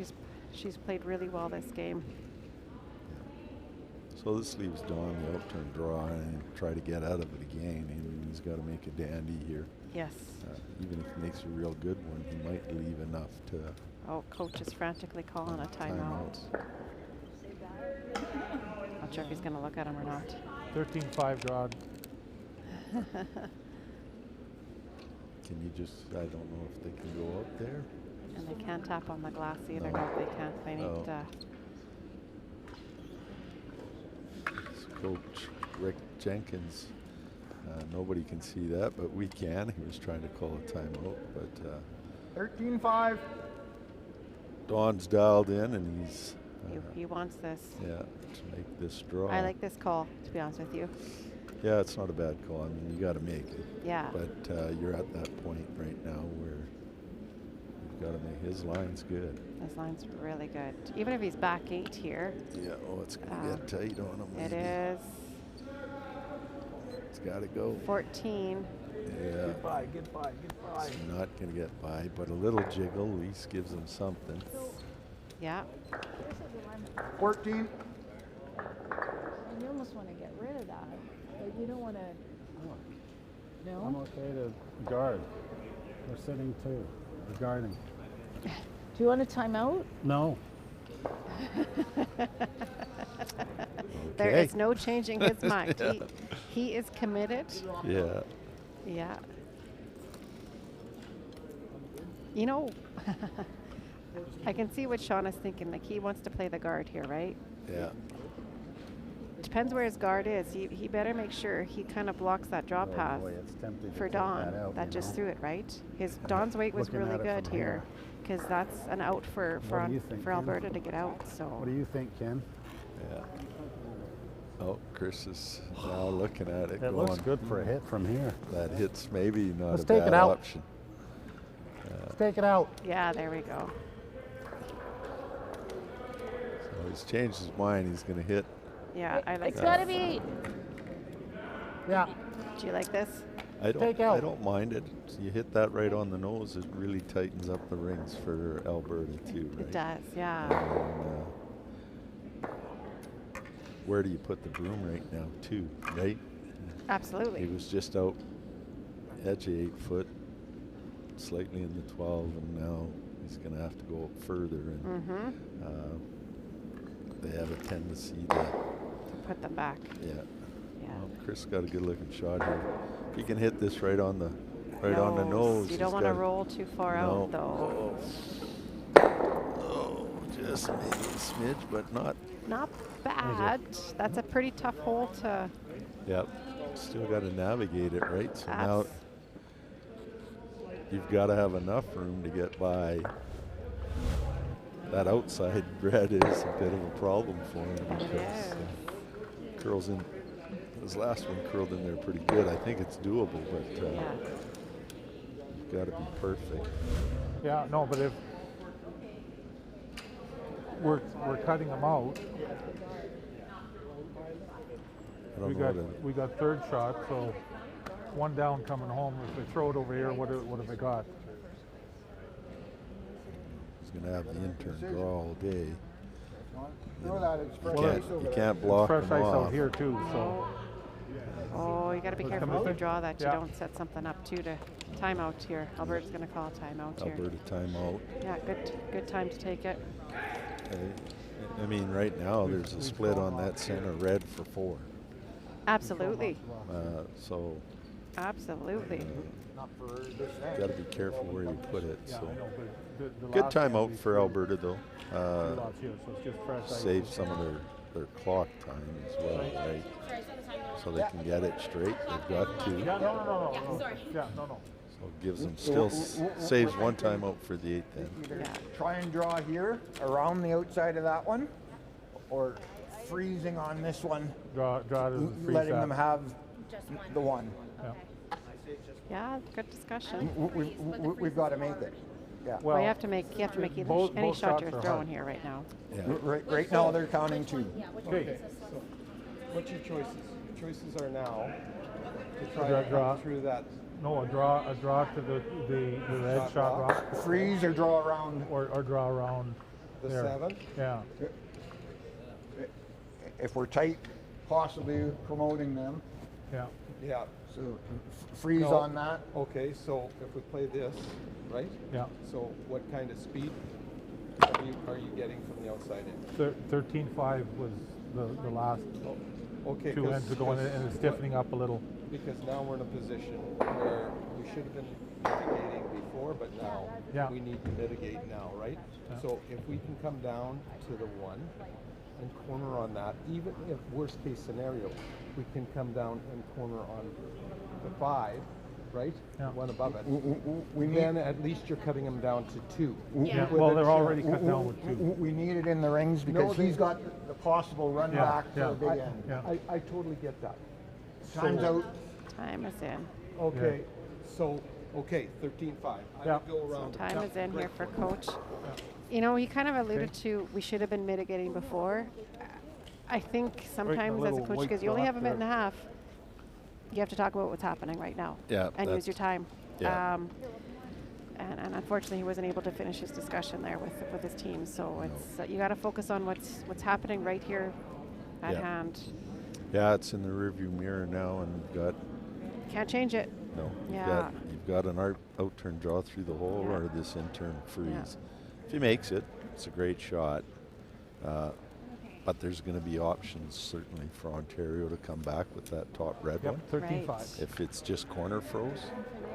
She's played really well this game. So this leaves Don the out-turn draw and try to get out of it again. And he's got to make a dandy here. Yes. Even if he makes a real good one, he might leave enough to. Oh, coach is frantically calling a timeout. Not sure if he's going to look at him or not. 13-5 drawed. Can you just, I don't know if they can go out there. And they can't tap on the glass either. No. No, they can't. They need Coach Rick Jenkins. Nobody can see that, but we can. He was trying to call a timeout, but 13-5. Don's dialed in, and he's. He wants this. Yeah, to make this draw. I like this call, to be honest with you. Yeah, it's not a bad call. I mean, you got to make it. Yeah. But you're at that point right now where you've got to make his lines good. His line's really good. Even if he's back 8 here. Yeah, it's going to get tight on him. It maybe. is. It's got to go. 14. Yeah. Get by. It's not going to get by, but a little jiggle at least gives him something. Yeah. 14. And you almost want to get rid of that. Like you don't want to. No. I'm okay to guard. We're sitting 2. We're guarding. Do you want a timeout? No. There Okay. is no changing his mind. Yeah. He is committed. Yeah. Yeah. You know, I can see what Sean is thinking. Like, he wants to play the guard here, right? Yeah. Depends where his guard is. He better make sure he kind of blocks that draw path boy, it's tempting to for take Don. that out, you just know. threw it, right? Don's weight was Looking really at it good from here because that's an out for What do you think, Ken? Alberta to get out. So What do you think, Ken? Yeah. Oh, Chris is now looking at it. It looks good for a hit from here. That hit's maybe not Let's a take bad it out. option. Let's take it out. yeah, there we go. So he's changed his mind. He's going to hit. Yeah, I like It's that. gotta be. Yeah. Do you like this? I Take don't. I out. don't mind it. You hit that right on the nose. It really tightens up the rings for Alberta too, right? It does, yeah. And, where do you put the broom right now, too? Right? Absolutely. He was just out edge of 8 foot, slightly in the 12, and now he's going to have to go up further. And they have a tendency to put them back. Yeah. Yeah. Well, Chris got a good-looking shot here. If he can hit this right on the on the nose. You don't want to roll too far out, though. Oh, just maybe a smidge, but not. Not bad. That's a pretty tough hole to. Yep. Still got to navigate it, right? So Abs- now you've got to have enough room to get by. That outside red is a bit of a problem for him because curls in. His last one curled in there pretty good. I think it's doable, but you've got to be perfect. Yeah, no, but if we're cutting them out, I don't know we got third shot, so one down coming home. If they throw it over here, what have they got? He's going to have the intern draw all day. Throw that, it's fresh You ice can't, over you there. can't block Fresh them ice off. out here too, so. Oh, you got to be Let's careful come with this your way. draw that you Yeah. don't set something up too to timeout here. Alberta's going to call a timeout here. Alberta timeout. Yeah, good time to take it. I mean, right now there's a split on that center red for 4. Absolutely. So Absolutely. got to be careful where you put it. Yeah, So I know, but the good last timeout one for Alberta though. lots here, so it's just fresh ice. Save some of their clock time as well, right? So they can get it straight. They've got to. Yeah, no. Yeah, no. So it gives them still saves one timeout for the 8th end. Yeah. Try and draw here around the outside of that one, or freezing on this one, Draw it as a freeze letting shot. them have the one. Yeah. Yeah, good discussion. We've got to make it. Yeah. Well, you have to make either both any shot shots you're are throwing hard. here right now. Yeah. Right now they're counting 2. Okay. So, what's your choices? Your choices are now to try Draw- to draw. cut through that. No, a draw to the red Shot shot rock. rock. Freeze or draw around. Or draw around The there. 7. Yeah. If we're tight, possibly promoting them. Yeah. Yeah. So freeze No. on that. Okay, so if we play this, right? Yeah. So what kind of speed are you getting from the outside in? 13.5 was the last Okay. two ends are going in, and it's stiffening up a little. Because now we're in a position where we should have been mitigating before, but now we need to mitigate now, right? Yeah. So if we can come down to the 1 and corner on that, even if worst case scenario, we can come down and corner on the 5, right? Yeah. One above it. Then at least you're cutting them down to 2. Yeah. With Well, a they're chance. already cut down with 2. We need it in the rings because No, he's got the possible run Yeah, back yeah. to the big end. Yeah. I totally get that. Time's out. Time is in. Okay, so, 13.5. I Yeah. would go around. Time is in here Great for point. coach. You know, he kind of alluded to we should have been mitigating before. I think sometimes as a little coach, white because you only dot have a minute and a there. half, you have to talk about what's happening right now. Yeah, And use that's- your time. yeah. And unfortunately, he wasn't able to finish his discussion there with his team. So it's you got to focus on what's happening right here at Yeah. hand. Yeah, it's in the rearview mirror now, and you've got Can't change it. no. Yeah. You've got an out turn draw through the hole Yeah. or this intern freeze. If he makes it, it's a great shot. But there's going to be options certainly for Ontario to come back with that top red one. 13-5. Right. If it's just corner froze.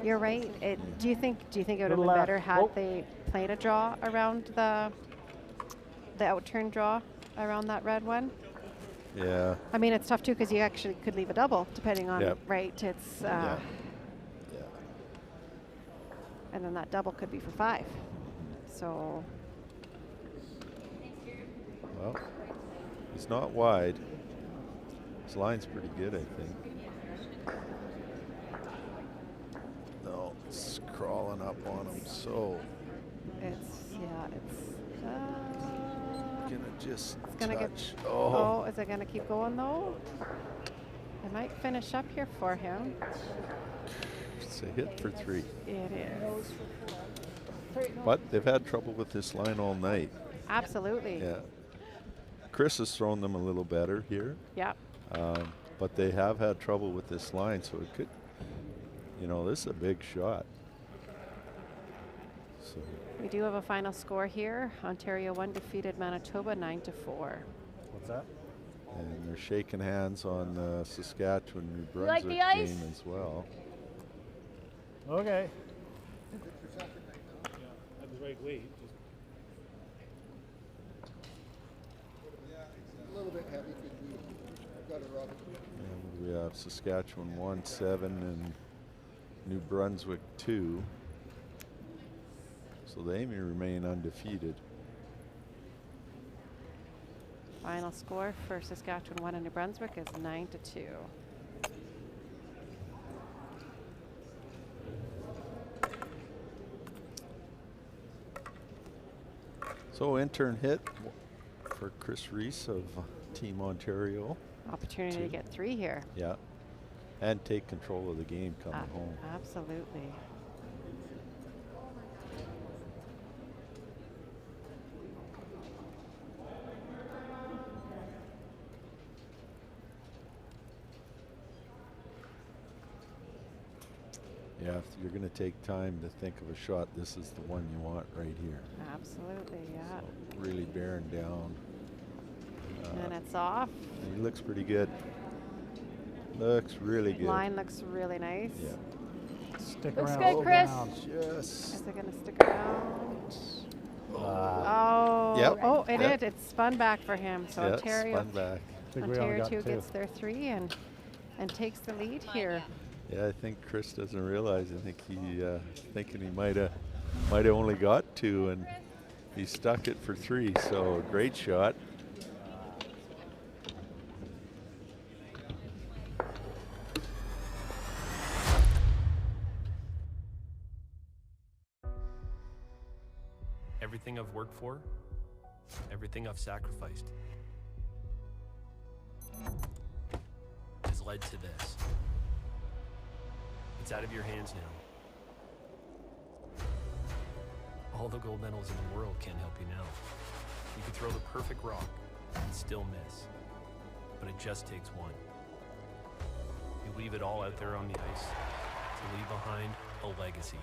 You're right. Do you think it would have Little been left. better had Oh. they played a draw around the outturn draw around that red one? Yeah. I mean, it's tough too because you actually could leave a double depending on Yep. right. It's Yeah. and then that double could be for 5. So Well, he's not wide. His line's pretty good, I think. No, it's crawling up on him, so it's gonna just it's gonna touch. get. Oh, is it gonna keep going though? It might finish up here for him. It's a hit for 3. It is. But they've had trouble with this line all night. Absolutely. Yeah. Chris has thrown them a little better here. Yeah. But they have had trouble with this line, so it could, this is a big shot. So We do have a final score here. Ontario 1 defeated Manitoba 9-4. What's that? And they're shaking hands on the Saskatchewan New like Brunswick the ice? game as well. Okay. At the right weight. A little bit heavy because we got a rub. And we have Saskatchewan 1-7 and New Brunswick 2. So they may remain undefeated. Final score for Saskatchewan 1 and New Brunswick is 9-2. So intern hit for Chris Reese of Team Ontario. Opportunity to 2. get 3 here. Yeah. And take control of the game coming home. Absolutely. Yeah, if you're going to take time to think of a shot, this is the one you want right here. Absolutely, yeah. So really bearing down. And it's off. He looks pretty good. Looks really good. Line looks really nice. Yeah. Stick Looks around. good, Chris. Just. Is it going to stick around? Oh, Yep. oh, it Yep. did. It spun back for him. So Yeah, Ontario, spun back. Ontario 2 gets their 3 and takes the lead here. Yeah, I think Chris doesn't realize. I think he thinking he might have only got 2, and he stuck it for 3. So great shot. Everything I've worked for, everything I've sacrificed, has led to this. It's out of your hands now. All the gold medals in the world can't help you now. You can throw the perfect rock and still miss, but it just takes one. You leave it all out there on the ice to leave behind a legacy.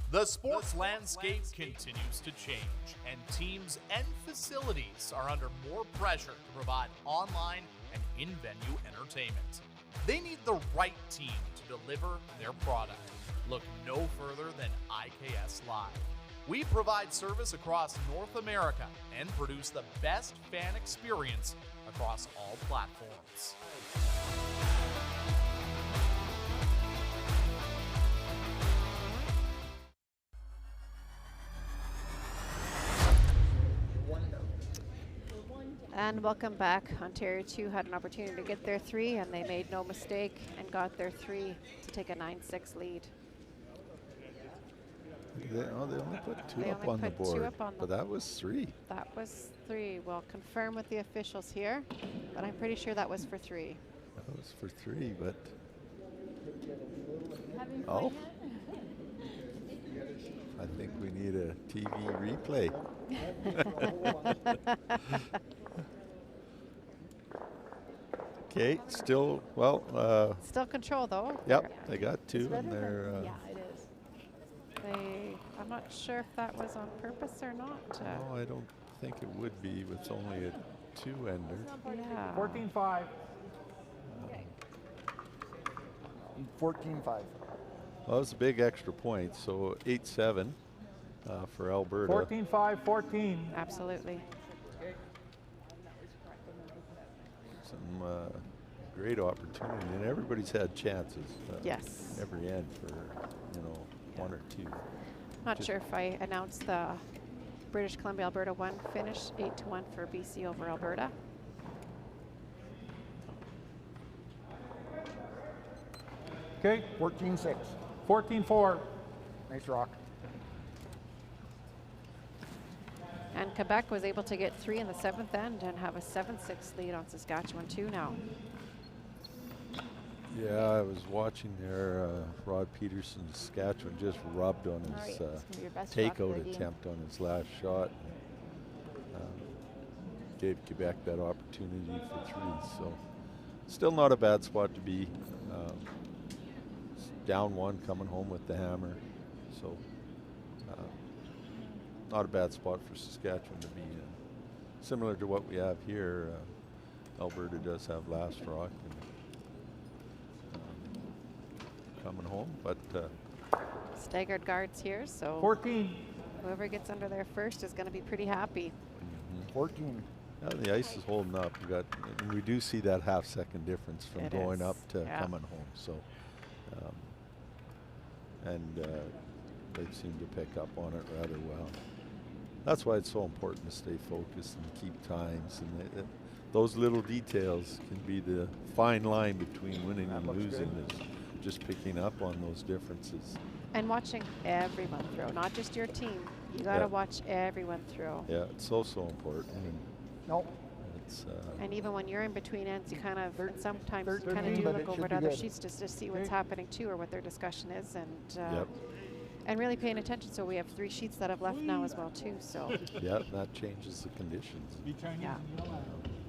The sports landscape continues to change, and teams and facilities are under more pressure to provide online and in-venue entertainment. They need the right team to deliver their product. Look no further than IKS Live. We provide service across North America and produce the best fan experience across all platforms. And welcome back. Ontario 2 had an opportunity to get their 3, and they made no mistake and got their 3 to take a 9-6 lead. They only put 2 They up only on the put 2 board, up on but that was 3. That was 3. We'll confirm with the officials here, but I'm pretty sure that was for 3. That was for 3, but Having fun oh, yet? I think we need a TV replay. Okay, still, well, Still control though. yep, they got 2 It's and better they're than- yeah, it is. They, I'm not sure if that was on purpose or not. No, I don't think it would be with only a 2-ender. Yeah. 14-5. 14-5. Well, that was a big extra point, so 8-7 for Alberta. 14-5, 14. Absolutely. Some great opportunity, and everybody's had chances. Yes. Every end for, you know, 1 or 2. Not sure if I announced the British Columbia Alberta 1 finish, 8-1 for BC over Alberta. Okay. 14-6. 14-4. Nice rock. And Quebec was able to get 3 in the 7th end and have a 7-6 lead on Saskatchewan 2 now. Yeah, I was watching there. Rod Peterson, Saskatchewan, just rubbed on his takeout attempt on his last shot. Gave Quebec that opportunity for 3. So still not a bad spot to be. Down 1, coming home with the hammer. So not a bad spot for Saskatchewan to be in. Similar to what we have here, Alberta does have last rock. Coming home, but staggered guards here, so 14. Whoever gets under there first is going to be pretty happy. 14. Yeah, the ice is holding up. We do see that half-second difference from going up to coming home. So, they seem to pick up on it rather well. That's why it's so important to stay focused and keep times, and those little details can be the fine line between winning and losing. Is just picking up on those differences. And watching everyone throw, not just your team. You got to watch everyone throw. Yeah, it's so important. And it's, and even when you're in between ends, you kind of sometimes you kind of do look over at other sheets just to see what's happening too, or what their discussion is, and really paying attention. So we have 3 sheets that have left now as well too. So yeah, that changes the conditions.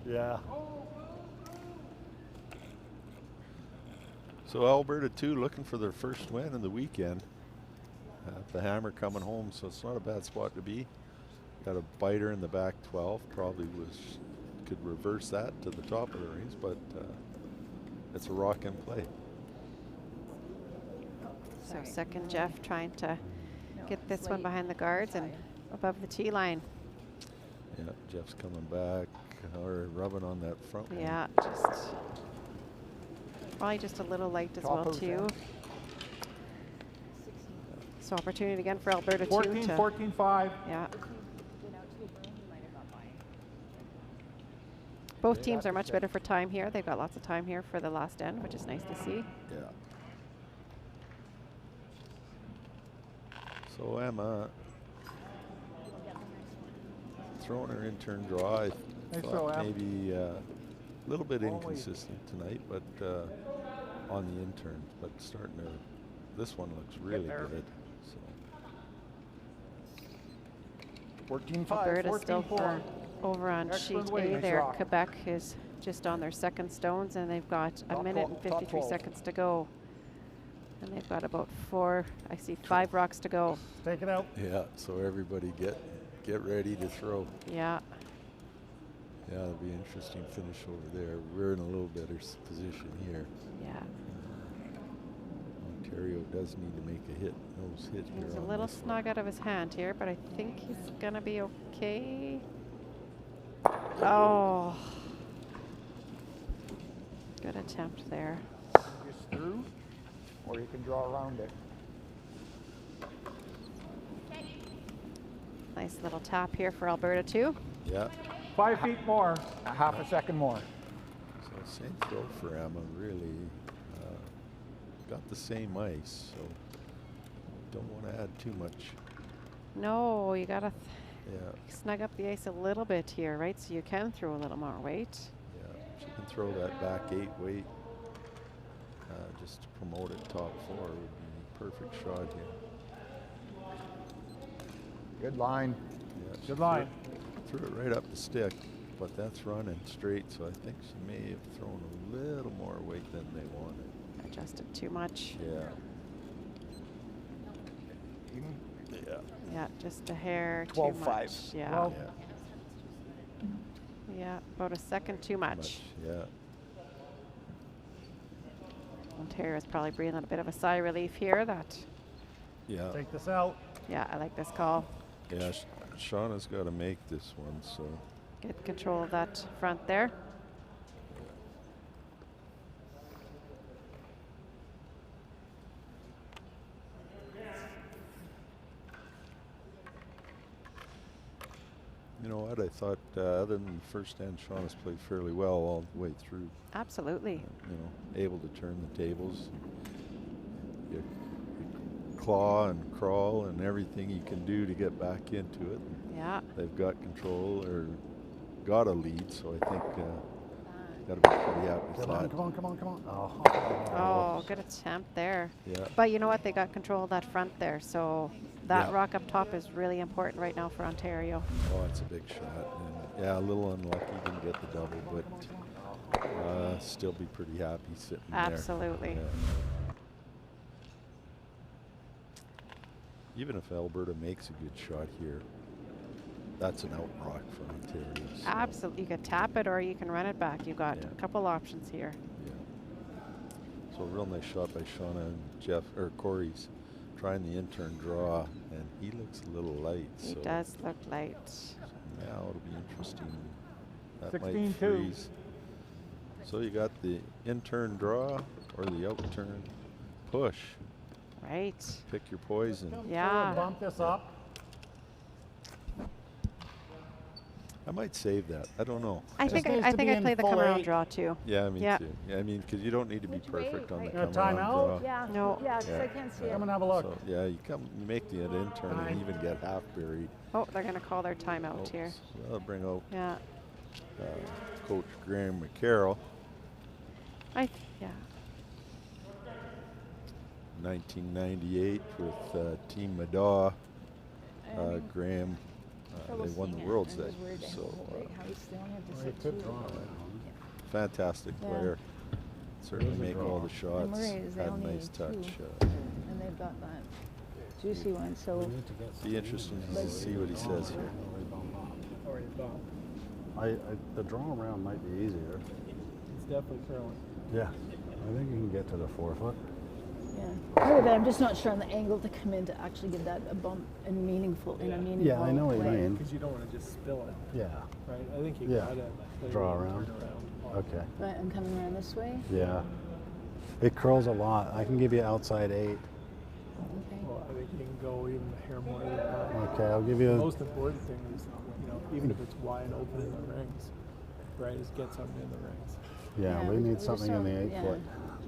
Yeah. So Alberta 2 looking for their first win in the weekend. The hammer coming home, so it's not a bad spot to be. Got a biter in the back 12, probably could reverse that to the top of the rings, but it's a rock in play. So second Jeff trying to get this one behind the guards and above the tee line. Yeah, Jeff's coming back or rubbing on that front one. Yeah, probably just a little light as well too. So opportunity again for Alberta 14, 14-5. Yeah. Both teams are much better for time here. They've got lots of time here for the last end, which is nice to see. Yeah. So Emma throwing her in-turn draw. I thought maybe a little bit inconsistent tonight, but on the in-turn. But starting to, this one looks really good. So 14-5. Alberta still over on sheet A there. Quebec is just on their second stones, and they've got a minute and 53 seconds to go. And they've got about 5 rocks to go. Take it out. Yeah, so everybody get ready to throw. Yeah. Yeah, it'll be an interesting finish over there. We're in a little better position here. Yeah. Ontario does need to make a nose hit here. He's a little snug out of his hand here, but I think he's gonna be okay. Oh. Good attempt there. Just through, or you can draw around it. Nice little tap here for Alberta too. Yeah. 5 feet more. A half a second more. So same throw for Emma, really. Got the same ice, so don't want to add too much. No, you gotta snug up the ice a little bit here, right? So you can throw a little more weight. Yeah, she can throw that back 8 weight just to promote it top 4 would be a perfect shot here. Good line. Yeah, good line. Threw it right up the stick, but that's running straight, so I think she may have thrown a little more weight than they wanted. Adjusted too much. Yeah. Yeah, just a hair 12-5. too much. Yeah. Well, Yeah, about a second too much. Yeah. Ontario's probably breathing a bit of a sigh of relief here. That. Yeah. Take this out. Yeah, I like this call. Yeah, Shauna's got to make this one, so. Get control of that front there. You know what? I thought other than the first hand, Shauna's played fairly well all the way through. Absolutely. You know, able to turn the tables. You claw and crawl and everything you can do to get back into it. Yeah. They've got control or got a lead, so I think got to be pretty happy with that. Come on. Oh, good attempt there. Yeah. But you know what? They got control of that front there, so that Yeah. rock up top is really important right now for Ontario. Oh, it's a big shot. And yeah, a little unlucky, didn't get the double, but still be pretty happy sitting Absolutely. there. Yeah. Even if Alberta makes a good shot here, that's an out rock for Ontario. So Absolutely. You could tap it or you can run it back. You've got a couple options here. yeah. So a real nice shot by Shauna and Jeff, or Corey's trying the in-turn draw, and he looks a little light. He so does look light. yeah, it'll be interesting. That 16-2. might freeze. So you got the in-turn draw or the out-turn push. Right. Pick your poison. Yeah. Bump this up. I might save that. I don't know. I think I'd play the come around draw too. Yeah, me too. Yeah, I mean, because you don't need to be perfect on the come time around out? draw. Yeah. No. Yeah, because I can't see it. Come and have a look. So yeah, you make the in-turn and even get half buried. Oh, they're going to call their timeout Oh, here. so that'll bring out Yeah. Coach Graham McCarroll. Yeah. 1998 with Team Madaw. Graham, they won the Worlds that year. So fantastic player. Certainly make all the shots. Had a nice touch. And they've got that juicy one, so. Be interesting to see what he says here. The draw around might be easier. It's definitely curling. Yeah, I think you can get to the 4 foot. Yeah, part of it, I'm just not sure on the angle to come in to actually give that a bump and in a meaningful Yeah, I know what you way. mean. Because you don't want to just spill it. Yeah. Right? I think you Yeah. gotta play Draw it, around. turn Okay. Right, I'm coming around this way. Yeah. It curls a lot. I can give you outside 8. Okay. Well, I think you can go even a hair more than that. Okay, I'll give you. The most important thing is, even if it's wide open in the rings, right, is get something in the rings. Yeah, we need something in the 8 yeah. foot.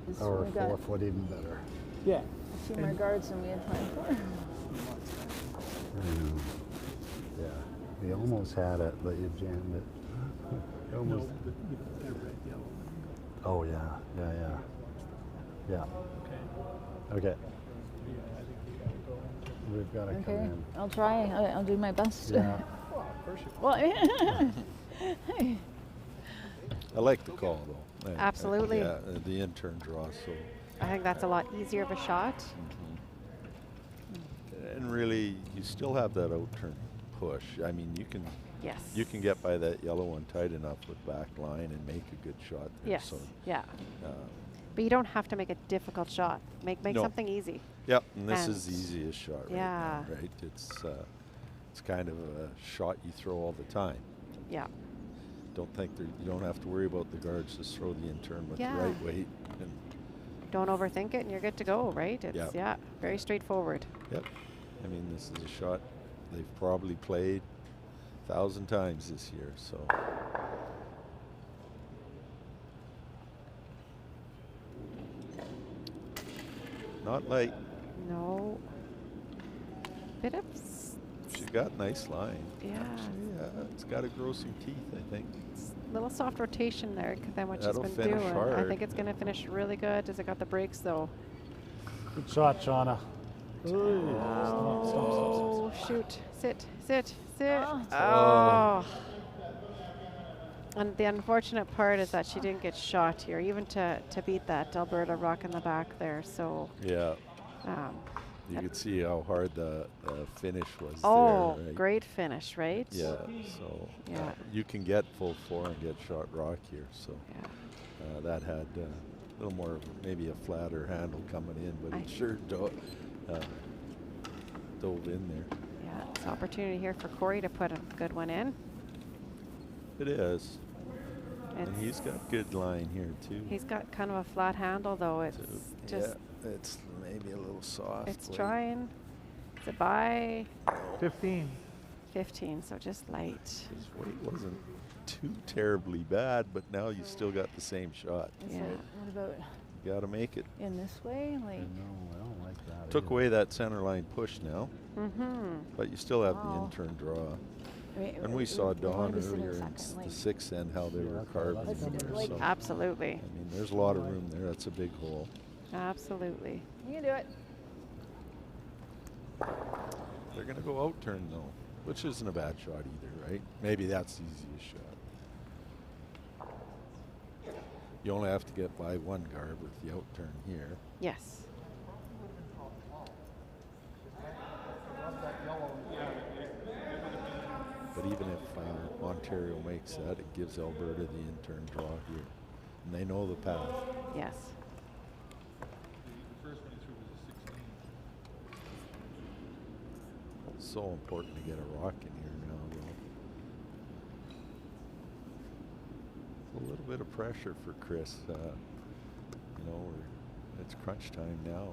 It's- Or we got 4 foot, even better. Yeah. A few more guards than we had planned for. Yeah. We almost had it, but you jammed it. You almost. No, but they're red, yellow. Oh, yeah. Yeah. Okay. Okay. Yeah, I think you gotta go into. We've got to come Okay, in. I'll try. I'll do my best. Yeah. Well, of course you Well, hey. I like the call though. Absolutely. Yeah, the in-turn draw. So. I think that's a lot easier of a shot. And really, you still have that out-turn push. I mean, you can. Yes. You can get by that yellow one tight enough with back line and make a good shot there. Yes. So, Yeah. But you don't have to make a difficult shot. Make No. something easy. yep, and this And is the easiest shot right yeah. now, right? It's kind of a shot you throw all the time. Yeah. Don't think you don't have to worry about the guards. Just throw the in-turn with Yeah. the right weight. And Don't overthink it and you're good to go, right? It's Yeah. very straightforward. yep. I mean, this is a shot they've probably played 1,000 times this year. So. Not light. No. Bit of She's got nice line. Yeah. Actually, it's got to grow some teeth, I think. little soft rotation there than what That'll she's been finish doing. I hard. think it's going to finish really good. Has it got the brakes though? Good shot, Shauna. Oh, shoot. Sit. Oh. Oh. And the unfortunate part is that she didn't get shot here, even to beat that Alberta rock in the back there. So Yeah. You could see how hard the finish was Oh, there. Right? great finish, right? Yeah, so Yeah. you can get full 4 and get shot rock here. So that had a little more, maybe a flatter handle coming in, but it sure dove in there. Yeah, it's an opportunity here for Corey to put a good one in. It is. And he's got good line here too. He's got kind of a flat handle though. It's just it's maybe a little soft. It's trying. It's a by 15. 15, so just light. His weight wasn't too terribly bad, but now you still got the same shot. Yeah. What about You got to make it. in this way? Like, No, I don't like that. Took either. away that center line push now, but you still have the Wow. in-turn draw. I mean, And we saw we wanna Dawn be sitting earlier in second, the like- 6th end how they were carving Let's in sit there. like- So, Absolutely. I mean, there's a lot of room there. That's a big hole. Absolutely. You can do it. They're going to go out turn though, which isn't a bad shot either, right? Maybe that's the easiest shot. You only have to get by one guard with the out turn here. Yes. But even if Ontario makes that, it gives Alberta the in-turn draw here. And they know the path. Yes. So important to get a rock in here now, though. A little bit of pressure for Chris. You know, it's crunch time now.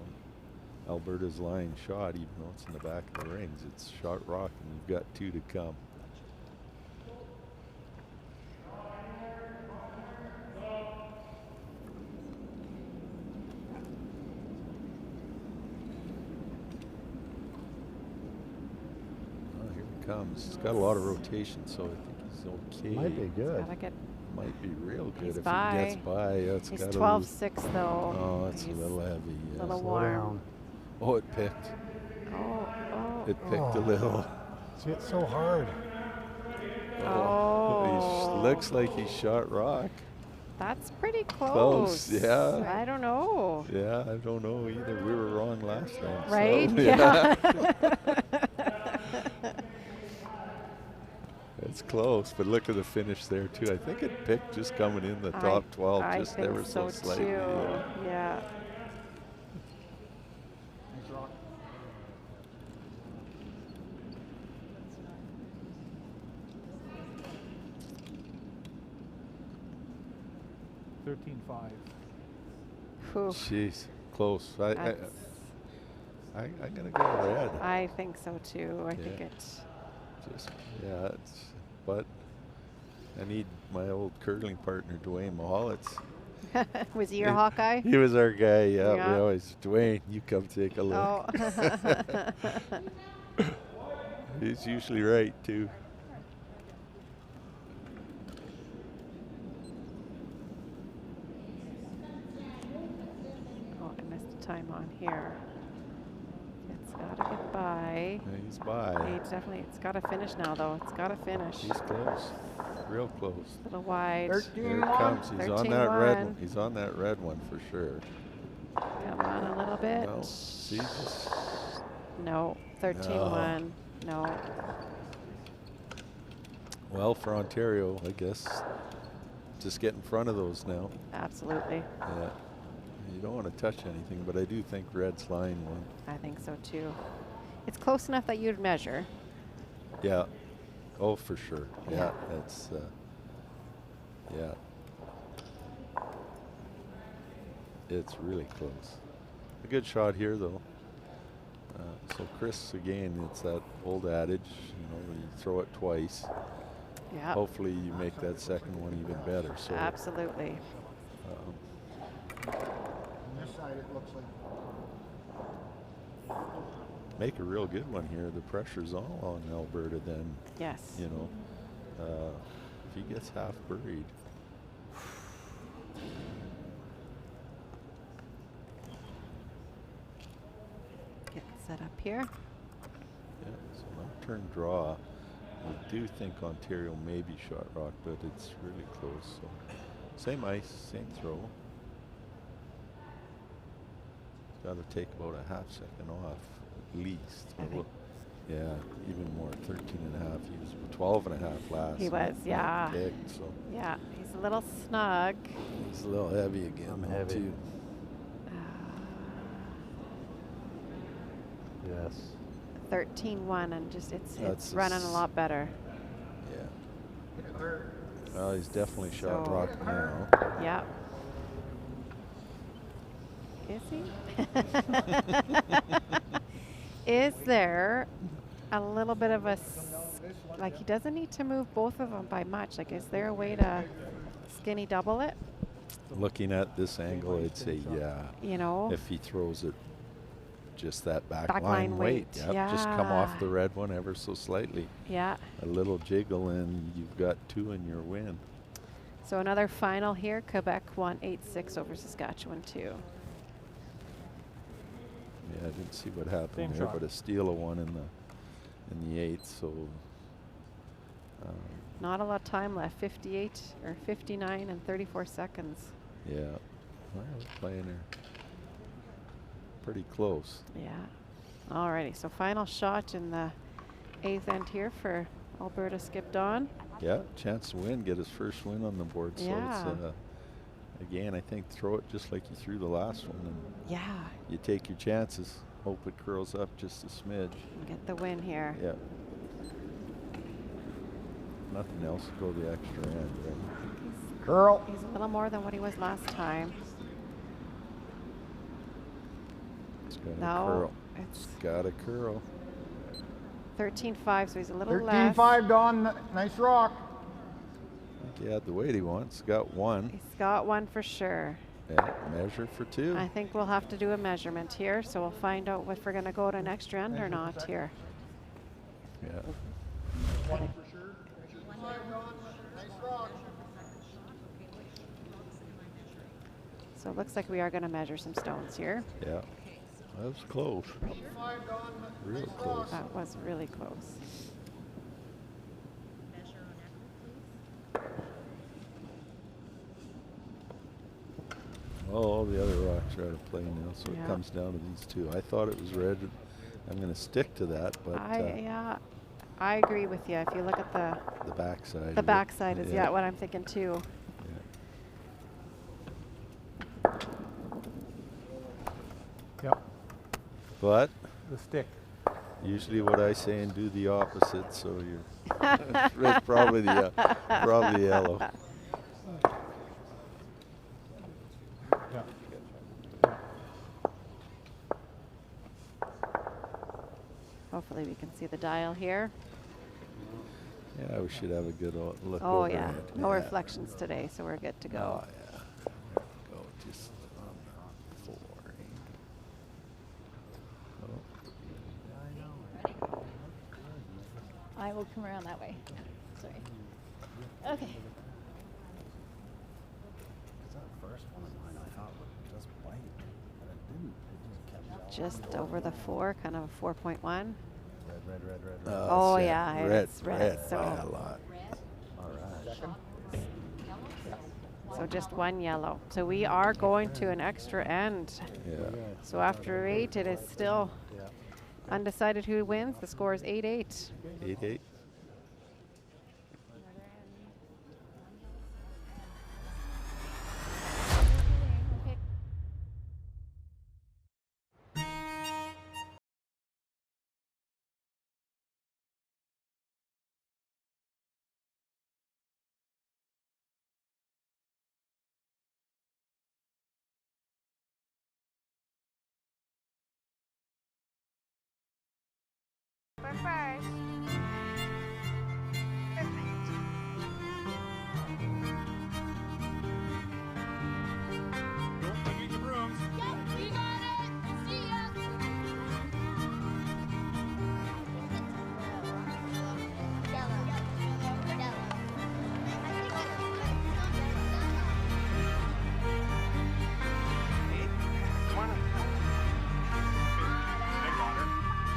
Alberta's line shot, even though it's in the back of the rings, it's shot rock, and you've got 2 to come. Oh, here he comes. He's got a lot of rotation, so I think he's okay. Might be good. Gotta get Might be real good He's if by. he gets by. It's He's got 12-6 though. Oh, it's a He's little heavy. a little Slow warm. down. Oh, it picked. Oh. It picked a little. See, it's so hard. Oh. He looks like he shot rock. That's pretty Close, yeah. I don't know. Yeah, I don't know either. We were wrong last time. Right? So, Yeah. It's close, but look at the finish there too. I think it picked just coming in the top 12, I just think ever so slightly. Too. Yeah. Yeah. He's rock. Whew. Jeez, close. I'm gonna go red. I think so too. I think Yeah. it's Just but I need my old curling partner Dwayne Mahalitz. Was he your Hawkeye? He was our guy. Yeah, Yeah. we always Dwayne. You come take a look. Oh. He's usually right too. Oh, I missed a time on here. It's gotta get by. Yeah, he's by. It's gotta finish now though. It's gotta finish. He's close. Real close. A little wide. Here it comes. He's on that red one. He's on that red one for sure. Come on a little bit. No. See, just No. 13-1. No. well for Ontario, I guess. Just get in front of those now. Absolutely. Yeah. You don't want to touch anything, but I do think red's line one. I think so too. It's close enough that you'd measure. Yeah. Oh, for sure. Yeah. Yeah. That's. Yeah. It's really close. A good shot here, though. So Chris, again, it's that old adage, you know, when you throw it twice. Yeah. Hopefully you make that second one even better. So. Absolutely. On this side, it looks like. Make a real good one here. The pressure's all on Alberta then. Yes. You know, if he gets half buried. Get set up here. Yeah, so no turn draw. I do think Ontario may be shot rock, but it's really close. So same ice, same throw. Got to take about a half second off. at least. I think. Yeah, even more, 13 and a half. He was 12 and a half last. He was, yeah. Picked, so. Yeah, he's a little snug. He's a little heavy again. I'm heavy. Too. Yes. 13-1, and just it's That's running a lot better. Yeah. Well, he's definitely shot So- rock now. Yeah. Is he? Is there a little bit of a like he doesn't need to move both of them by much? Like, is there a way to skinny double it? Looking at this angle, I'd say yeah. You know, if he throws it just that back Back line line weight, weight, yep, just come off yeah. the red one ever so slightly. Yeah. A little jiggle and you've got 2 in your win. So another final here. Quebec won 8-6 over Saskatchewan 2. Yeah, I didn't see what happened Same there, shot. but a steal of 1 in the 8th. So Not a lot of time left. 58 or 59 and 34 seconds. yeah, well, playing her pretty close. Yeah. Alrighty. So final shot in the 8th end here for Alberta Skip Dawn. Yeah, chance to win, get his first win on the board. Yeah. So it's again, I think throw it just like you threw the last one, and Yeah. you take your chances. Hope it curls up just a smidge. Get the win here. Yeah. Nothing else to go the extra end, right? Curl. He's a little more than what he was last time. It's got a No, curl. it's Got a curl. 13-5, so he's a little less. 13-5, Don. Nice rock. I think he had the weight he wants. Got 1. He's got 1 for sure. Yeah, measure for 2. I think we'll have to do a measurement here, so we'll find out if we're going to go to an extra end or not here. Yeah. 1 for sure. 13-5, Don. Nice rock. So it looks like we are going to measure some stones here. Yeah. That was close. 13-5, Don. Real Nice close. rock. That was really close. Well, all the other rocks are out of play now, so Yeah. it comes down to these 2. I thought it was red. I'm going to stick to that, but Yeah, I agree with you. If you look at the backside. the of it, backside is what I'm thinking too. Yep. But The stick. usually what I say and do the opposite, so you're it's probably the yellow. Yeah. Hopefully we can see the dial here. Yeah, we should have a good look Oh over yeah, it. no reflections today, so we're good to go. Oh yeah. There we go, just on the 4. Oh. I will come around that way. Sorry. Okay. That first one of mine I thought would just bite, but it didn't. It just kept Just over the 4, kind of a 4.1. red. Oh yeah, red, it's red. So, by a lot. All right. so just 1 yellow. So we are going to an extra end. Yeah. So after 8, it is still undecided who wins. The score is 8-8. 8-8.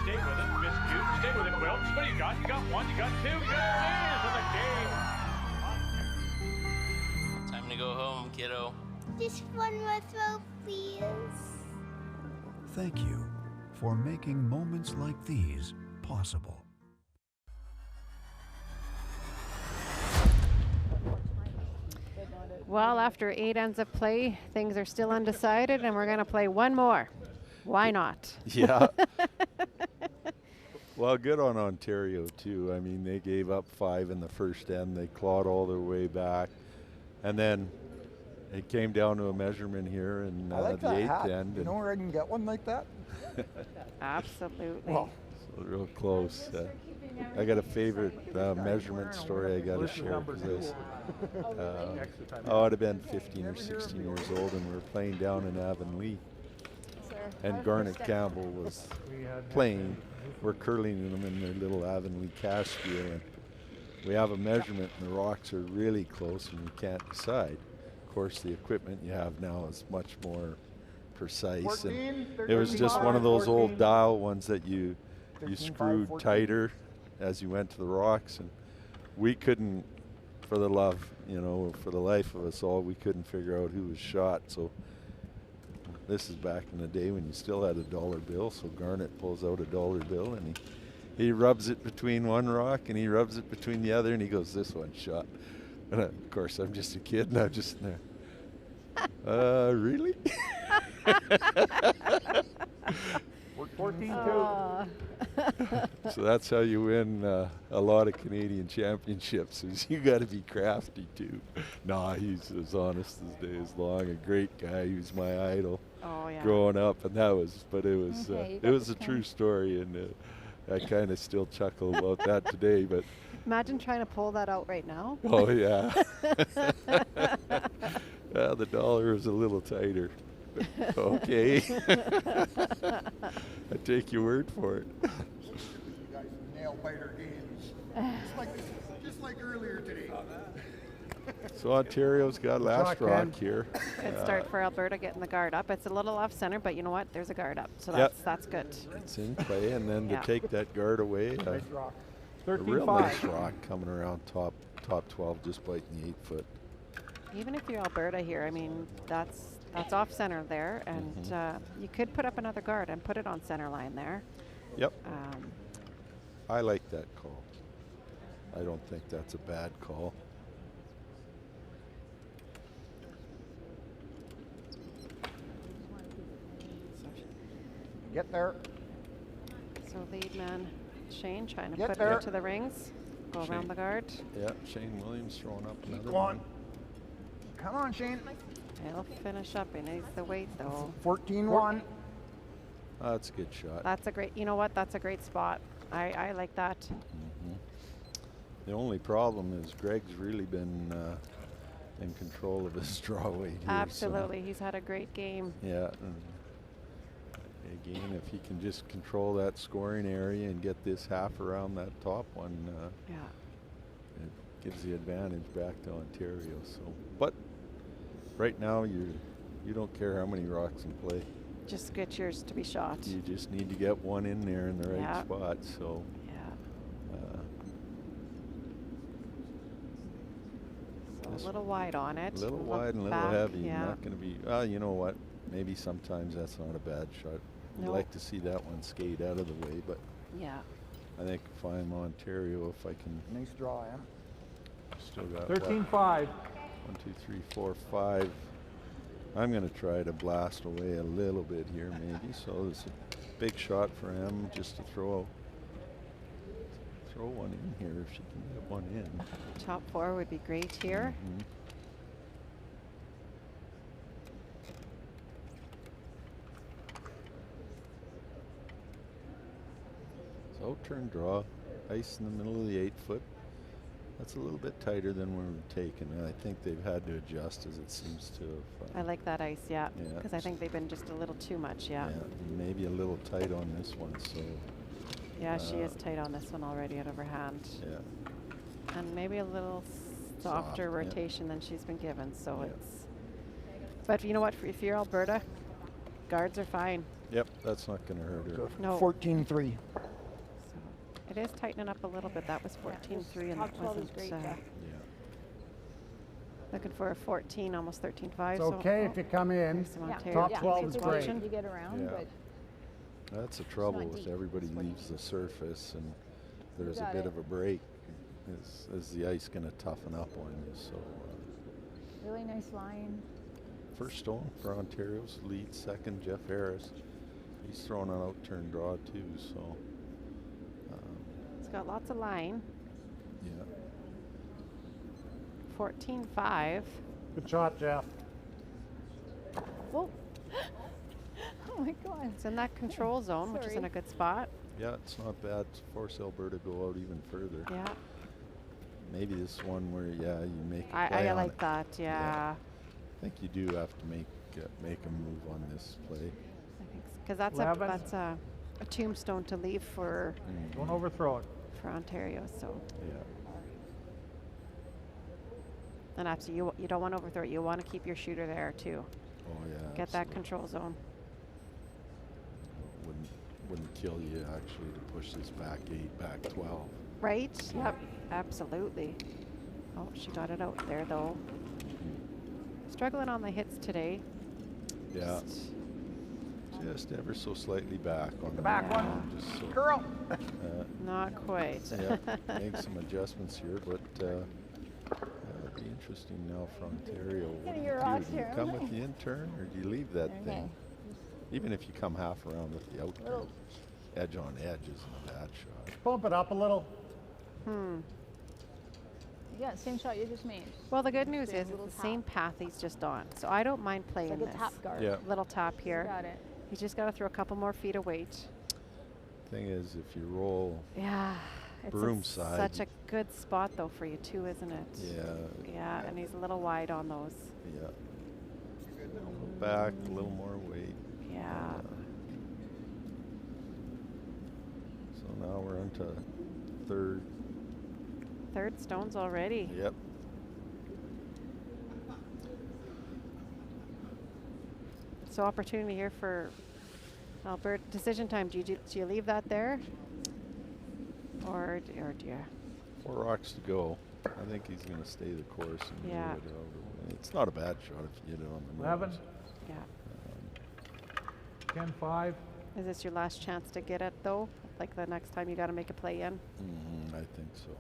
Stay with it, Miss Cute. Stay with it, Wilkes. What do you got? You got 1, you got 2, you got 3 for the game. Time to go home, kiddo. Just one more throw, please. Thank you for making moments like these possible. Well, after 8 ends of play, things are still undecided, and we're going to play one more. Why not? Yeah. Well, good on Ontario, too. I mean, they gave up 5 in the first end. They clawed all their way back. And then it came down to a measurement here in I like the that 8th hat. end. You know where I can get one like that? Absolutely. Well, so real close. I got a favorite measurement story I got to share. I would have been 15 or 16 years old, and we were playing down in Avonlea. And Garnet Campbell was playing. We're curling them in their little Avonlea cash field, and we have a measurement, and the rocks are really close, and we can't decide. Of course, the equipment you have now is much more precise. 14, and it was just one of those old dial ones that you 13, screwed 14. tighter as you went to the rocks, and we couldn't, for the love, for the life of us all, we couldn't figure out who was shot. So this is back in the day when you still had a dollar bill. So Garnet pulls out a dollar bill, and he rubs it between one rock, and he rubs it between the other, and he goes, "This one's shot." And of course, I'm just a kid, and I'm just there. Really? 14-2. So that's how you win a lot of Canadian championships. Is you got to be crafty too. Nah, he's as honest as days long. A great guy. He was my idol growing up, and it was a true story, and I kind of still chuckle about that today. But imagine trying to pull that out right now. oh yeah. The dollar is a little tighter. Okay. I take your word for it. You guys nail biter games. Just like earlier today. So Ontario's got last rock here. Good start for Alberta getting the guard up. It's a little off center, but you know what? There's a guard up, so that's good. It's in play, and then to take that guard away, Nice rock. a real nice rock coming around top 12, just biting the 8 foot. Even if you're Alberta here, I mean, that's off center there, and you could put up another guard and put it on center line there. Yep. I like that call. I don't think that's a bad call. Get there. So lead man Shane trying to Get put there. it into the rings, go around the guard. Yeah, Shane Williams throwing up another Go on. one. Come on, Shane. He'll finish up. He needs the weight though. 14-1. That's a good shot. That's a great. You know what? That's a great spot. I like that. The only problem is Greg's really been in control of his draw weight here. Absolutely, he's had a great game. Yeah. And again, if he can just control that scoring area and get this half around that top one, it gives the advantage back to Ontario. So, but right now you don't care how many rocks in play. Just get yours to be shot. You just need to get one in there in the right spot. So. A little wide on it. A little wide and a little heavy. Not going to be. You know what? Maybe sometimes that's not a bad shot. I'd like to see that one skate out of the way, but I think if I'm Ontario, if I can. Nice draw, yeah. Still got 13-5. 1, 2, 3, 4, 5. I'm going to try to blast away a little bit here, maybe. So it's a big shot for him, just to throw one in here if she can get one in. Top 4 would be great here. So turn draw, ice in the middle of the 8 foot. That's a little bit tighter than we were taking. I think they've had to adjust as it seems to have. I like that ice, because I think they've been just a little too much, maybe a little tight on this one, so. Yeah, she is tight on this one already out of her hand. Yeah. And maybe a little softer rotation than she's been given, so it's. But you know what? If you're Alberta, guards are fine. Yep, that's not going to hurt her. No. 14-3. It is tightening up a little bit. That was 14-3, and that wasn't. Looking for a 14, almost 13-5. It's okay if you come in. Top 12 is great. You get around, but That's the trouble not with deep. everybody leaves the surface and there's a got bit it. of a break. Is the ice going to toughen up on you? So Really nice line. first stone for Ontario's lead, second Jeff Harris. He's throwing an out-turn draw too. So It's got lots of line. yeah. 14-5. Good shot, Jeff. Whoa. Oh my God. It's in that control zone, which is in Sorry. a good spot. Yeah, it's not bad to force Alberta to go out even further. Yeah. Maybe this one where, yeah, you make a play I on like it. that, yeah. I think you do have to make a move on this play. Because that's 11. a tombstone to leave for Don't overthrow it. Ontario. So Yeah. and absolutely, you don't want to overthrow it. You want to keep your shooter there too. Oh yeah. Get that absolutely. control zone. Wouldn't kill you actually to push this back 8, back 12. Right? Yep. Absolutely. Oh, she got it out there though. Struggling on the hits today. Yeah. Just ever so slightly back on the back line, one. just so, Girl. Not quite. yeah, make some adjustments here, but it'll be interesting now for Ontario. What do you do? Do you come with the intern or do you leave that thing? Even if you come half around with the outturn, edge on edge isn't a bad shot. Bump it up a little. Yeah, same shot you just made. Well, the good news Same is little it's the tap. same path he's just on. So I don't mind playing Like a this. tap guard. Yeah. Little tap here. Got it. You just got to throw a couple more feet of weight. Thing is, if you roll Yeah. It's broom a- side, such a good spot though for you too, isn't it? yeah, Yeah, and he's a little wide on those. yeah. A little back, a little more weight. Yeah. So now we're onto third. Third stones already. Yep. So opportunity here for Alberta. Decision time. Do you leave that there? Or do you? 4 rocks to go. I think he's going to stay the course and Yeah. move it over. It's not a bad shot if you hit it on the 11. nose. Yeah. 10-5. Is this your last chance to get it though? Like the next time you got to make a play in? I think so.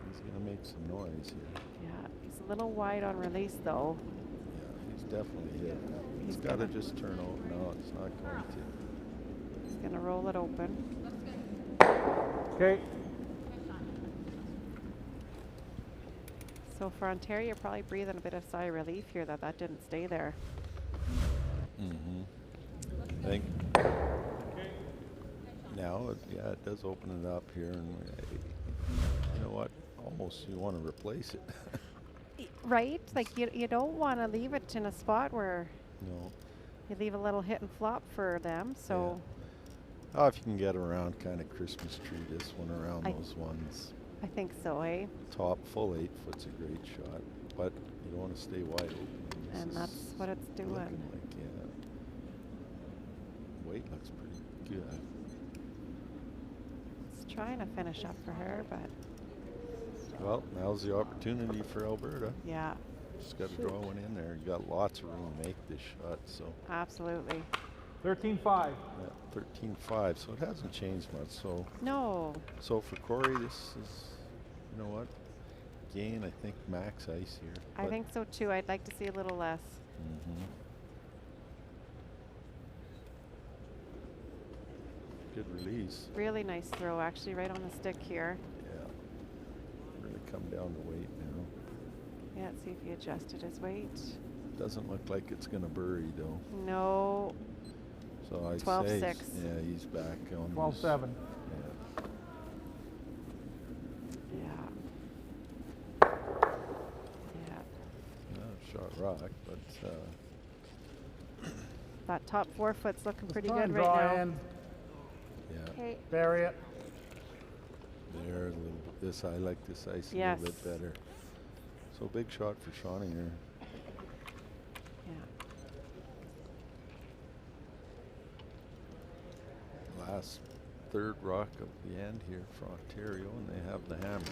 He's going to make some noise here. Yeah. He's a little wide on release though. Yeah, he's definitely hit. He's He's got to gonna- just turn out. No, it's not going to. He's gonna roll it open. Okay. So for Ontario, you're probably breathing a bit of sigh of relief here that didn't stay there. I think now, it does open it up here, and you know what? Almost you want to replace it. Right? Like you don't want to leave it in a spot where No. you leave a little hit and flop for them. So Oh, if you can get around, kind of Christmas tree this one around those ones. I think so, eh? Top full 8 foot's a great shot, but you don't want to stay wide open. This And is that's what it's doing. looking like, yeah. Weight looks pretty good. It's trying to finish up for her, but Well, now's the opportunity for Alberta. yeah, Just got to draw one in there. You got lots of room to make this shot, so. absolutely. 13-5. Yeah, 13-5, so it hasn't changed much. So No. So for Corey, this is, you know what, gain, I think, max ice here. I think so too. I'd like to see a little less. Good release. Really nice throw, actually, right on the stick here. Yeah. Really come down to weight now. Yeah, let's see if he adjusted his weight. Doesn't look like it's going to bury, though. No. So I'd 12-6. say, yeah, he's back on 12-7. Yeah. Shot rock, but That top 4 foot's looking pretty Try good and right draw now. in. yeah. Okay. Bury it. There, a little bit. This, I like this ice a Yes. little bit better. So big shot for Shawnee here. Last third rock of the end here for Ontario, and they have the hammer.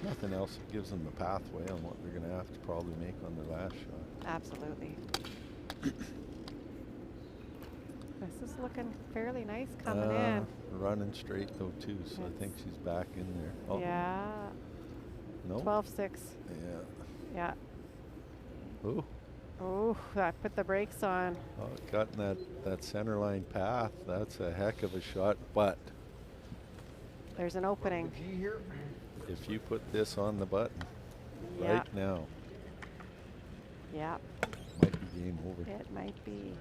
Nothing else that gives them the pathway on what they're going to have to probably make on their last shot. Absolutely. This is looking fairly nice coming in. Running straight though too, so I think she's back in there. Oh. Yeah. No. 12-6. Yeah. Yeah. Ooh. Oh, that put the brakes on. Oh, got in that center line path. That's a heck of a shot, but there's an opening. If you put this on the button Yeah. right now, Yeah. might be game over. It might be.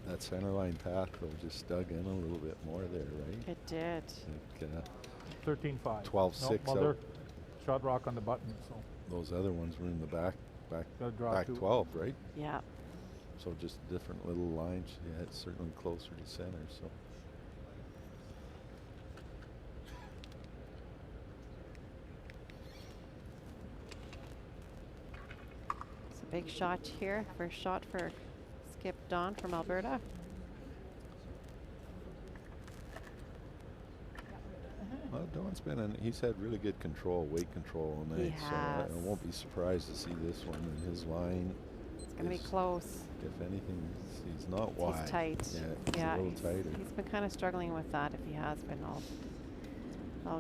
That center line path though just dug in a little bit more there, right? It did. Like, 13-5. 12-6 Well, out. they're shot rock on the button, so. Those other ones were in the back Gotta draw two. 12, right? Yeah. So just different little lines. Yeah, it's certainly closer to center. So It's a big shot here. First shot for Skip Don from Alberta. well, Don's he's had really good control, weight control all night. He So I has. won't be surprised to see this one in his line. It's going to be close. If anything, he's not wide. He's tight. Yeah, he's a little tighter. He's been kind of struggling with that if he has been all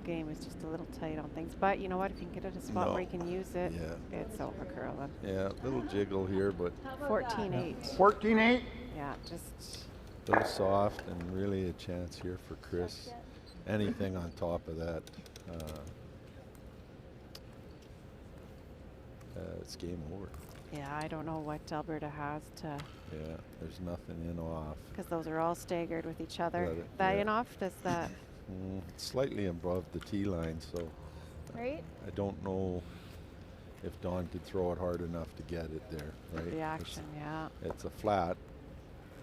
game. Is just a little tight on things. But you know what? If you can get it a spot where you can use it, it's over curling. Yeah, little jiggle here, but 14-8. 14-8? Yeah, just a little soft and really a chance here for Chris. Anything on top of that, it's game over. yeah, I don't know what Alberta has to. Yeah, there's nothing in off. Because those are all staggered with each other. Yeah, That yeah. in off, does that? Slightly above the tee line, so Right? I don't know if Don could throw it hard enough to get it there, right? The action, yeah. It's a flat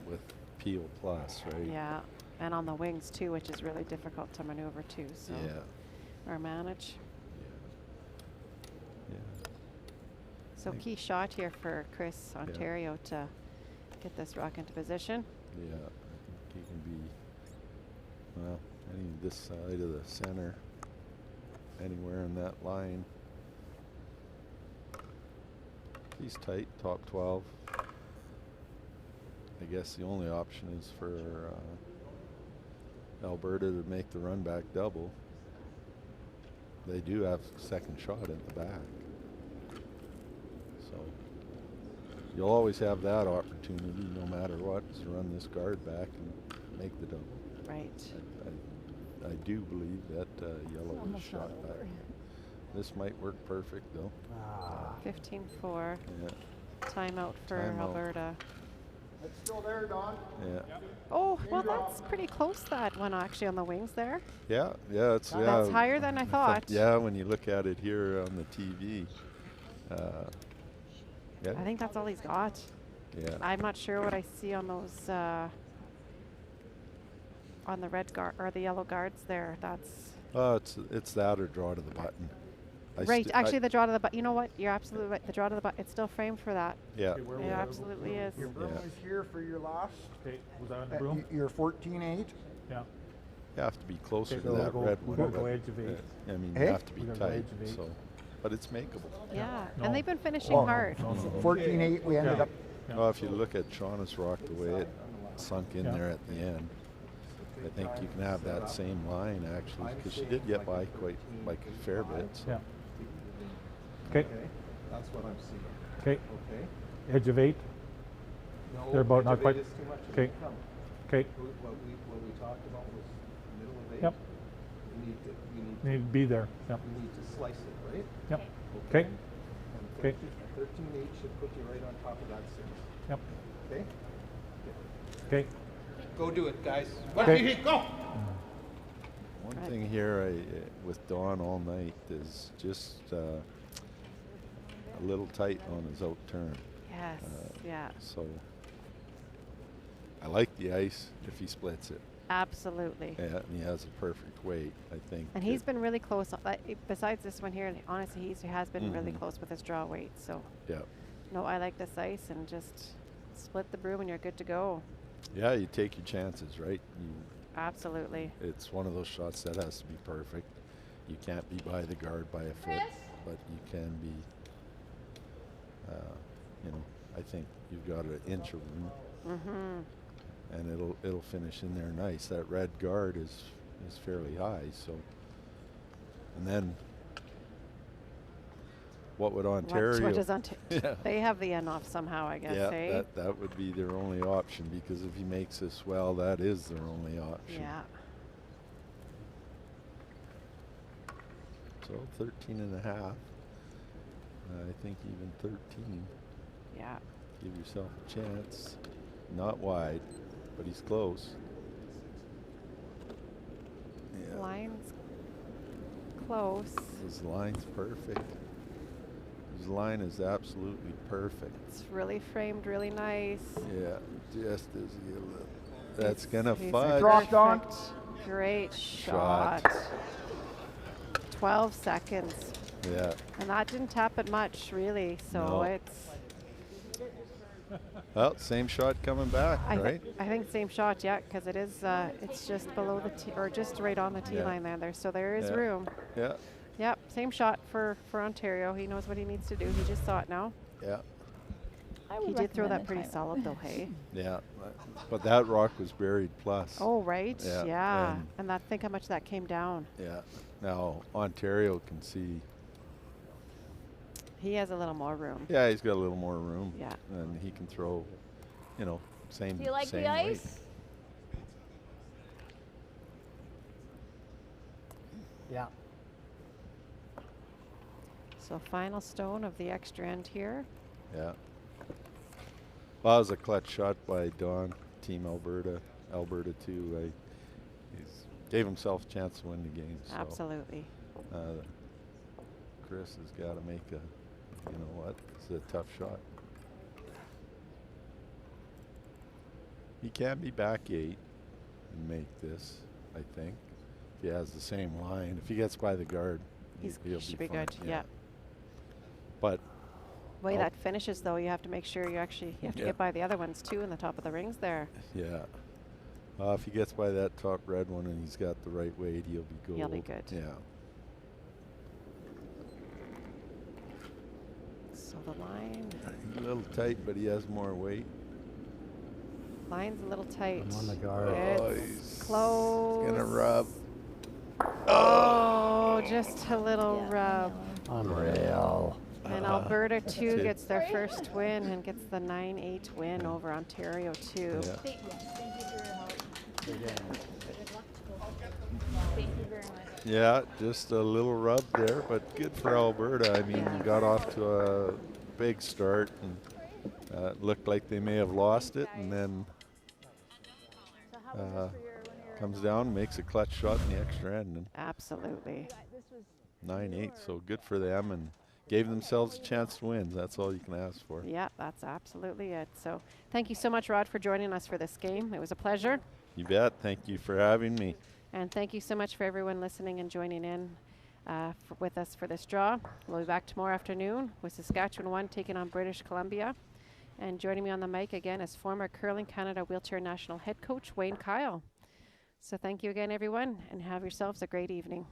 with peel plus, right? Yeah, and on the wings too, which is really difficult to maneuver too. So or manage. Yeah. So key shot here for Chris Ontario to get this rock into position. Yeah, I think he can be, well, this side of the center, anywhere in that line. He's tight, top 12. I guess the only option is for Alberta to make the run back double. They do have second shot in the back. So you'll always have that opportunity no matter what, is to run this guard back and make the double. Right. I do believe that yellow was shot back. This might work perfect though. 15-4. Yeah. Timeout for Timeout. Alberta. It's still there, Don. Yeah. Oh, well, that's pretty close, that one actually on the wings there. Yeah, it's That's higher than I thought. Yeah, when you look at it here on the TV. Yeah. I think that's all he's got. Yeah. I'm not sure what I see on those on the red guard or the yellow guards there. That's It's that or draw to the button. right. Actually, the draw to the button. You know what? You're absolutely right. The draw to the button. It's still framed for that. Yeah. It absolutely is. Your broom is here for your last. Okay, was that on the broom? You're 14-8. Yeah. You have to be closer to Okay, that we'll red go- one. we'll go but, edge of 8. I mean, Hey? you have to be We're gonna go tight. edge of 8. So, but it's makeable. Yeah, No. and they've been finishing Oh, no, hard. no, no. 14-8, we ended up. Well, if you look at Shauna's rock, the way it sunk in Yeah. there at the end, I think you can have that same line actually, because she did get by quite like a fair bit. So. Yeah. Okay. That's what I'm seeing. Okay. Okay. Edge of 8. No, They're about edge not of quite. 8 is too much of Okay. a come. Okay. What we talked about was middle of 8. Yep. We Need to be there. Yep. we need to slice it, right? Yep. Okay. And Okay. 13-8 should put you right on top of that 6. Yep. Okay? Okay. Go do it, guys. Okay. Go! One thing here with Don all night is just a little tight on his out turn. Yes. Yeah. So I like the ice if he splits it. Absolutely. Yeah, and he has a perfect weight, I think. And he's been really close. Besides this one here, honestly, he has been really close with his draw weight. So. Yeah. No, I like this ice and just split the broom and you're good to go. Yeah, you take your chances, right? Absolutely. It's one of those shots that has to be perfect. You can't be by the guard by a foot, but you can be, you know, I think you've got an inch of room. And it'll finish in there nice. That red guard is fairly high, so. And then what would Ontario? What does Ontario? They have the end off somehow, I guess. Yeah, that would be their only option, because if he makes this well, that is their only option. Yeah. So 13 and a half. I think even 13. Yeah. Give yourself a chance. Not wide, but he's close. Yeah. Line's close. His line's perfect. His line is absolutely perfect. It's really framed, really nice. Yeah, just as you look. That's gonna He's fudge. Dropped on. Great shot. 12 seconds. Yeah. And that didn't tap it much, really. So No. it's. Well, same shot coming back, right? I think same shot, yeah, because it is. It's just below the tee, or just right on the tee line there. So there is room. Yeah. Yep, same shot for Ontario. He knows what he needs to do. He just saw it now. Yeah. He did throw that pretty solid though, hey? Yeah, but that rock was buried plus. Oh, right. Yeah. And that, think how much that came down. Yeah. Now Ontario can see. He has a little more room. Yeah, he's got a little more room. Yeah. And he can throw, you know, same. Do you like same the weight. ice? Yeah. So final stone of the extra end here. Yeah. Well, that was a clutch shot by Don, Team Alberta, Alberta 2. He's gave himself a chance to win the game. So, Absolutely. Chris has got to make a, you know what, it's a tough shot. He can be back 8 and make this, I think. If he has the same line. If he gets by the guard, He he'll should be be fine. good, yeah. But the way that finishes, though, you have to make sure you have to get by the other ones too in the top of the rings there. yeah. If he gets by that top red one and he's got the right weight, he'll be gold. He'll be good. Yeah. So the line. He's a little tight, but he has more weight. Line's a little tight. I'm on the guard. It's close. Gonna rub. Oh, just a little rub. Unreal. And Alberta 2 gets their first win and gets the 9-8 win over Ontario 2. Yeah. Thank you for your help. Good luck. Thank you very much. Yeah, just a little rub there, but good for Alberta. I mean, got off to a big start and looked like they may have lost it, and then comes down, makes a clutch shot in the extra end. And Absolutely. 9-8, so good for them, and gave themselves a chance to win. That's all you can ask for. Yeah, that's absolutely it. So thank you so much, Rod, for joining us for this game. It was a pleasure. You bet. Thank you for having me. And thank you so much for everyone listening and joining in with us for this draw. We'll be back tomorrow afternoon with Saskatchewan 1 taking on British Columbia. And joining me on the mic again is former Curling Canada Wheelchair National Head Coach Wayne Kyle. So thank you again, everyone, and have yourselves a great evening.